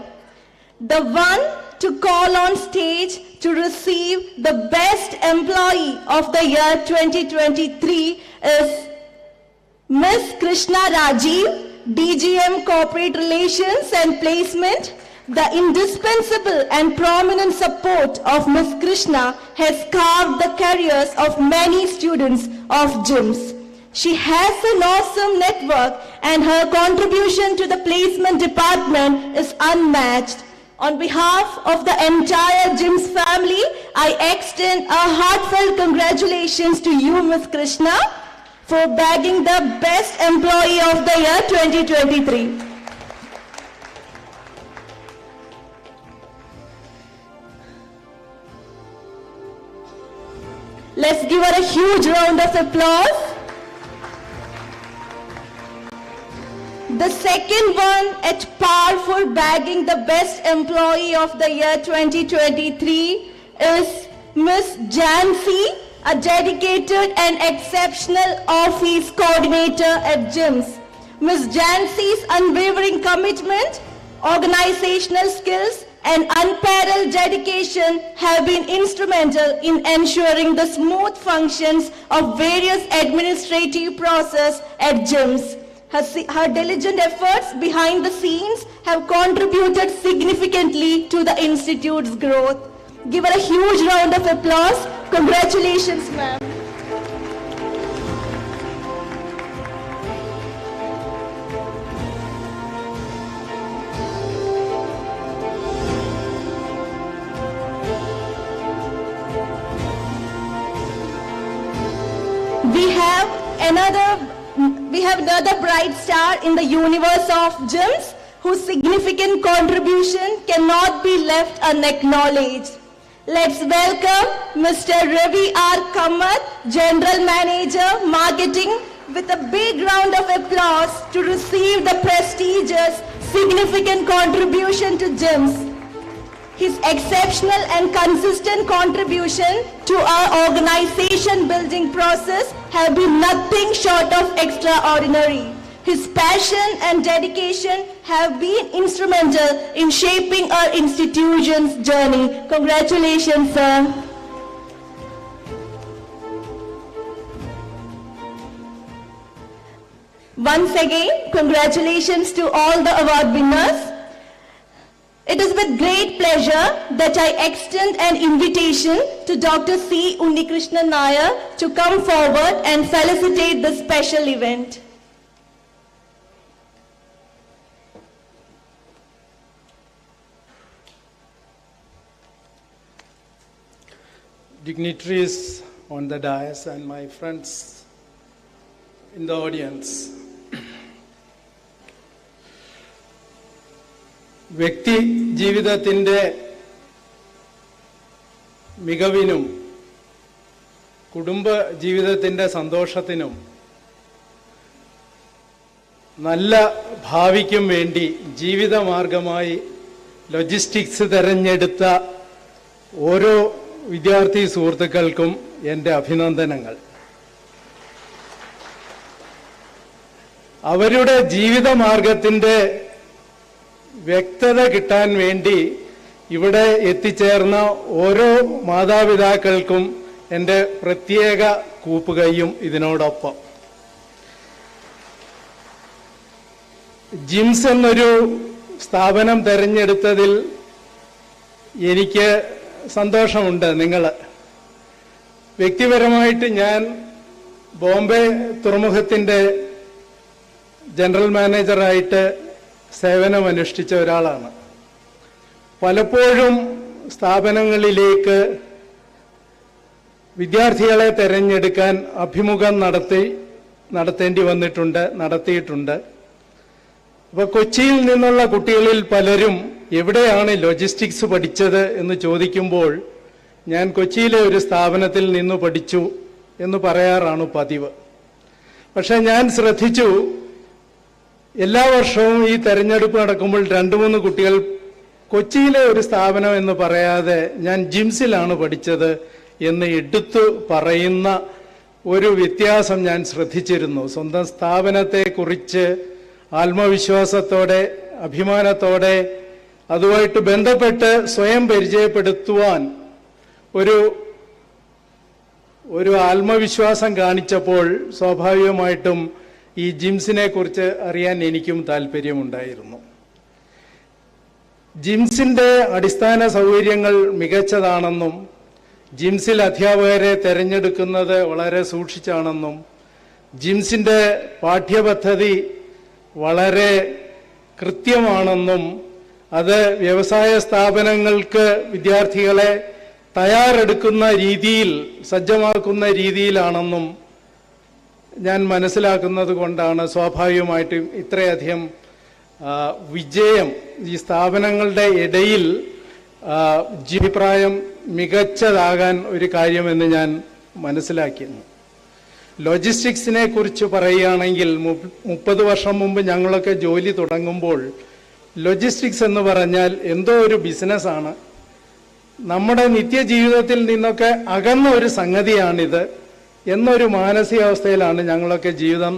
The one to call on stage to receive the best employee of the year 2023 is Ms. Krishna Rajiv, DGM Corporate Relations and Placement. The indispensable and prominent support of Ms. Krishna has carved the careers of many students of Giims. She has an awesome network and her contribution to the placement department is unmatched. On behalf of the entire Giims family, I extend a heartfelt congratulations to you, Ms. Krishna, for bagging the best employee of the year 2023. Let's give her a huge round of applause. The second one at par for bagging the best employee of the year 2023 is Ms. Jancy, a dedicated and exceptional office coordinator at Giims. Ms. Jancy's unwavering commitment, organizational skills, and unparalleled dedication have been instrumental in ensuring the smooth functions of various administrative processes at Giims. Her diligent efforts behind the scenes have contributed significantly to the Institute's growth. Give her a huge round of applause. Congratulations, ma'am. We have another bright star in the universe of Giims, whose significant contribution cannot be left unacknowledged. Let's welcome Mr. Ravi R. Kamath, General Manager, Marketing, with a big round of applause to receive the prestigious, significant contribution to Giims. His exceptional and consistent contribution to our organization building process have been nothing short of extraordinary. His passion and dedication have been instrumental in shaping our institution's journey. Congratulations, sir. Once again, congratulations to all the award winners. It is with great pleasure that I extend an invitation to Dr. C. Unnikrishnan Nair to come forward and felicitate this special event. Dignitaries on the dais and my friends in the audience. വ്യക്തി ജീവിതത്തിൻ്റെ മികവിനും കുടുംബ ജീവിതത്തിൻ്റെ സന്തോഷത്തിനും നല്ല ഭാവിക്കും വേണ്ടി ജീവിതമാർഗമായി logistics തിരഞ്ഞെടുത്ത ഓരോ വിദ്യാർത്ഥി സുഹൃത്തുക്കൾക്കും എൻ്റെ അഭിനന്ദനങ്ങൾ. അവരുടെ ജീവിതമാർഗത്തിൻ്റെ വ്യക്തത കിട്ടാൻ വേണ്ടി ഇവിടെ എത്തിച്ചേർന്ന ഓരോ മാതാപിതാക്കൾക്കും എൻ്റെ പ്രത്യേക കൂപ്പുകൈയും ഇതിനോടൊപ്പം. ജിംസ് എന്നൊരു സ്ഥാപനം തിരഞ്ഞെടുത്തതിൽ എനിക്ക് സന്തോഷമുണ്ട്. നിങ്ങൾ വ്യക്തിപരമായിട്ട് ഞാൻ ബോംബെ തുറമുഖത്തിൻ്റെ ജനറൽ മാനേജറായിട്ട് സേവനമനുഷ്ഠിച്ച ഒരാളാണ്. പലപ്പോഴും സ്ഥാപനങ്ങളിലേക്ക് വിദ്യാർത്ഥികളെ തിരഞ്ഞെടുക്കാൻ അഭിമുഖം നടത്തിയിട്ടുണ്ട്. അപ്പോൾ കൊച്ചിയിൽ നിന്നുള്ള കുട്ടികളിൽ പലരും എവിടെയാണ് ലോജിസ്റ്റിക്സ് പഠിച്ചത് എന്ന് ചോദിക്കുമ്പോൾ ഞാൻ കൊച്ചിയിലെ ഒരു സ്ഥാപനത്തിൽ നിന്ന് പഠിച്ചു എന്ന് പറയാറാണ് പതിവ്. പക്ഷെ ഞാൻ ശ്രദ്ധിച്ചു, എല്ലാ വർഷവും ഈ തെരഞ്ഞെടുപ്പ് നടക്കുമ്പോൾ 2-3 കുട്ടികൾ കൊച്ചിയിലെ ഒരു സ്ഥാപനം എന്ന് പറയാതെ ഞാൻ ജിംസിലാണ് പഠിച്ചത് എന്ന് എടുത്തു പറയുന്ന ഒരു വ്യത്യാസം ഞാൻ ശ്രദ്ധിച്ചിരുന്നു. സ്വന്തം സ്ഥാപനത്തെക്കുറിച്ച് ആത്മവിശ്വാസത്തോടെ അഭിമാനത്തോടെ അതുമായിട്ട് ബന്ധപ്പെട്ട് സ്വയം പരിചയപ്പെടുത്തുവാൻ ഒരു ആത്മവിശ്വാസം കാണിച്ചപ്പോൾ സ്വാഭാവികമായിട്ടും ഈ ജിംസിനെ കുറിച്ച് അറിയാൻ എനിക്കും താല്പര്യമുണ്ടായിരുന്നു. ജിംസിൻ്റെ അടിസ്ഥാന സൗകര്യങ്ങൾ മികച്ചതാണെന്നും ജിംസിൽ അധ്യാപകരെ തിരഞ്ഞെടുക്കുന്നത് വളരെ സൂക്ഷിച്ചാണെന്നും ജിംസിൻ്റെ പാഠ്യപദ്ധതി വളരെ കൃത്യമാണെന്നും അത് വ്യവസായ സ്ഥാപനങ്ങൾക്ക് വിദ്യാർത്ഥികളെ തയ്യാറെടുക്കുന്ന രീതിയിൽ സജ്ജമാക്കുന്ന രീതിയിലാണെന്നും ഞാൻ മനസ്സിലാക്കുന്നത് കൊണ്ടാണ് സ്വാഭാവികമായിട്ടും ഇത്രയധികം വിജയം ഈ സ്ഥാപനങ്ങളുടെ ഇടയിൽ അഭിപ്രായം മികച്ചതാകാൻ ഒരു കാര്യമെന്ന് ഞാൻ മനസ്സിലാക്കിയിരുന്നു. ലോജിസ്റ്റിക്സിനെ കുറിച്ച് പറയുകയാണെങ്കിൽ 30 വർഷം മുമ്പ് ഞങ്ങളൊക്കെ ജോലി തുടങ്ങുമ്പോൾ ലോജിസ്റ്റിക്സ് എന്ന് പറഞ്ഞാൽ എന്തോ ഒരു ബിസിനസ്സാണ്, നമ്മുടെ നിത്യജീവിതത്തിൽ നിന്നൊക്കെ അകന്ന ഒരു സംഗതിയാണിത് എന്നൊരു മാനസികാവസ്ഥയിലാണ് ഞങ്ങളൊക്കെ ജീവിതം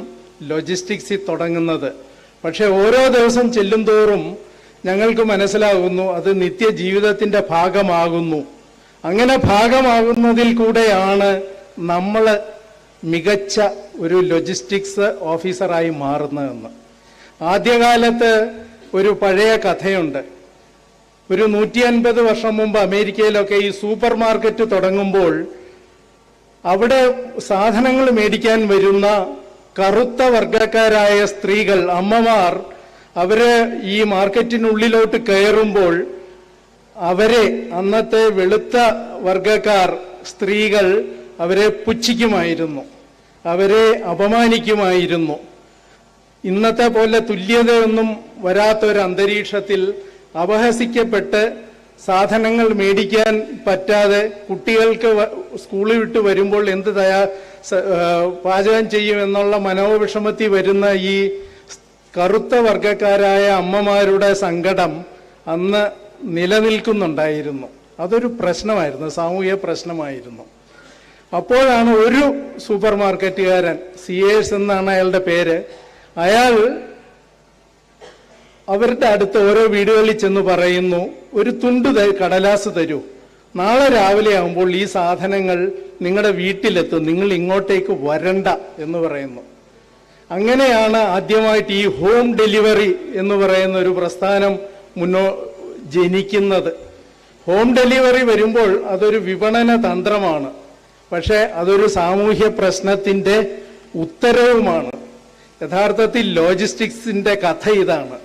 ലോജിസ്റ്റിക്സിൽ തുടങ്ങുന്നത്. പക്ഷെ ഓരോ ദിവസം ചെല്ലും തോറും ഞങ്ങൾക്ക് മനസ്സിലാകുന്നു അത് നിത്യജീവിതത്തിൻ്റെ ഭാഗമാകുന്നു. അങ്ങനെ ഭാഗമാകുന്നതിൽ കൂടെയാണ് നമ്മൾ മികച്ച ഒരു ലോജിസ്റ്റിക്സ് ഓഫീസറായി മാറുന്നതെന്ന്. ആദ്യകാലത്ത് ഒരു പഴയ കഥയുണ്ട്. ഒരു 150 വർഷം മുമ്പ് അമേരിക്കയിലൊക്കെ ഈ സൂപ്പർ മാർക്കറ്റ് തുടങ്ങുമ്പോൾ അവിടെ സാധനങ്ങൾ മേടിക്കാൻ വരുന്ന കറുത്ത വർഗക്കാരായ സ്ത്രീകൾ, അമ്മമാർ, അവര് ഈ മാർക്കറ്റിനുള്ളിലോട്ട് കയറുമ്പോൾ അവരെ, അന്നത്തെ വെളുത്ത വർഗക്കാർ സ്ത്രീകൾ, അവരെ പുച്ഛിക്കുമായിരുന്നു, അവരെ അപമാനിക്കുമായിരുന്നു. ഇന്നത്തെ പോലെ തുല്യതയൊന്നും വരാത്തൊരു അന്തരീക്ഷത്തിൽ അപഹസിക്കപ്പെട്ട് സാധനങ്ങൾ മേടിക്കാൻ പറ്റാതെ കുട്ടികൾക്ക് സ്കൂളിൽ വിട്ട് വരുമ്പോൾ എന്ത് പാചകം ചെയ്യുമെന്നുള്ള മനോവിഷമത്തിൽ വരുന്ന ഈ കറുത്ത വർഗക്കാരായ അമ്മമാരുടെ സങ്കടം അന്ന് നിലനിൽക്കുന്നുണ്ടായിരുന്നു. അതൊരു പ്രശ്നമായിരുന്നു, സാമൂഹിക പ്രശ്നമായിരുന്നു. അപ്പോഴാണ് ഒരു സൂപ്പർ മാർക്കറ്റുകാരൻ, സിയേഴ്സ് എന്നാണ് അയാളുടെ പേര്, അയാൾ അവരുടെ അടുത്ത് ഓരോ വീടുകളിൽ ചെന്ന് പറയുന്നു, ഒരു തുണ്ട് കടലാസ് തരൂ, നാളെ രാവിലെ ആകുമ്പോൾ ഈ സാധനങ്ങൾ നിങ്ങളുടെ വീട്ടിലെത്തും, നിങ്ങൾ ഇങ്ങോട്ടേക്ക് വരണ്ട എന്ന് പറയുന്നു. അങ്ങനെയാണ് ആദ്യമായിട്ട് ഈ ഹോം ഡെലിവറി എന്ന് പറയുന്ന ഒരു പ്രസ്ഥാനം ജനിക്കുന്നത്. ഹോം ഡെലിവറി വരുമ്പോൾ അതൊരു വിപണന തന്ത്രമാണ്, പക്ഷേ അതൊരു സാമൂഹ്യ പ്രശ്നത്തിൻ്റെ ഉത്തരവുമാണ്. യഥാർത്ഥത്തിൽ ലോജിസ്റ്റിക്സിൻ്റെ കഥ ഇതാണ്.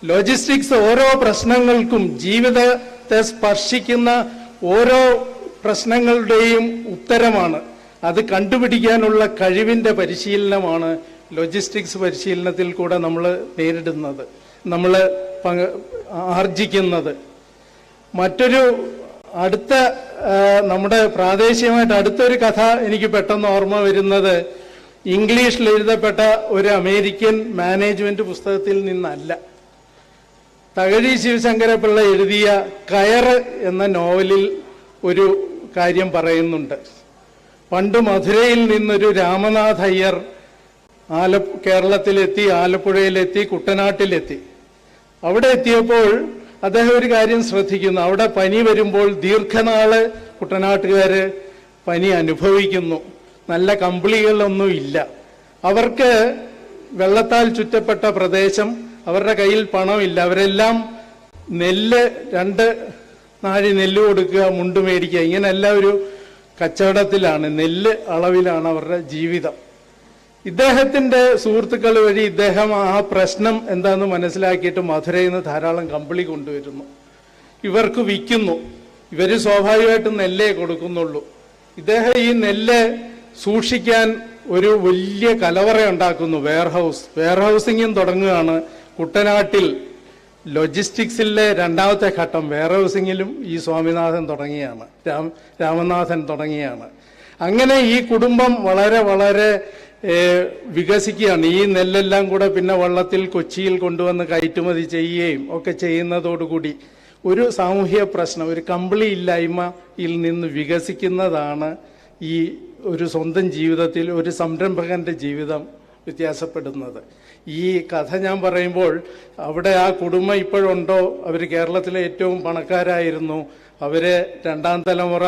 ലോജിസ്റ്റിക്സ് ഓരോ പ്രശ്നങ്ങൾക്കും, ജീവിതത്തെ സ്പർശിക്കുന്ന ഓരോ പ്രശ്നങ്ങളുടെയും ഉത്തരമാണ്. അത് കണ്ടുപിടിക്കാനുള്ള കഴിവിൻ്റെ പരിശീലനമാണ് ലോജിസ്റ്റിക്സ് പരിശീലനത്തിൽ കൂടെ നമ്മൾ നേരിടുന്നത്, നമ്മൾ ആർജിക്കുന്നത്. മറ്റൊരു അടുത്ത നമ്മുടെ പ്രാദേശികമായിട്ട് അടുത്തൊരു കഥ എനിക്ക് പെട്ടെന്ന് ഓർമ്മ വരുന്നത് ഇംഗ്ലീഷിൽ എഴുതപ്പെട്ട ഒരു അമേരിക്കൻ മാനേജ്മെന്റ് പുസ്തകത്തിൽ നിന്നല്ല. തകഴി ശിവശങ്കരപിള്ള എഴുതിയ കയറ് എന്ന നോവലിൽ ഒരു കാര്യം പറയുന്നുണ്ട്. പണ്ട് മധുരയിൽ നിന്നൊരു രാമനാഥ് അയ്യർ കേരളത്തിലെത്തി, ആലപ്പുഴയിലെത്തി, കുട്ടനാട്ടിലെത്തി. അവിടെ എത്തിയപ്പോൾ അദ്ദേഹം ഒരു കാര്യം ശ്രദ്ധിക്കുന്നു. അവിടെ പനി വരുമ്പോൾ ദീർഘനാള് കുട്ടനാട്ടുകാര് പനി അനുഭവിക്കുന്നു. നല്ല കമ്പിളികളൊന്നും ഇല്ല. അവർക്ക് വെള്ളത്താൽ ചുറ്റപ്പെട്ട പ്രദേശം, അവരുടെ കയ്യിൽ പണമില്ല. അവരെല്ലാം നെല്ല്, 2 നാഴി നെല്ല് കൊടുക്കുക, മുണ്ട് മേടിക്കുക, ഇങ്ങനെയല്ല ഒരു കച്ചവടത്തിലാണ്, നെല്ല് അളവിലാണ് അവരുടെ ജീവിതം. ഇദ്ദേഹത്തിന്റെ സുഹൃത്തുക്കൾ വഴി ഇദ്ദേഹം ആ പ്രശ്നം എന്താണെന്ന് മനസ്സിലാക്കിയിട്ട് മധുരയിൽ നിന്ന് ധാരാളം കമ്പിളി കൊണ്ടുവരുന്നു. ഇവർക്ക് വിൽക്കുന്നു. ഇവർ സ്വാഭാവികമായിട്ടും നെല്ലേ കൊടുക്കുന്നുള്ളൂ. ഇദ്ദേഹം ഈ നെല്ല് സൂക്ഷിക്കാൻ ഒരു വലിയ കലവറ ഉണ്ടാക്കുന്നു, വെയർഹൗസിങ്ങും തുടങ്ങുകയാണ്. കുട്ടനാട്ടിൽ ലോജിസ്റ്റിക്സിലെ 2ാമത്തെ ഘട്ടം വെയർഹൗസിങ്ങിലും ഈ സ്വാമിനാഥൻ തുടങ്ങിയാണ്, രാമനാഥൻ തുടങ്ങിയാണ്. അങ്ങനെ ഈ കുടുംബം വളരെ വളരെ വികസിക്കുകയാണ്. ഈ നെല്ലെല്ലാം കൂടെ പിന്നെ വള്ളത്തിൽ കൊച്ചിയിൽ കൊണ്ടുവന്ന് കയറ്റുമതി ചെയ്യുകയും ഒക്കെ ചെയ്യുന്നതോടുകൂടി ഒരു സാമൂഹ്യ പ്രശ്നം, ഒരു കമ്പിളി ഇല്ലായ്മയിൽ നിന്ന് വികസിക്കുന്നതാണ് ഈ ഒരു സ്വന്തം ജീവിതത്തിൽ ഒരു സംരംഭകന്റെ ജീവിതം വ്യത്യാസപ്പെടുന്നത്. ഈ കഥ ഞാൻ പറയുമ്പോൾ അവിടെ ആ കുടുംബം ഇപ്പോഴുണ്ടോ? അവർ കേരളത്തിലെ ഏറ്റവും പണക്കാരായിരുന്നു. അവര് 2ാം തലമുറ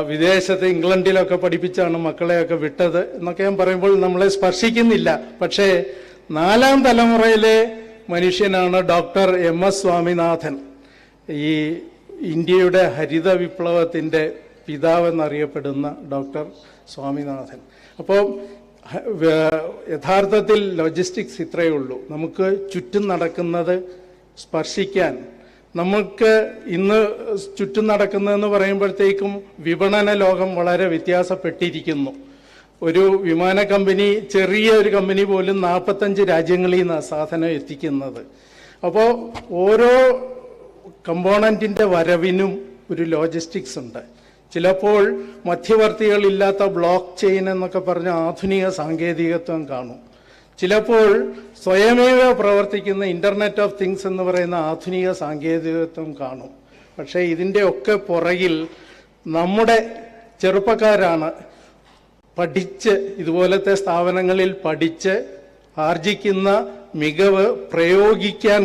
വിദേശത്ത് ഇംഗ്ലണ്ടിലൊക്കെ പഠിപ്പിച്ചാണ് മക്കളെയൊക്കെ വിട്ടത് എന്നൊക്കെ ഞാൻ പറയുമ്പോൾ നമ്മളെ സ്പർശിക്കുന്നില്ല. പക്ഷേ 4ാം തലമുറയിലെ മനുഷ്യനാണ് ഡോക്ടർ MS സ്വാമിനാഥൻ, ഈ ഇന്ത്യയുടെ ഹരിത വിപ്ലവത്തിൻ്റെ പിതാവെന്നറിയപ്പെടുന്ന ഡോക്ടർ സ്വാമിനാഥൻ. അപ്പോൾ യഥാർത്ഥത്തിൽ ലോജിസ്റ്റിക്സ് ഇത്രയേ ഉള്ളൂ. നമുക്ക് ചുറ്റും നടക്കുന്നത് സ്പർശിക്കാൻ, നമുക്ക് ഇന്ന് ചുറ്റും നടക്കുന്നതെന്ന് പറയുമ്പോഴത്തേക്കും വിപണന ലോകം വളരെ വ്യത്യാസപ്പെട്ടിരിക്കുന്നു. ഒരു വിമാന കമ്പനി, ചെറിയ ഒരു കമ്പനി പോലും 45 രാജ്യങ്ങളിൽ നിന്നാണ് സാധനം എത്തിക്കുന്നത്. അപ്പോൾ ഓരോ കമ്പോണൻറ്റിൻ്റെ വരവിനും ഒരു ലോജിസ്റ്റിക്സ് ഉണ്ട്. ചിലപ്പോൾ മധ്യവർത്തികളില്ലാത്ത ബ്ലോക്ക് ചെയിൻ എന്നൊക്കെ പറഞ്ഞ ആധുനിക സാങ്കേതികത്വം കാണും. ചിലപ്പോൾ സ്വയമേവ പ്രവർത്തിക്കുന്ന ഇൻ്റർനെറ്റ് ഓഫ് തിങ്സ് എന്ന് പറയുന്ന ആധുനിക സാങ്കേതികത്വം കാണും. പക്ഷേ ഇതിൻ്റെ ഒക്കെ പുറകിൽ നമ്മുടെ ചെറുപ്പക്കാരാണ് പഠിച്ച് ഇതുപോലത്തെ സ്ഥാപനങ്ങളിൽ പഠിച്ച് ആർജിക്കുന്ന മികവ് പ്രയോഗിക്കാൻ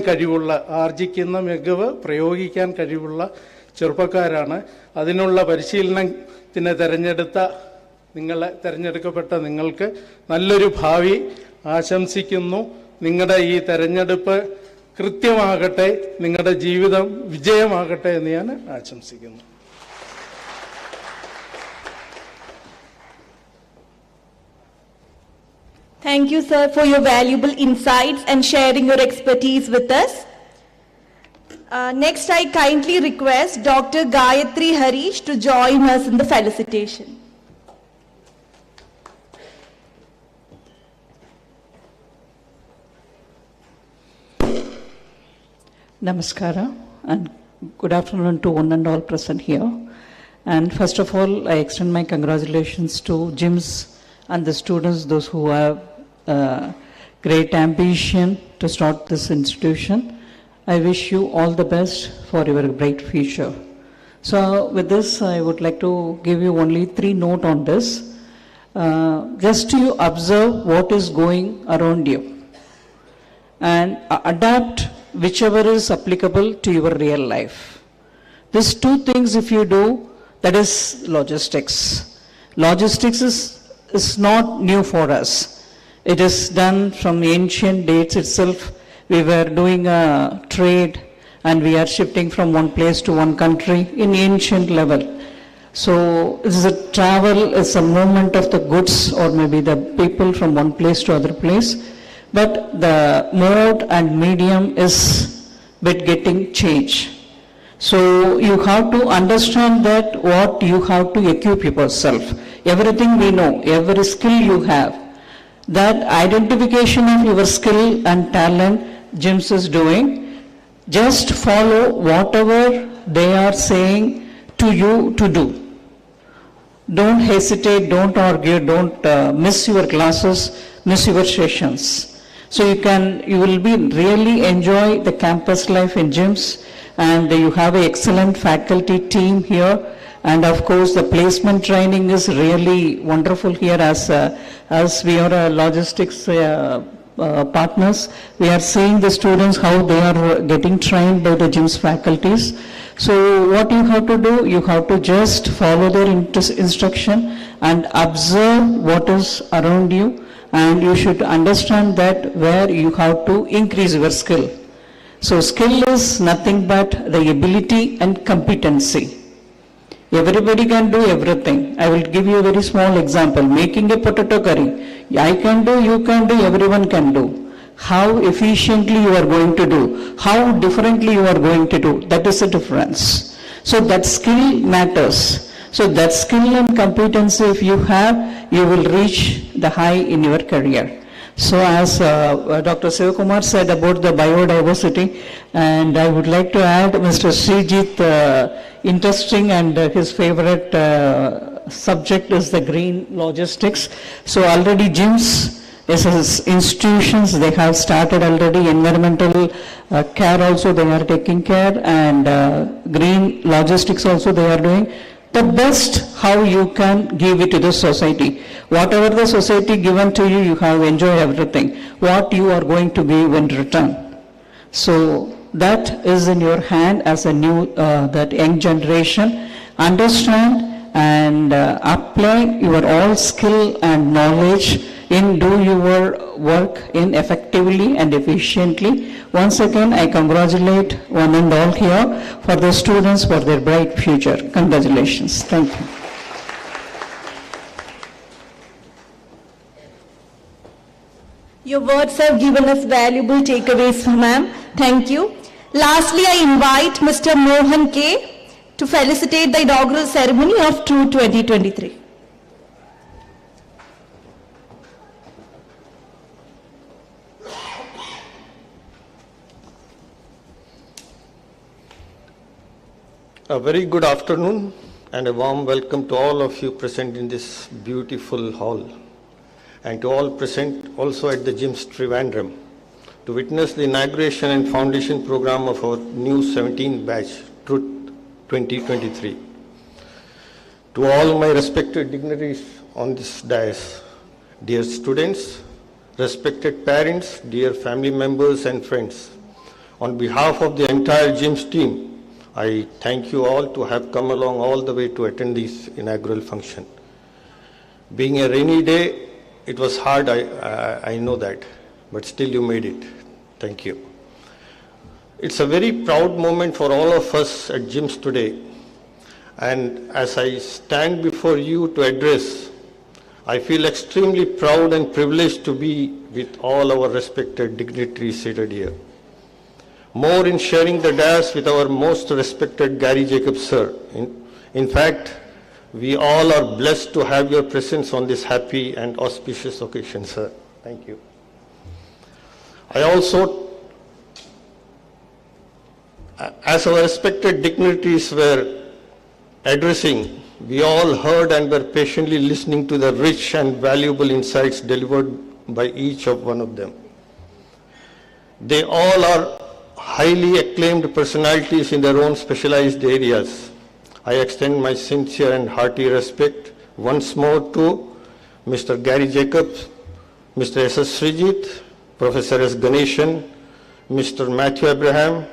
കഴിവുള്ള ചെറുപ്പക്കാരാണ്. അതിനുള്ള പരിശീലനത്തിന് തിരഞ്ഞെടുക്കപ്പെട്ട നിങ്ങൾക്ക് നല്ലൊരു ഭാവി ആശംസിക്കുന്നു. നിങ്ങളുടെ ഈ തെരഞ്ഞെടുപ്പ് കൃത്യമാകട്ടെ, നിങ്ങളുടെ ജീവിതം വിജയമാകട്ടെ എന്ന് ഞാൻ ആശംസിക്കുന്നു. Thank you, sir, for your valuable insights and sharing your expertise with us. Next, I kindly request Dr. Gayatri Harish to join us in the felicitation. Namaskara and good afternoon to one and all present here. And first of all, I extend my congratulations to Giims and the students, those who have great ambition to start this institution. I wish you all the best for your bright future. So with this, I would like to give you only 3 notes on this. Just you observe what is going around you and adapt whichever is applicable to your real life. These 2 things if you do, that is logistics. Logistics is not new for us. It is done from ancient dates itself. We were doing a trade and we are shifting from one place to one country in ancient level. So this is a travel, is a movement of the goods or maybe the people from one place to other place. But the mode and medium is bit getting changed. So you have to understand that what you have to equip yourself. Everything we know, every skill you have, that identification of your skill and talent Giims is doing. Just follow whatever they are saying to you to do. Don't hesitate, don't argue, don't miss your classes, miss your sessions. So you will be really enjoy the campus life in Giims, and you have an excellent faculty team here. And of course, the placement training is really wonderful here as we are logistics partners. We are seeing the students how they are getting trained by the Giims faculties. So what you have to do, you have to just follow their instruction and observe what is around you, and you should understand that where you have to increase your skill. So skill is nothing but the ability and competency. Everybody can do everything. I will give you a very small example. Making a potato curry. I can do, you can do, everyone can do. How efficiently you are going to do, how differently you are going to do, that is the difference. So that skill matters. So that skill and competency if you have, you will reach the high in your career. So as Dr. Sivakumar said about the biodiversity, and I would like to add Mr. Srijit, interesting and his favorite subject is the green logistics. So already Giims as institutions, they have started already environmental care also they are taking care, and green logistics also they are doing. The best how you can give it to the society. Whatever the society given to you, you have enjoyed everything. What you are going to give in return. So that is in your hand as a new, that young generation. Understand and apply your all skill and knowledge in do your work in effectively and efficiently. Once again, I congratulate one and all here for the students for their bright future. Congratulations. Thank you. Your words have given us valuable takeaways, ma'am. Thank you. Lastly, I invite Mr. Mohan K. to felicitate the inaugural ceremony of TRUE 2023. A very good afternoon and a warm welcome to all of you present in this beautiful hall, and to all present also at the Giims Trivandrum to witness the inauguration and foundation program of our new 17th batch, Truth 2023. To all my respected dignitaries on this dais, dear students, respected parents, dear family members and friends, on behalf of the entire Giims team, I thank you all to have come along all the way to attend this inaugural function. Being a rainy day, it was hard, I know that, but still you made it. Thank you. It's a very proud moment for all of us at Giims today. And as I stand before you to address, I feel extremely proud and privileged to be with all our respected dignitaries seated here. More in sharing the dais with our most respected Gary Jacobs, sir. In fact, we all are blessed to have your presence on this happy and auspicious occasion, sir. Thank you. I also, as our respected dignitaries were addressing, we all heard and were patiently listening to the rich and valuable insights delivered by each of one of them. They all are highly acclaimed personalities in their own specialized areas. I extend my sincere and hearty respect once more to Mr. Gary Jacobs, Mr. S.S. Srijit, Professor S. Ganeshan, Mr. Matthew Abraham,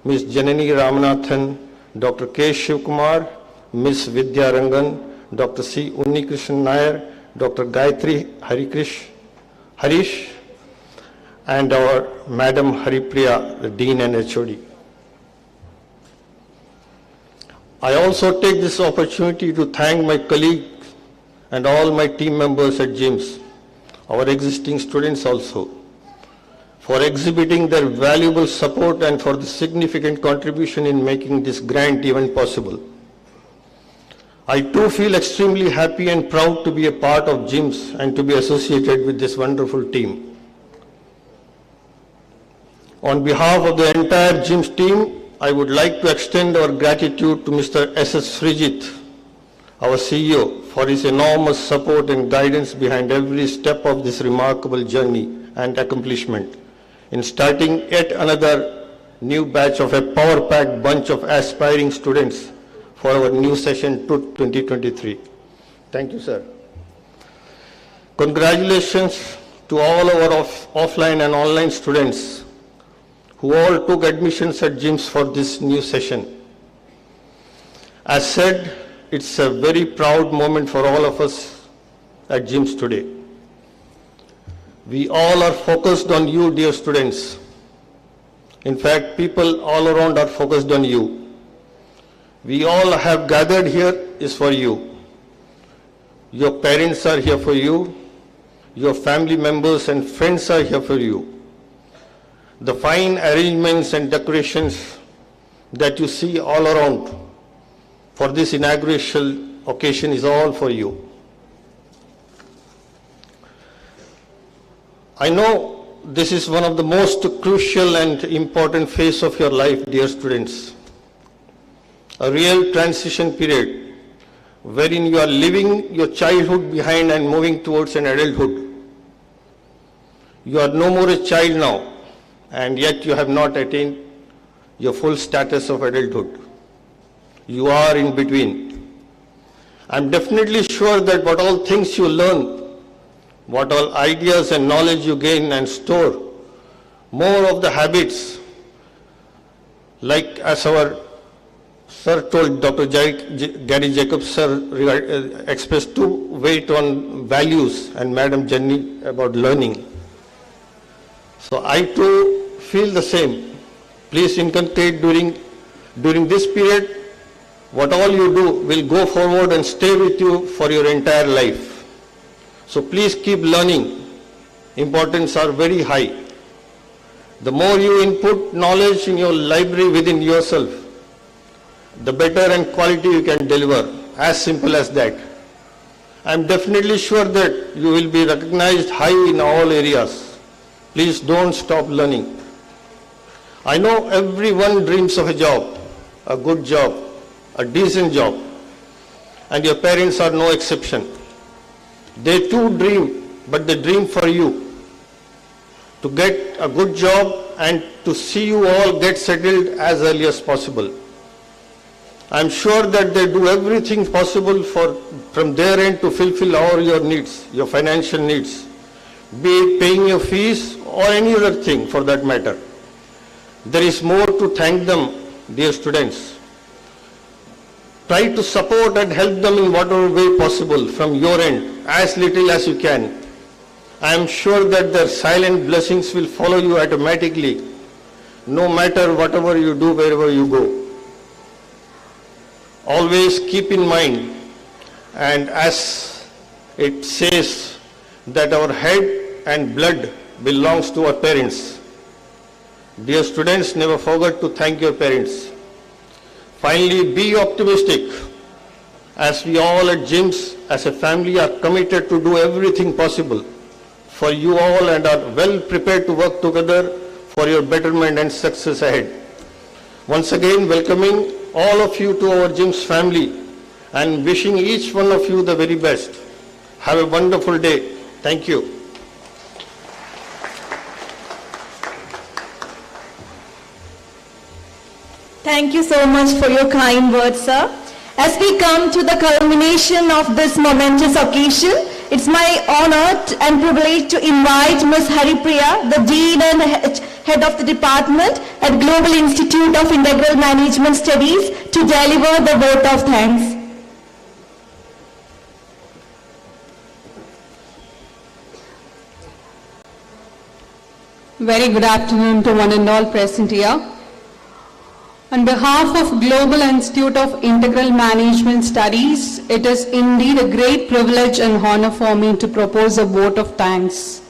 Ms. Janani Ramanathan, Dr. K. Shivkumar, Ms. Vidya Rangan, Dr. C. Unnikrishnan Nair, Dr. Gayatri Harish, and our Madam Haripriya, the Dean and HOD. I also take this opportunity to thank my colleagues and all my team members at Giims, our existing students also, for exhibiting their valuable support and for the significant contribution in making this grand event possible. I too feel extremely happy and proud to be a part of Giims and to be associated with this wonderful team. On behalf of the entire Giims team, I would like to extend our gratitude to Mr. S.S. Srijit, our CEO, for his enormous support and guidance behind every step of this remarkable journey and accomplishment in starting yet another new batch of a power-packed bunch of aspiring students for our new session 2023. Thank you, sir. Congratulations to all our offline and online students who all took admissions at Giims for this new session. As said, it's a very proud moment for all of us at Giims today. We all are focused on you, dear students. In fact, people all around are focused on you. We all have gathered here is for you. Your parents are here for you. Your family members and friends are here for you. The fine arrangements and decorations that you see all around for this inauguration occasion is all for you. I know this is one of the most crucial and important phase of your life, dear students. A real transition period wherein you are leaving your childhood behind and moving towards an adulthood. You are no more a child now, and yet you have not attained your full status of adulthood. You are in between. I'm definitely sure that what all things you learn, what all ideas and knowledge you gain and store, more of the habits, like as our sir told, Dr. Gary Jacobs sir expressed to weight on values and Madam Jenny about learning. So I too feel the same. Please inculcate during this period, what all you do will go forward and stay with you for your entire life. So please keep learning. Importance are very high. The more you input knowledge in your library within yourself, the better and quality you can deliver. As simple as that. I am definitely sure that you will be recognized high in all areas. Please don't stop learning. I know everyone dreams of a job, a good job, a decent job. and your parents are no exception. They too dream, but they dream for you, to get a good job and to see you all get settled as early as possible. I am sure that they do everything possible from their end to fulfill all your needs, your financial needs, be it paying your fees or any other thing for that matter. There is more to thank them, dear students. Try to support and help them in whatever way possible from your end, as little as you can. I am sure that their silent blessings will follow you automatically, no matter whatever you do, wherever you go. Always keep in mind, and as it says, that our head and blood belongs to our parents. Dear students, never forget to thank your parents. Finally, be optimistic, as we all at Giims as a family are committed to do everything possible for you all and are well prepared to work together for your betterment and success ahead. Once again, welcoming all of you to our Giims family and wishing each one of you the very best. Have a wonderful day. Thank you. Thank you so much for your kind words, sir. As we come to the culmination of this momentous occasion, it's my honor and privilege to invite Ms. Haripriya, the Dean and Head of the Department at Global Institute of Integral Management Studies, to deliver the vote of thanks. Very good afternoon to one and all present here. On behalf of Global Institute of Integral Management Studies, it is indeed a great privilege and honor for me to propose a vote of thanks.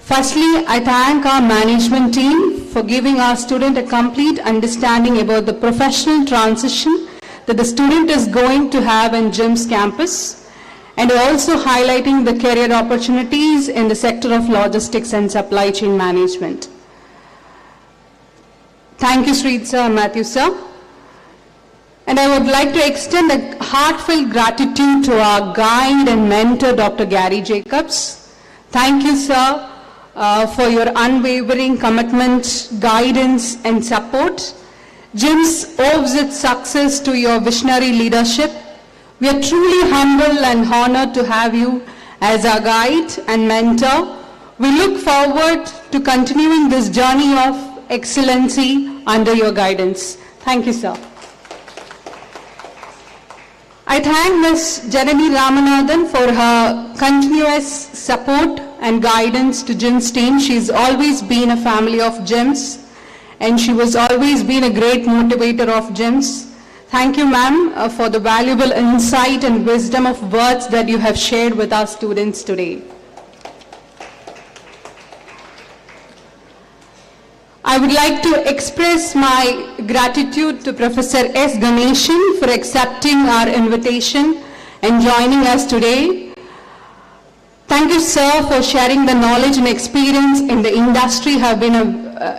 Firstly, I thank our management team for giving our student a complete understanding about the professional transition that the student is going to have in Giims campus, and also highlighting the career opportunities in the sector of logistics and supply chain management. Thank you, Sri Sir, Matthew Sir. And I would like to extend a heartfelt gratitude to our guide and mentor, Dr. Gary Jacobs. Thank you, sir, for your unwavering commitment, guidance, and support. Giims owes its success to your visionary leadership. We are truly humbled and honored to have you as our guide and mentor. We look forward to continuing this journey of excellency under your guidance. Thank you, sir. I thank Ms. Janani Ramanathan for her continuous support and guidance to Giims team. She's always been a family of Giims, and she was always been a great motivator of Giims. Thank you, ma'am, for the valuable insight and wisdom of words that you have shared with our students today. I would like to express my gratitude to Professor S. Ganeshan for accepting our invitation and joining us today. Thank you, sir, for sharing the knowledge and experience in the industry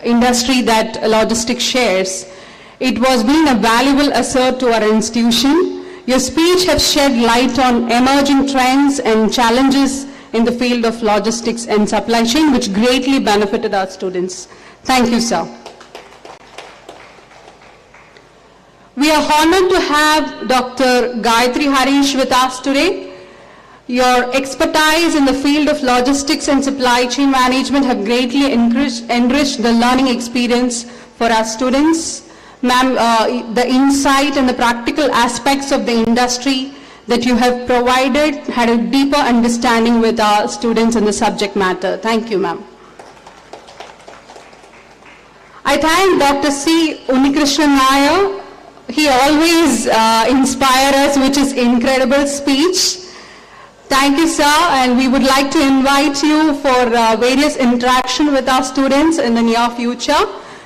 industry that logistics shares. It was been a valuable asset to our institution. Your speech has shed light on emerging trends and challenges in the field of logistics and supply chain, which greatly benefited our students. Thank you, sir. We are honored to have Dr. Gayatri Harish with us today. Your expertise in the field of logistics and supply chain management have greatly enriched the learning experience for our students. Ma'am, the insight and the practical aspects of the industry that you have provided had a deeper understanding with our students in the subject matter. Thank you, ma'am. I thank Dr. C. Unikrishnan Nair. He always inspires us with his incredible speech. Thank you, sir, and we would like to invite you for various interaction with our students in the near future.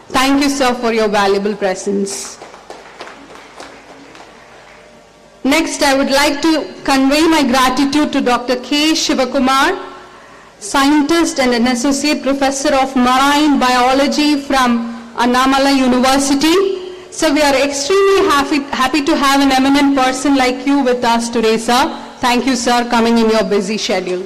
Thank you, sir, for your valuable presence. Next, I would like to convey my gratitude to Dr. K. Shivakumar, scientist and an associate professor of marine biology from Annamalai University. So we are extremely happy to have an eminent person like you with us today, sir. Thank you, sir, coming in your busy schedule.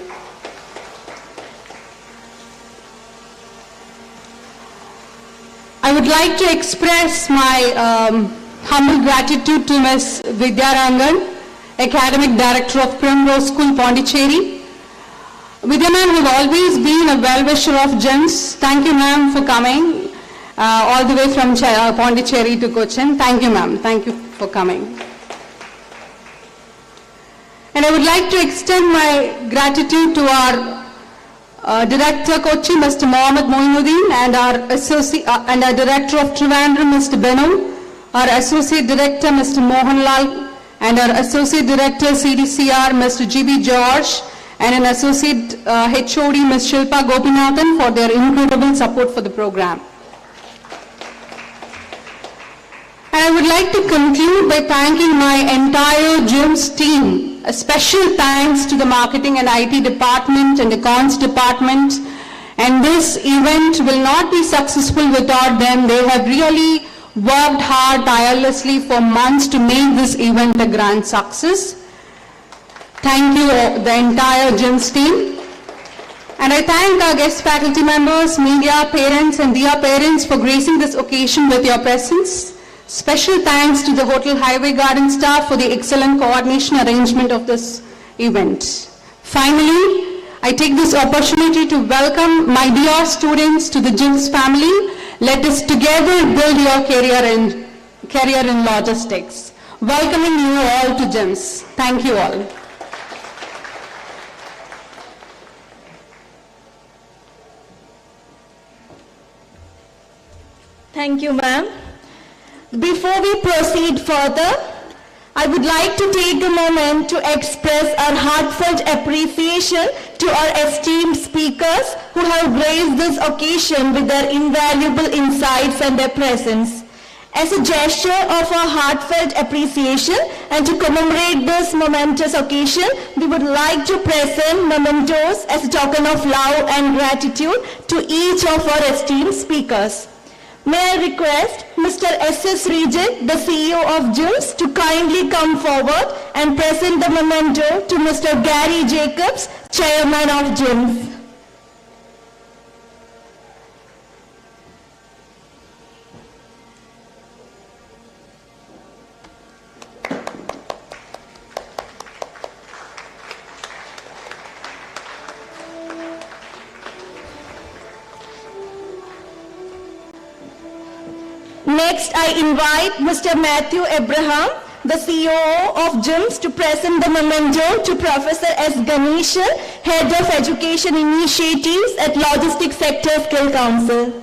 I would like to express my humble gratitude to Ms. Vidyarangan, Academic Director of Primrose School, Pondicherry. Vidya ma'am has always been a well-wisher of Giims. Thank you, ma'am, for coming all the way from Pondicherry to Cochin. Thank you, ma'am. Thank you for coming. And I would like to extend my gratitude to our Director Kochi, Mr. Mohammed Moinuddin, and our Director of Trivandrum, Mr. Benu, our Associate Director, Mr. Mohanlal, and our Associate Director, CDCR, Mr. GB George, and an Associate HOD, Ms. Shilpa Gopinathan, for their incredible support for the program. And I would like to conclude by thanking my entire Giims team. A special thanks to the Marketing and IT Department and the Accounts Department. And this event will not be successful without them. They have really worked hard tirelessly for months to make this event a grand success. Thank you, the entire Giims team. And I thank our guest faculty members, media, parents, and their parents for gracing this occasion with your presence. Special thanks to the Hotel Highway Garden staff for the excellent coordination arrangement of this event. Finally, I take this opportunity to welcome my dear students to the Giims family. Let us together build your career in logistics. Welcoming you all to Giims. Thank you all. Thank you, ma'am. Before we proceed further, I would like to take a moment to express our heartfelt appreciation to our esteemed speakers who have graced this occasion with their invaluable insights and their presence. As a gesture of our heartfelt appreciation and to commemorate this momentous occasion, we would like to present mementos as a token of love and gratitude to each of our esteemed speakers. May I request Mr. S.S. Regent, the CEO of Giims, to kindly come forward and present the memento to Mr. Gary Jacobs, Chairman of Giims. Next, I invite Mr. Matthew Abraham, the CEO of Giims, to present the memento to Professor S. Ganeshan, Head of Education Initiatives at Logistics Sector Skill Council.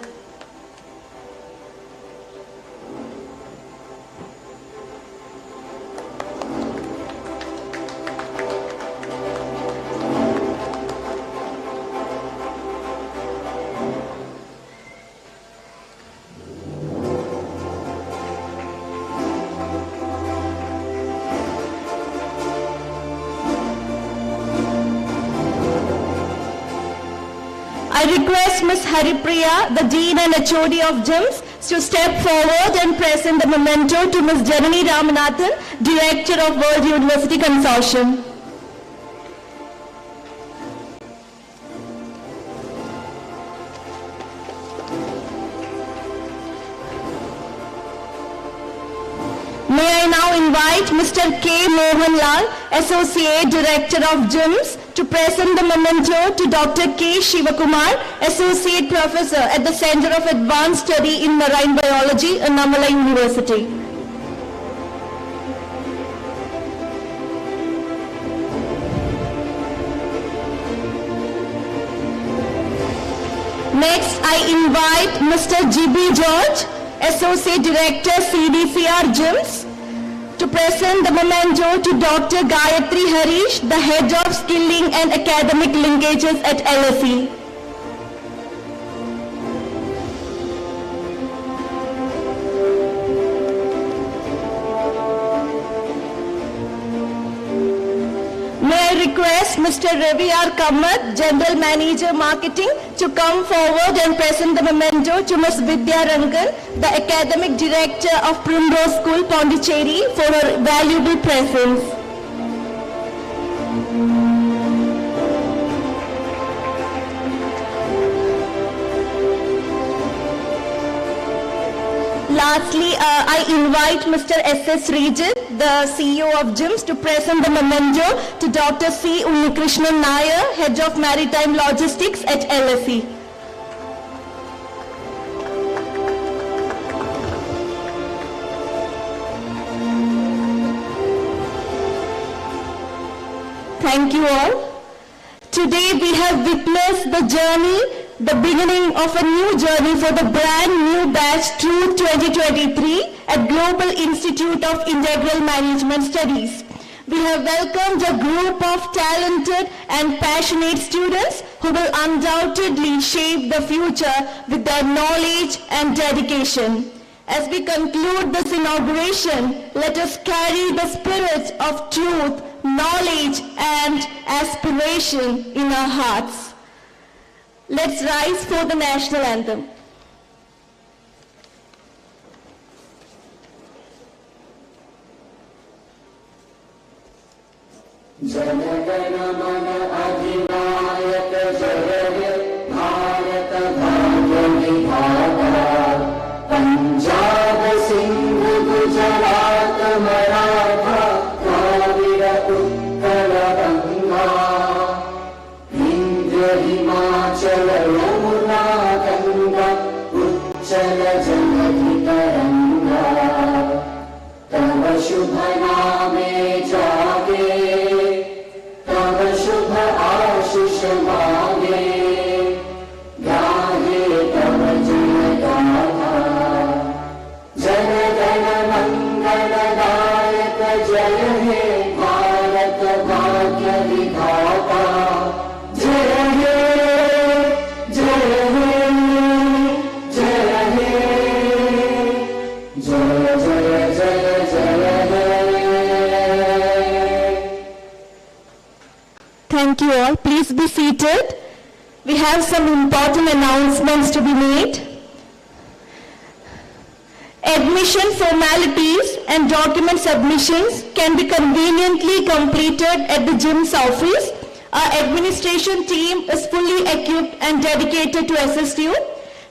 I request Ms. Haripriya, the Dean and HOD of Giims, to step forward and present the memento to Ms. Janani Ramanathan, Director of World University Consortium. May I now invite Mr. K. Mohanlal, Associate Director of Giims, to present the memento to Dr. K. Shivakumar, Associate Professor at the Center of Advanced Study in Marine Biology, Annamalai University. Next, I invite Mr. GB George, Associate Director, CDCR Giims, to present the memento to Dr. Gayatri Harish, the Head of Skilling and Academic Linkages at LSE. May I request request Mr. Ravi R. Kamath, General Manager Marketing, to come forward and present the memento to Ms. Vidya Rangan, the Academic Director of Primrose School, Pondicherry, for her valuable presence. Lastly, I invite Mr. S.S. Regit, the CEO of Giims, to present the memento to Dr. C. Unnikrishnan Nair, Head of Maritime Logistics at LSE. Thank you all. Today we have witnessed the journey, the beginning of a new journey for the brand new batch Truth 2023 at Global Institute of Integral Management Studies. We have welcomed a group of talented and passionate students who will undoubtedly shape the future with their knowledge and dedication. As we conclude this inauguration, let us carry the spirit of truth, knowledge, and aspiration in our hearts. Let's rise for the national anthem. Jana Gana Mana Adhinayaka Jaya He Bharat Bhagya Vidhata Punjab Sindh Gujarat Maratha Kavira Uttara Ganga Indra Himachala Yamuna Ganga Uchala Jaladhi Taranga Tava Shubha Name Jage शुभ आशीष मांगे गाहे तव जय गाथा जन गण मंगल दायक जय हे भारत भाग्य विधाता जय हे जय हे जय हे जय जय जय जय हे. Thank you all. Please be seated. We have some important announcements to be made. Admission formalities and document submissions can be conveniently completed at the Giims office. Our administration team is fully equipped and dedicated to assist you.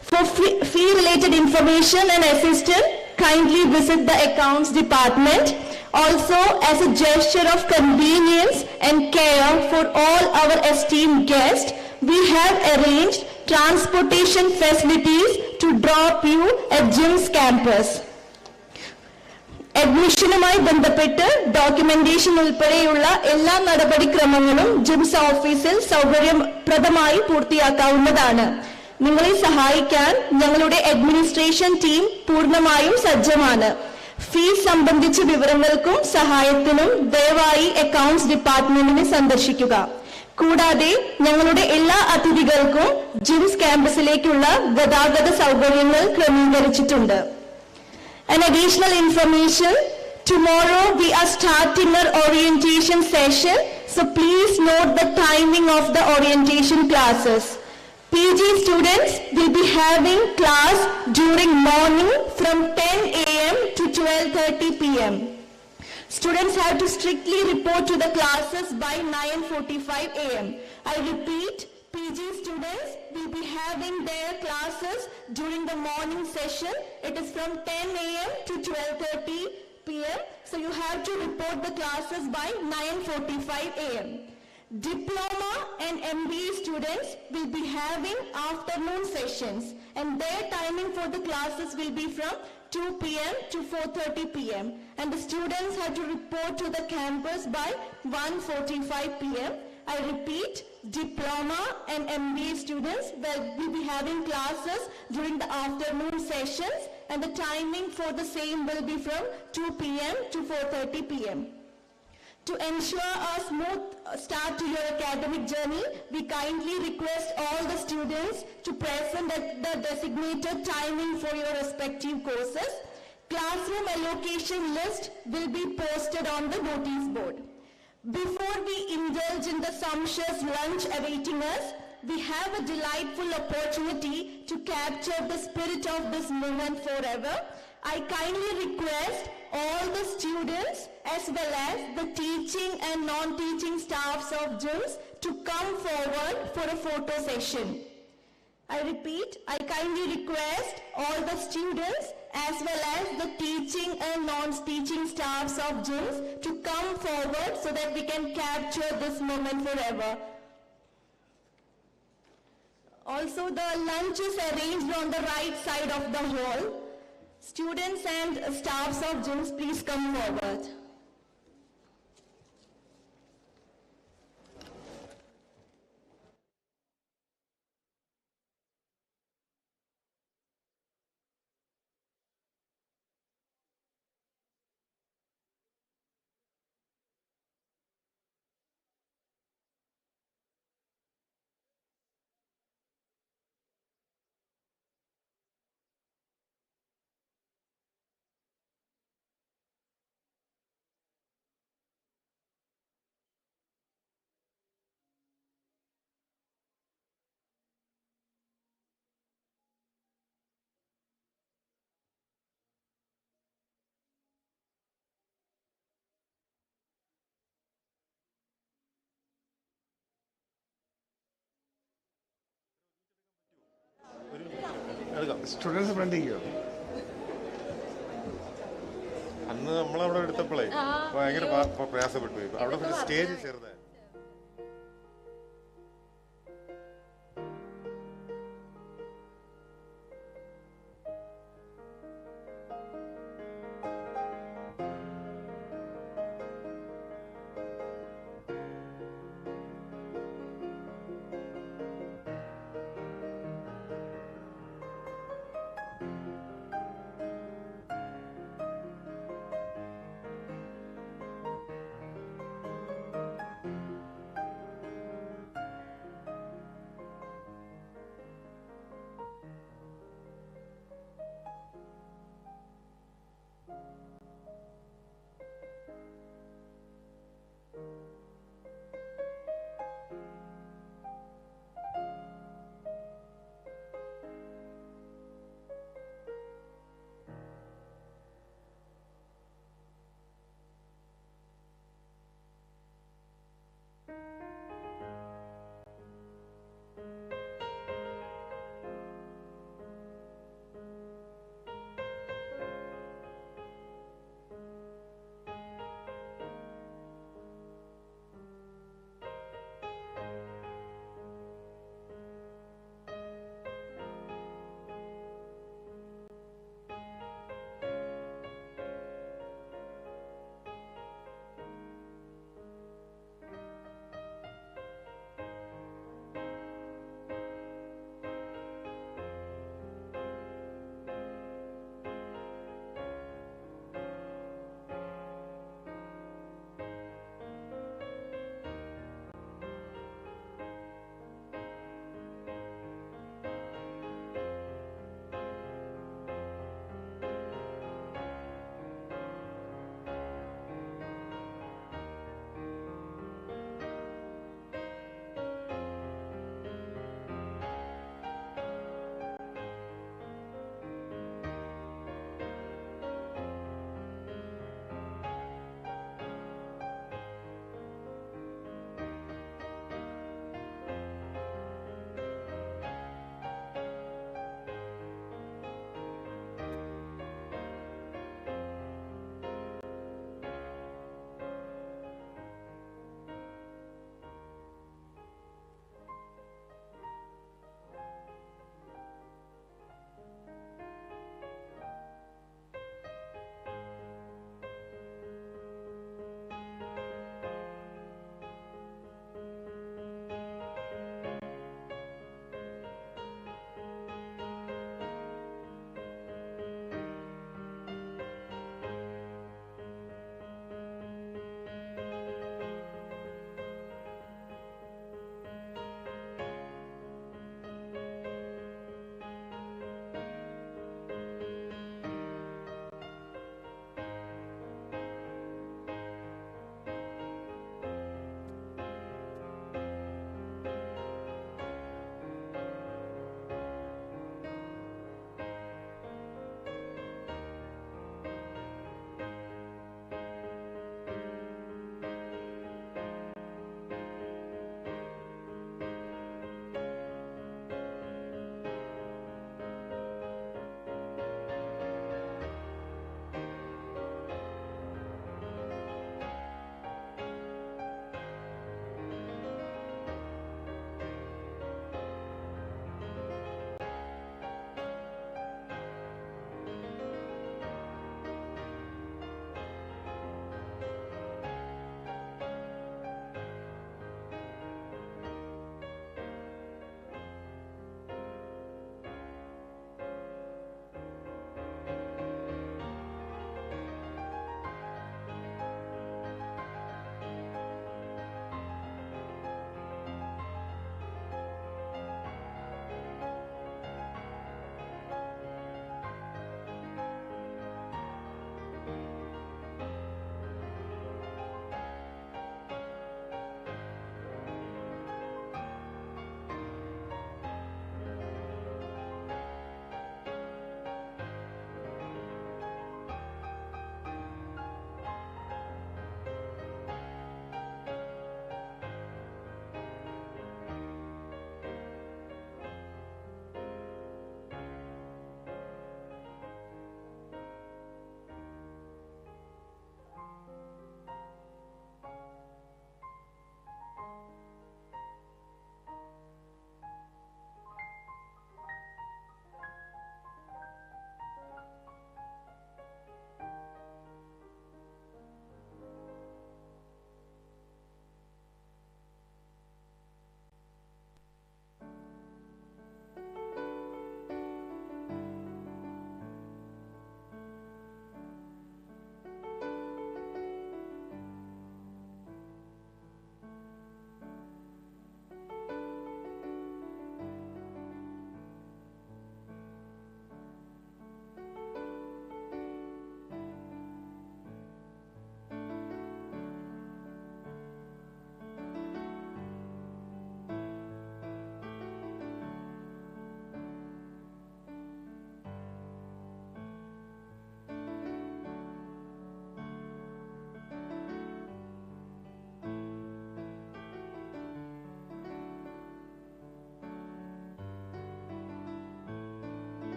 For fee-related information and assistance, kindly visit the accounts department. Also, as a gesture of convenience and care for all our esteemed guests, we have arranged transportation facilities to drop you at Giims campus. അഡ്മിഷനുമായി ബന്ധപ്പെട്ട് documentation ഉൾപ്പെടെയുള്ള എല്ലാ നടപടിക്രമങ്ങളും ജിംസ് ഓഫീസിൽ സൗകര്യപ്രദമായി പൂർത്തിയാക്കാവുന്നതാണ്. നിങ്ങളെ സഹായിക്കാൻ ഞങ്ങളുടെ administration team പൂർണ്ണമായും സജ്ജമാണ്. Fees സംബന്ധിച്ച വിവരങ്ങൾക്കും സഹായത്തിനും ദയവായി അക്കൗണ്ട്സ് ഡിപ്പാർട്ട്മെന്റിനെ സന്ദർശിക്കുക. കൂടാതെ ഞങ്ങളുടെ എല്ലാ അതിഥികൾക്കും ജിംസ് ക്യാമ്പസിലേക്കുള്ള ഗതാഗത സൗകര്യങ്ങൾ ക്രമീകരിച്ചിട്ടുണ്ട്. An additional information, tomorrow we are starting our orientation session, so please note the timing of the orientation classes. PG students will be having class during morning from 10 a.m. to 12:30 p.m. Students have to strictly report to the classes by 9:45 a.m. I repeat, PG students will be having their classes during the morning session. It is from 10 a.m. to 12:30 p.m. So you have to report the classes by 9:45 a.m. Diploma and MBA students will be having afternoon sessions, and their timing for the classes will be from 2 p.m. to 4:30 p.m. and the students have to report to the campus by 1:45 p.m. I repeat, diploma and MBA students will be having classes during the afternoon sessions, and the timing for the same will be from 2 p.m. to 4:30 p.m. To ensure a smooth start to your academic journey, we kindly request all the students to present at the designated timing for your respective courses. Classroom allocation list will be posted on the notice board. Before we indulge in the sumptuous lunch awaiting us, we have a delightful opportunity to capture the spirit of this moment forever. I kindly request all the students as well as the teaching and non-teaching staffs of Giims to come forward for a photo session. I repeat, I kindly request all the students as well as the teaching and non-teaching staffs of Giims to come forward so that we can capture this moment forever. Also, the lunch is arranged on the right side of the hall. Students and staffs of Giims, please come forward. Students ഫ്രണ്ടിക്കോ അന്ന് നമ്മളവിടെ എടുത്തപ്പോഴേ ഭയങ്കര പ്രയാസപ്പെട്ടു. അവിടെ stage ചെറുതായി.